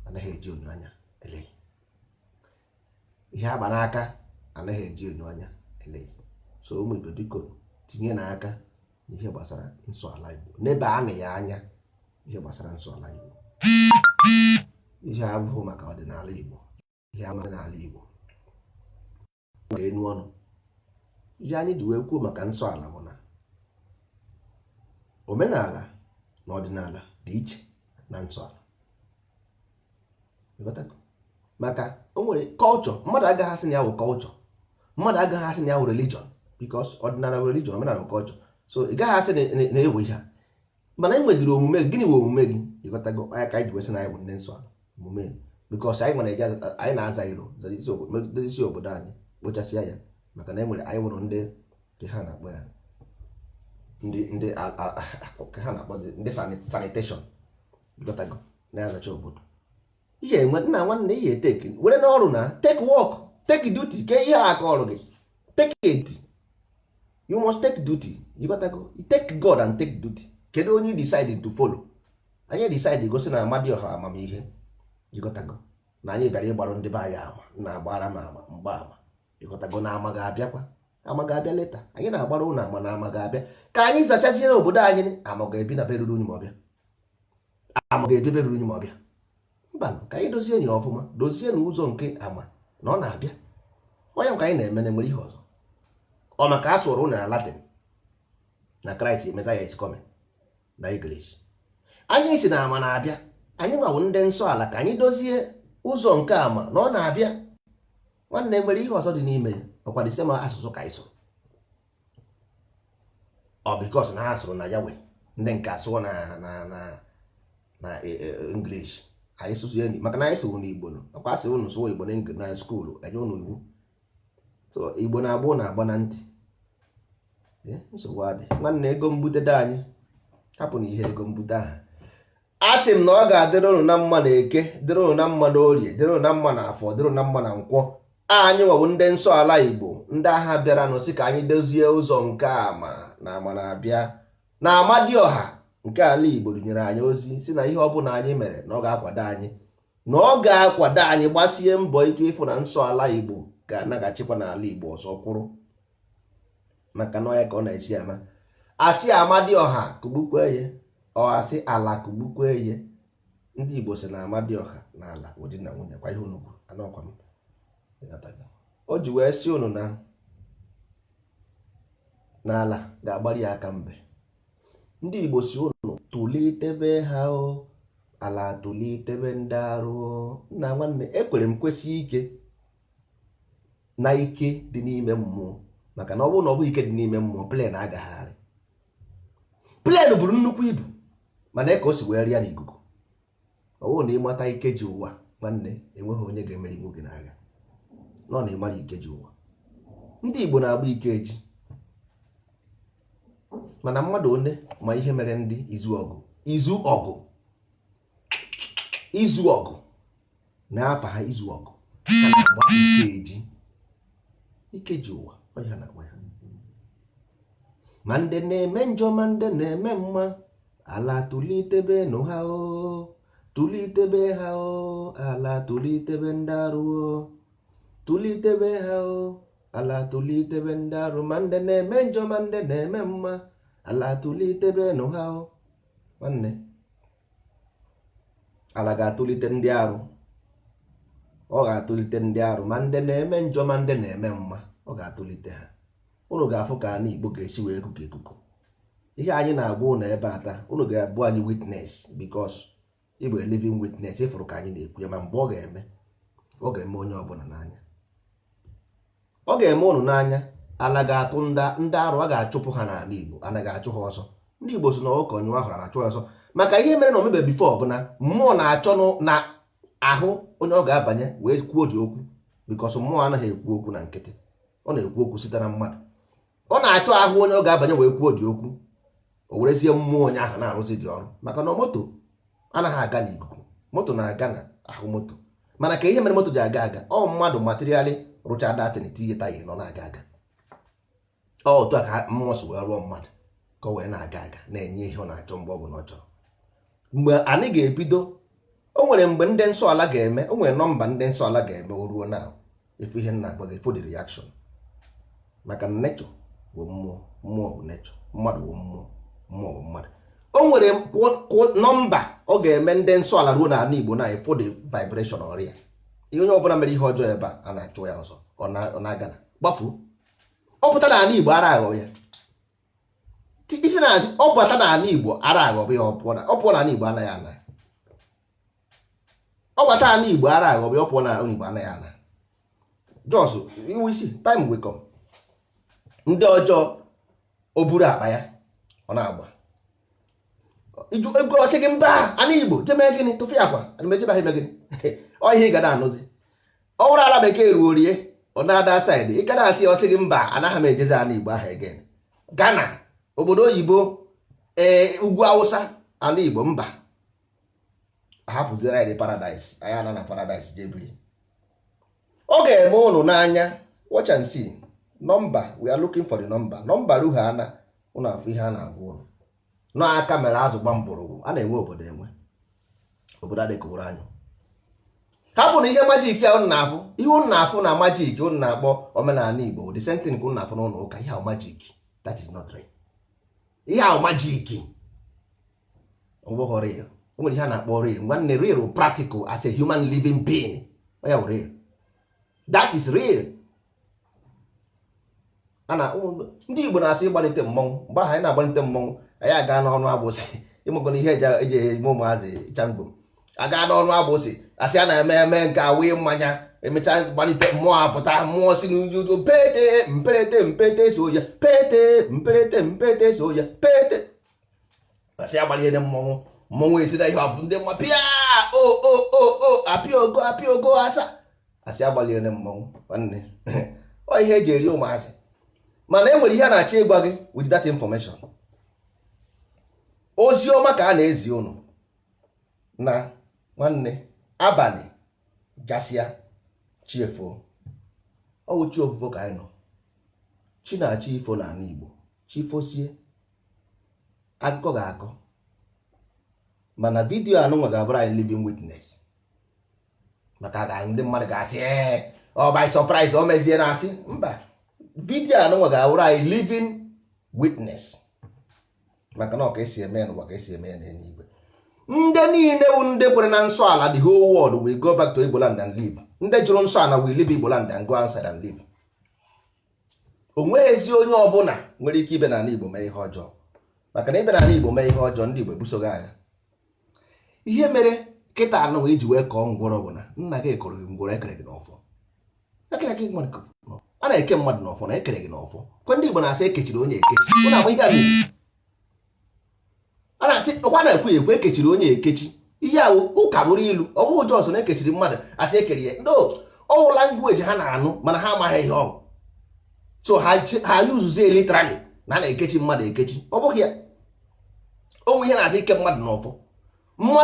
anaghị eji onyo anya eleghị ihe agba n'aka anaghị eji onyo anya eleghị so ụmụ ibe biko tinye n'aka n'ihe gbasara nsọ ala Igbo n'ebe a na ya anya ihe gbasara nsọ ala Igbo ihe abụghị maka ọdịnala Igbo ihe amara n'ala Igbo ga-enu ọnụ ihe anyị ji wee kwuo maka nsọ ala bụ na omenala na ọdịnala dị iche na nsọ ala maka o nwere kọlchọ mmadụ agaghị asị na ya wụ kọlchọ mmadụ agaghị asị na ya wụ religion because ọdịnala wụ religion omenala wụ kọlchọ so ị gaghị asị na-ewe ihe a mana e nweziri omume gị gịnị wụ omume gị ịghọtago anya ka anyị ji wesị na anyị bụ ndị nsọ ala omume because anyị nwere anyị na-aza iro isi obodo anyị kpochasịa ya maka na e nwere anyị nwụrụ ndị nke ha na-akpọ ya ndị ha na-akpọzi ndị sanitation ịghọtago na-azacha obodo ihe enwe nna nwanne ihe eteki were n'ọrụ na take work take duty ke ihe aka ọrụ gị take it you must take duty ịghọtago take God and take duty kedu onye decide to follow anyị decide gosi na Amadioha amamihe ịghọtago na anyị gara ịgbarụ ndị be anyị ama na-agbara m ama mgbaama ịghọtago na ama ga-abịakwa ama ga-abịa leta anyị na-agbara ụlọ ama na ama ga-abịa ka anyị zachazie obodo anyị ama ga-ebi na beruru unyi ma ọbịa ama ga-ebi beruru unyi ma ọbịa mba ka anyị dozie enyi ọfụma dozie na ụzọ nke ama na ọ na-abịa onye ka anyị na-eme na nwere ihe ọzọ ọ maka asụrụ na Latin na Christ Messiah is coming na English anyị si na ama na-abịa anyị nwawo ndị nsọ ala ka anyị dozie ụzọ nke ama na ọ na-abịa nwanne nwere ihe ọzọ dị n'ime ya ọkwa disema asụsụ ka anyị sụrụ ọ bikos na ha sụrụ na yawe ndị nke asụọ na English anyị sụsụ enyi maka na anyị sụrụ n'Igbo ọkwa asị unu sụọ Igbo na skuulu enye unu iwu so Igbo na-agba na-agba na ntị nsogbu adị nwanne ego mbute dị anyị hapụ na ihe ego mbute aha a sị m na ọ ga-adịrị unu na mma na eke dịrị unu na mma na orie dịrị unu na mma na afọ dịrị unu na mma na nkwọ anyị nwawo ndị nsọ ala Igbo ndị agha bịara nụ sị ka anyị dozie ụzọ nke ama na ama na-abịa na Amadioha nke ala Igbo dunyere anyị ozi si na ihe ọbụla anyị mere na ọ ga-akwado anyị na ọ ga-akwado anyị gbasie mbọ ike ịfụ na nsọ ala Igbo ga-anaghachikwa n'ala Igbo ọzọ kwụrụ maka na ọ ya ka ọ na-esi ama asị Amadioha kụgbukwe ye ọ asị ala kụgbukwe ye ndị Igbo si na Amadioha na ala ụdị na nwunye kwa ihe unu kwuru anọkwa m o ji wee si unu na n'ala ga-agbari ya aka mbe ndị Igbo si unu tụlitebe ha o ala tụlitebe ndị arụ nna nwanne ekwere m kwesị ike na ike dị n'ime mmụọ maka na ọ bụrụ na ọ bụ ike dị n'ime mmụọ plen agagharị plen bụrụ nnukwu ibu mana ka o si wee rịa n'ikuku ọ bụrụ na ịmata ike ji ụwa nwanne enweghị onye ga-emeri nwoke n'agha nọ na ịmara ike ji ụwa ndị Igbo na-agba ike eji mana mmadụ one ma ihe mere ndị izu ọgụ na-afa ha izu ọgụ ha na-agba ike eji ike ji ụwa onye ha na-agba ya ma ndị na-eme njọ ma ndị na-eme mma ala tụlitebe nụ ha o tụlitebe ha o ala tụlitebe ndị arụ o tụlitebe ha o ala tụlitebe ndị arụ ma ndị na-eme njọ ma ndị na-eme mma ala tụlitebe nụ ha o nwanne ala ga-atụlite ndị arụ, ọ ga-atụlite ndị arụ, ma ndị na-eme njọ ma ndị na-eme mma, ọ ga-atụlite ha. Unu ga-afụ ka ana Igbo ga-esi wee kuku ekuku. Ihe anyị na-agwa unu ebe a taa, unu ga-abụ anyị witness, because Igbo living witness. Ịfụrụ ka anyị na-ekwu ya, ma mgbe ọ ga-eme onye ọbụla n'anya, ọ ga-eme unu n'anya. Ala ga-atụ ndị arụ, a ga-achụpụ ha n'ala Igbo, ana ga-achụ ha ọsọ. Ndị Igbo so na ụka onye ahụrụ na-achụ ha ọsọ, maka ihe mere na omebe bifo bụ na mmụọ na-achọ na ahụ onye ọ ga-abanye wee kwuo dị okwu, because mmụọ anaghị ekwu okwu na nkịtị, ọ na-ekwu okwu site na mmadụ. Ọ na-achọ ahụ onye ọ ga-abanye wee kwuo dị okwu, o werezie mmụọ onye ahụ na-arụzi dị ọrụ, maka na moto anaghị aga n'ikuku, moto na-aga na ahụ moto. Mana ka ihe mere moto ji aga aga, ọ mmadụ materialị rụcha datin tinye taya nọ na-aga aga. Otu a ka mmụọ si wee rụọ mmadụ ka ọ wee na-aga aga na-enye ihe ọ na-achọ mgbe ọ bụla ọ chọrọ. Mgbe anyị ga-ebido, o nwere mgbe ndị nsọ ala ga-eme, o nwere nọmba ndị nsọ ala ga-eme o ruo na efu ihe nna agwa gị for the reaction. Maka na nature bụ mmụọ, mmụọ bụ nature, mmadụ bụ mmụọ, mmụọ bụ mmadụ. O nwere nọmba ọ ga-eme ndị nsọ ala ruo n'ala Igbo na for the vibration ọrịa. Ihe onye ọbụla mere ihe ọjọọ ebe a na-achụ ya ọzọ, ọ na-aga na gbafuo. Ọ pụta n'ala Igbo ara aghọ ya, isi na-azị ọ bụta n'ala Igbo ara aghọ ya, ọ pụọ n'ala Igbo anaghị ana. Ọ bata n'ala Igbo ara aghọ ya, ọ pụọ n'ala Igbo anaghị ana. Jos iwu isi time will come, ndị ọjọọ o buru akpa ya ọ na-agba iju ego ọsị gị mba ana Igbo jeme gịnị tụfịa akwa ana mejeba ha ime gịnị. Ọ ihe ị ga na-anụzi. Ọ bụrụ ala bekee ruo rie, ọ na-ada saịdị, ị ga na-asị ya ọsị gị mba anaghị m ejezi ana Igbo ahụ egen. Ghana, obodo oyibo, ugwu Awụsa, ana Igbo mba, ahapụziri anyị paradise, anyị ana na paradise jebiri. Ọ ga-eme ụnụ n'anya. Watch and see. Number, we are looking for the number. Number ruha ana ụnụ afọ ihe a na-agwa ụnụ n'aka mere azụ gba mgbọrọgwụ. A na-enwe obodo enwe, obodo adịka ụrụ anyụ. Hapụ na ihe majik a ụnụ na-afụ, ihe ụnụ na-afụ na majik ụnụ na-akpọ omenala Igbo, the same thing ka ụnụ na-afụ n'ụlọ ụka. Ihe ahụ majik, that is not real. Ihe ahụ majik ọgbọghọ real. O nwere ihe a na-akpọ real. Nwanne, real practical as a human living being, ọ ya bụ real. That is real. Ndị Igbo na-asị ịgbalite mmọnwụ. Mgbe ahụ anyị na-agbalite mmọnwụ, anyị aga n'ọnụ agbụsị, ịmụgụ na ihe eji eme ụmụazị changbo, aga n'ọnụ agbụsị asị a na-eme eme nke awee mmanya, emechaa gbalite mmụọ apụta, mmụọ si n'ujuju pete mperete mpete so ya, pete mperete mpete so ya, pete asị agbalihe mmọnwụ. Mmọnwụ esi na ihe ọbụ ndị mma pịa o apịa ogo asa, asị agbalihe mmọnwụ. Nwanne, ọ ihe eji eri ụmụazị. Mana e nwere ihe a na-achọ ịgwa gị with that information. Ozi ọma ka a na-ezi ụnụ na nwanne, abalị gasịa chi efo. Ọ bụ chi ofufo ka anyị nọ. Chi na-achị ifo n'ala Igbo. Chi fosie, akụkọ ga-akọ. Mana vidiyo anụnwa ga-abụrụ anyị living witness. Maka ndị mmadụ ga-asị ọ by surprise o mezie na asị mba. Vidiyo anụnwa ga-abụrụ anyị living witness. Maka na ọ ka esi eme n'ụwa ka esi eme n'eluigwe. Ndị niile bụ ndị kwere na nsọ ala, the whole world will go back to Igbo land and live. Ndị jụrụ nsọ ala will leave Igbo land and go outside and live. O nweghịzi onye ọbụla nwere ike ibe n'ala Igbo mee ihe ọjọọ. Maka na ibe n'ala Igbo mee ihe ọjọọ, ndị Igbo ebusoghị agha. Ihe mere kịta anụ iji wee kọọ ngwọrọ bụ na nna gị kọrọ gị ngwọrọ, ekere gị n'ọfọ. A na-eke mmadụ n'ọfọ na ekere gị n'ọfọ. Kwa ndị Igbo na-asị ekechiri onye ekechi. Ọ na-agba ihe ahụ. A na-asị ọkwa na-ekwu ekwe ekechiri onye ekechi. Ihe ahụ ụka bụrụ ilu. Ọ bụghị Jọs na ekechiri mmadụ asị ekere ya. No, ọ language ha na-anụ mana ha amaghị ihe ọ. So ha yuzuzie literally na a na-ekechi mmadụ ekechi. Ọ bụghị ya. Onwe ihe na-asị ike mmadụ n'ọfọ. Nwa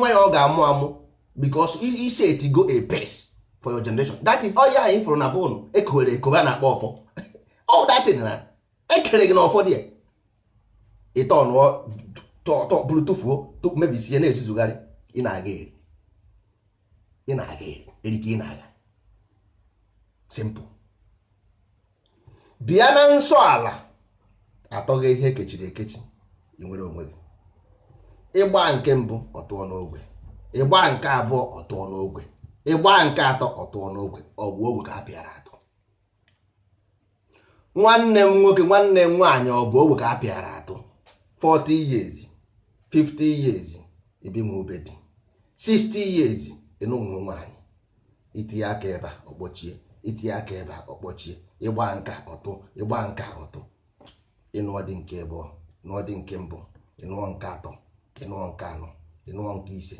ya ọ ga-amụ amụ because he set to go a pace for your generation. That is all ya anyị fụrụ na bụnụ ekowere ekowe a na-akpọ ọfọ. All that thing na ekere gị n'ọfọ dị ya. Ịtọ nụọ bụrụ tụfuo mebisie na-etuzugharị. Ị na-aga eri erike ị na-aga. Simple. Bịa na nsọ ala atọghị ihe ekechiri ekechi, ị nwere onwe gị. ịgba nke mbụ ọtụọ n'ogwe, ịgba nke abụọ ọtụọ n'ogwe, ịgba nke atọ ọtụọ n'ogwe, ọgwụ ogwe ka ha pịara atụ. Nwanne m nwoke nwanne m nwaanyị ọ bụ ogwe ka ha pịara atụ. 40 years 50 years ebi nwe obe dị, 60 years ịnụ nwe nwaanyị, itinye aka ebe a ọkpọchie, itinye aka ebe a ọkpọchie, ịgba nka ọtụ, ịgba nka ọtụ, ịnụọ dị nke abụọ, ịnụọ dị nke mbụ, ịnụọ nke atọ, ịnụọ nke anọ, ịnụọ nke ise,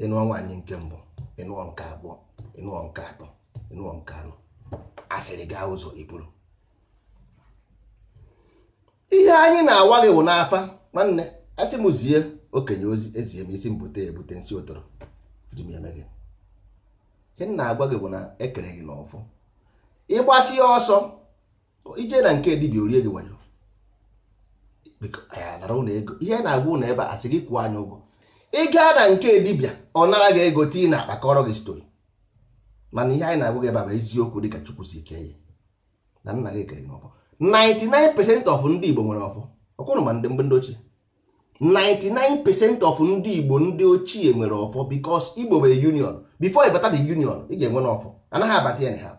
ịnụọ nwaanyị nke mbụ, ịnụọ nke abụọ, ịnụọ nke atọ, ịnụọ nke anọ, asịrị gaa ụzọ iburu. Ihe anyị na-awa gị wụ n'afa nwanne, asị m zie okenye ozi ezie m isi mbute ebute nsị ụtụrụ ji m eme gị. Ihe m na-agwa gị bụ na ekere gị n'ọfọ, ịgbasi ọsọ ije na nke dibịa orie gị wayo, ya nara ụlọ ego. Ihe na-agwa ụlọ ebe a asị gị kwụọ anya ụgwọ, ị gaa na nke dibịa ọ nara gị ego tii na akpa kọrọ gị stori. Mana ihe anyị na-agwa gị ebe a bụ eziokwu dịka Chukwu si kee ya na nna gị ekere gị n'ọfọ. 99% of ndị Igbo nwere ọfọ, ọkwụrụ ma ndị ochie. 99% of ndị Igbo ndị ochie nwere ọfọ, because Igbo were union. Before ị bata the union ị ga-enwe n'ọfọ, anaghị abata ya ha.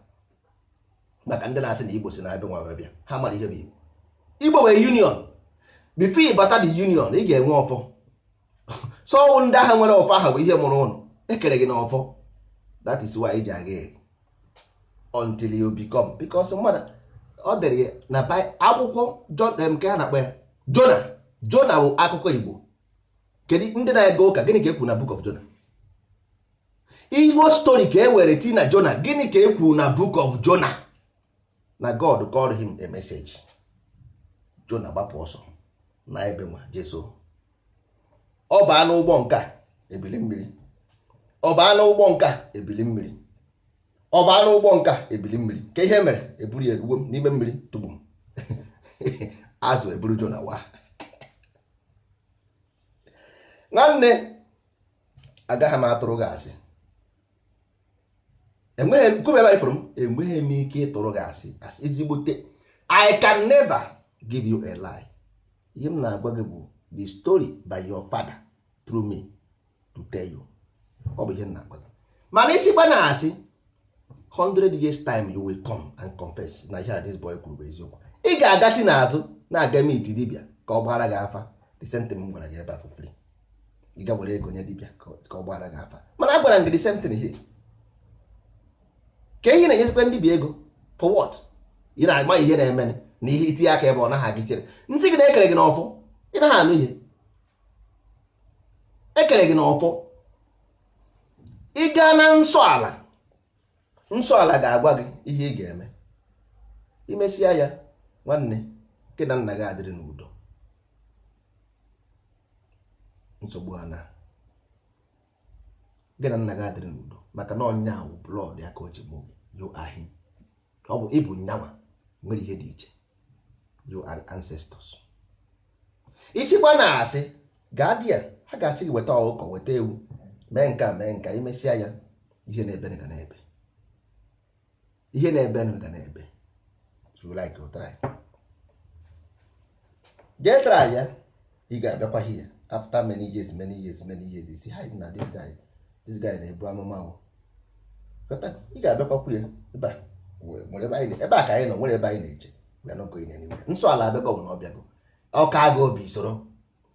Maka ndị na-asị na Igbo si na abịa nwa bịa, ha mara ihe bụ Igbo. Igbo were union. Before ị bata the union ị ga-enwe ọfọ. So ndị ahụ nwere ọfọ ahụ bụ ihe mụrụ ụnụ, ekere gị n'ọfọ. That is why ị ji aga eri until you become, because mmadụ ọ dere na akwụkwọ nke a na-akpọ ya Jona bụ akụkọ Igbo. Kedu ndị na-ege ụka gịnị ka e kwuru na book of Jona? Igbo story ka e were tii na Jona. Gịnị ka e kwuru na book of Jona? Na God called him a message. Jona gbapụ ọsọ na ebe nwa Jesu. Ọ baa n'ụgbọ nka ebili mmiri, ọ baa n'ụgbọ nka ebili mmiri, ọ baa n'ụgbọ nka ebili mmiri. Ka ihe mere eburu ya eruo n'ime mmiri tugbu m. Azụ eburu Jona wa. Nwanne agaghị m atụrụ gị asị, enweghị kwube ebe ifụrụ m, enweghị m ike ịtụrụ gị asị ezigbote. I can never give you a lie. Ihe m na-agwa gị bụ the story by your father through me to tell you. Ọ bụ ihe m na-agwa gị. Mana isikwa na asị 100 years time you will come and confess na ihe this boy kwuru bụ eziokwu. Ị ga-agasị n'azụ na-aga meet dibịa ka ọ gbara gị afa. The same thing m gwara gị ebe a for free. Ị ga were ego nye dibịa ka ọ gbara gị afa. Mana a gwara m gị the same thing here. Ka ihe na-enyezikwa ndị bi ego for what? Ị na-agba ihe na-eme na ihe itinye aka ebe ọ naghị agị chere. Nsị gị na-ekere gị n'ọfọ, ị naghị anụ ihe. Ekere gị n'ọfọ. Ị gaa na nsọ ala ga-agwa gị ihe ị ga-eme. Imesịa ya nwanne gị na nna gị adịrị n'udo, nsogbu ha na gị na nna gị adịrị n'udo, maka na ọnya ahụ blood ya ka o ji mụ you are him. Ọ bụ ịbụ nyanwa nwere ihe dị iche. You are ancestors. Isikwa na asị gaa dị ya, ha ga-asị gị weta ọkụkọ weta ewu, mee nka mee nka. Imesịa ya ihe na-ebe ga na-ebe, ihe na-ebe ga na-ebe. You like to try, get try ya. Ị ga-abịakwa here after many years. You see how na this guy na-ebu amụma ahụ. Ị ga-abịakwa ya ebe a, ebe a ka anyị nọ, nwere ebe anyị na-eje. We are not going anywhere. Nsọ ala abịago bụ na ọbịago ọka aga obi soro.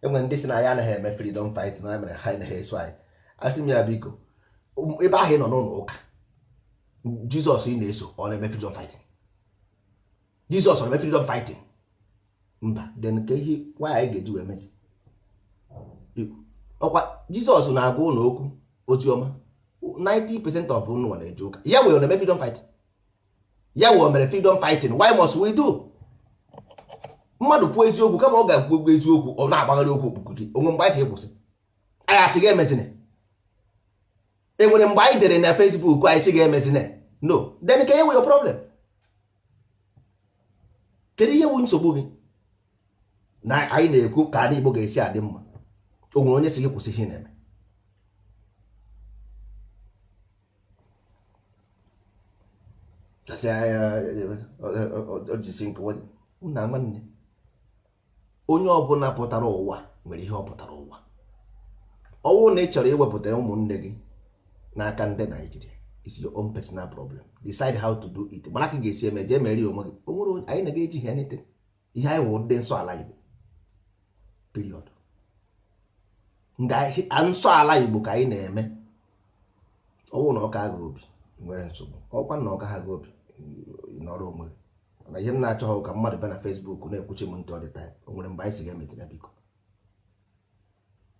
Enwe ndị si na ya anaghị eme freedom fight na mere ha anaghị eso anyị. Asị m ya biko, ebe ahụ ị nọ n'ụlọ ụka, Jizọs ị na-eso ọ na-eme freedom fighting? Jizọs ọ na-eme freedom fighting? Mba. Then ka ihe nwaanyị anyị ga-eji wee mezi ọkwa Jizọs na-agwa ụlọ okwu ozi ọma. 90% of ụnụ na-eje ụka. Ya wee ọ na-eme freedom fighting? Ya wee o mere freedom fighting? Why must we do? Mmadụ fụọ eziokwu kama ọ ga-ekwu okwu eziokwu, ọ na-agbagharị okwu okpukpu gị. Onwe mgbe anyị si ekwụsị anyị asị ga-emezine? Enwere mgbe anyị dere na Facebook anyị sị ga-emezine? No. Then ka enwe your problem. Kedu ihe wu nsogbu gị? Na anyị na-ekwu ka ndị Igbo ga-esi adị mma. O nwere onye sị gị kwụsị ihe na-eme? Nna nwanne, onye ọbụla pụtara ụwa nwere ihe ọ pụtara ụwa. ọwụ na ị chọrọ iwepụta ụmụnne gị n'aka ndị Naijiria, is your own personal problem. Decide how to do it. Mana ka ga-esi eme jee mere onwe gị. Onwere anyị na-ga eji anything. Ihe anyị wụ ndị nsọ ala Igbo. Period. Ndị nsọ ala Igbo ka anyị na-eme. Ọwụ na ọka agha obi nwere nsogbu. Ọkwa na ọka agha obi nọrọ onwe gị. Na ihe m na-achọghị ka mmadụ bịa na Facebook na-ekwuchi m ntị all the time. O nwere mgbe anyị si ga-emezi na biko.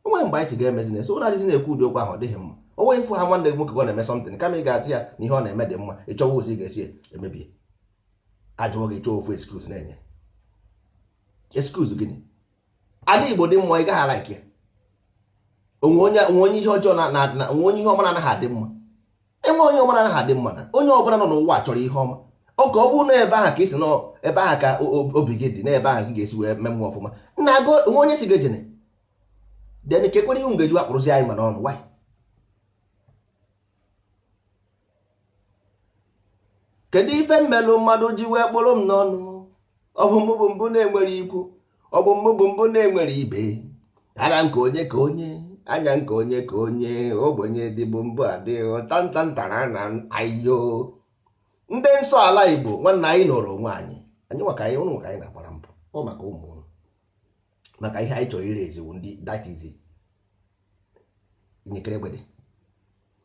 O nwere mgbe anyị si ga-emezi na so na-adịzi na-ekwu ụdị okwu ahụ ọ dịghị mma. O nwere ịfụ ha nwanne gị nwoke gọ na-eme something kama ị ga-atị ya na ihe ọ na-eme dị mma ịchọwa ụzọ ị ga-esi emebie. Ajụọ gị chọọ ofu excuse na-enye. Excuse gịnị? Ala Igbo dị mma ị gaghị like ya. Onwe onye ihe ọjọọ na onwe onye ihe ọma anaghị adị mma. Enwe onye ọma anaghị adị mma na onye ọbụla nọ n'ụwa chọrọ ihe ọma. Oge ọ bụrụ na ebe ahụ ka isi nọ ebe ahụ ka obi gị dị na ebe ahụ gị ga-esi wee memụ ọfụma. Nna agụ onwe onye si ga-ejene. Then ka ekwere ihu ngeju akpụrụzi anyị ma n'ọnụ. Why? Kedu ife mmelụ mmadụ ji wee kpụrụ m n'ọnụ? Ọ bụ mbụ mbụ na-enwere ikwu. Ọ bụ mbụ mbụ na-enwere ibe. Ara nke onye ka onye, anya nke onye ka onye, ogbenye dịbụ mbụ adịghị tantantara na ayo. Ndị nsọ ala Igbo nwanne anyị nọrọ onwe anyị. Anyị nwaka anyị ụnụ ka anyị na-agbara mbọ. Ọ maka ụmụ ụnụ. Maka ihe anyị chọrọ ire eziwu ndị that is enyekere egbede.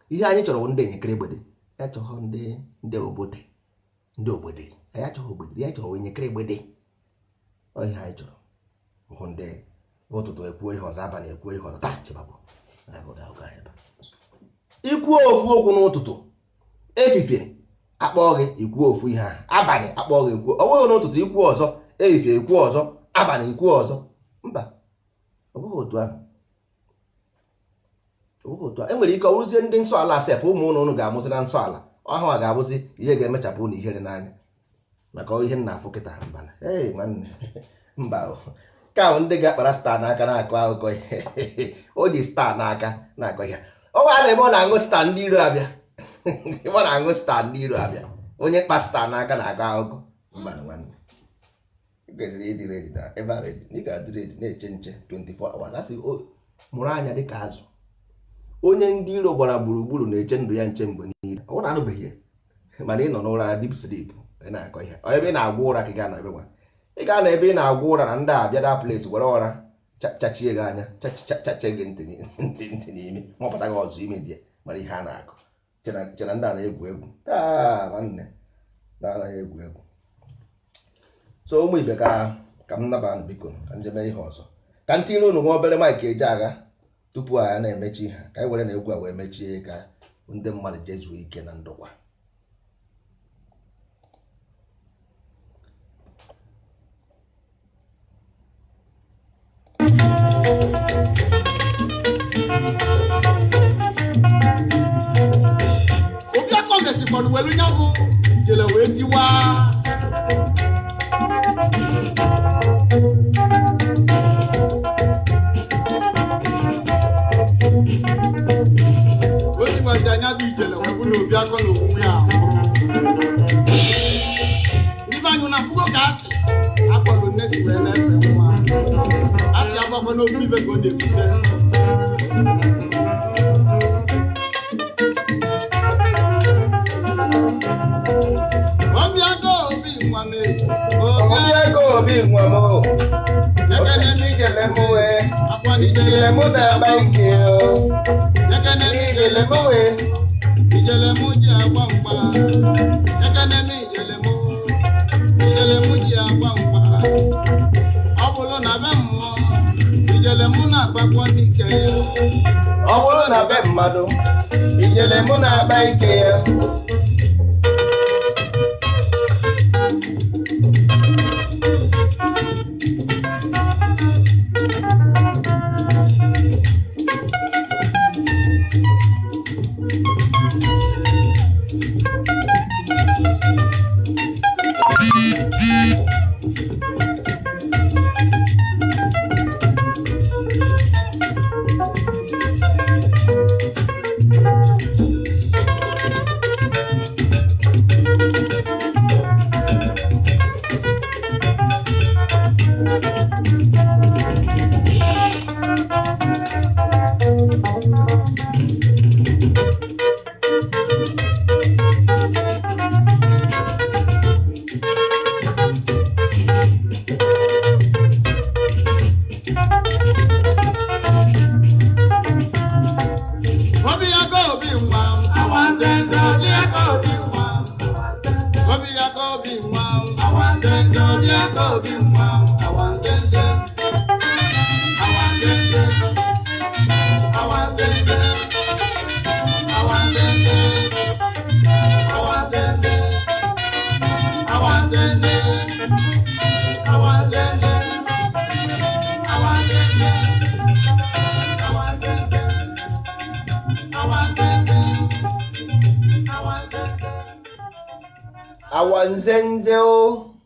Ihe anyị chọrọ ndị enyekere egbede. Ya chọrọ ndị obodo. Ndị obodo. Anyị achọghị obodo. Ya chọrọ enyekere egbede. Ọ ihe anyị chọrọ. Hụ ndị ụtụtụ ekwuo ihe ọzọ abalị ekwuo ihe ọzọ taa chịbabụ. Ikwuo ofu okwu n'ụtụtụ. Efifie akpọọ gị ikwuo ofu ihe ahụ. Abalị akpọọ gị ekwuo. Ọ bụghị n'ụtụtụ ikwuo ọzọ. Efifie ikwuo ọzọ. Abalị ikwuo ọzọ. Mba. Ọ bụghị otu ahụ. Enwere ike ọ bụrụzie ndị nsọ ala sef ụmụ ụnụ ga-amụzi na nsọ ala ahụ a ga-abụzi ihe ga-emechapụ na ihere n'anya maka ihe nna afụ kịta mba nwanne mba ka ahụ ndị ga-akpara star n'aka na-akọ akụkọ ihe o ji star n'aka na-akọ ihe ọ gwa na ebe ọ na-aṅụ star ndị iro abịa ebe ọ na-aṅụ star ndị iro abịa onye kpa star n'aka na-akọ akụkọ mba nwanne kwesịrị ịdị redi na ebe a redi ị ga-adị redi na-eche nche 24 hours asị mụrụ anya dịka azụ. Onye ndị iro gbara gburugburu na-eche ndụ ya nche mgbe niile. Ọ na-anụbeghị ya mana ị nọ n'ụra na deep sleep ị na-akọ ihe. Ebe ị na-agwọ ụra ka ị ga-anọ ebe nwa. Ị ga na ebe ị na-agwọ ụra na ndị abịa da place were ụra chachie gị anya chache gị ntị n'imi mapụta gị ọzọ ime dị mara ihe a na-akọ chena ndị a na-egwu egwu nwanne na-anaghị egwu egwu. So ụmụ ibe ka m naba biko ka njem ihe ọzọ ka ntị iru unu nwa obere maịk eji agha tupu anyị na-emechi ha ka anyị were na egwu a wee mechie ka ndị mmadụ jezuo ike na ndokwa. Obi akọ mesikọrọ welu nya bụ jele wee tiwa anya dị ijele wee bụrụ obi akọ na omume ya ndị anyụ na fugo ka asị akpọrọ nnesi wee na-efe nwa asị agbakwa n'ofu ibe ka ọ na-ebute ọbịago obi nwa m ọbịago obi nwa m ekene n'ijele m wee akwa n'ijele m daba ike ekene n'ijele m wee ijele m ji agba mgba ekene n'ijele m ji agba mgba ọ bụrụ na be mmụọ ijele m na-agbakwa n'ike ya ọ bụrụ na be mmadụ ijele m na-agba ike ya Obi nwa awanzenze obi Obi nwa Obi nwa awanzenze obi Obi nwa awanzenze awanzenze awanzenze awanzenze awanzenze awanzenze awanzenze awanzenze o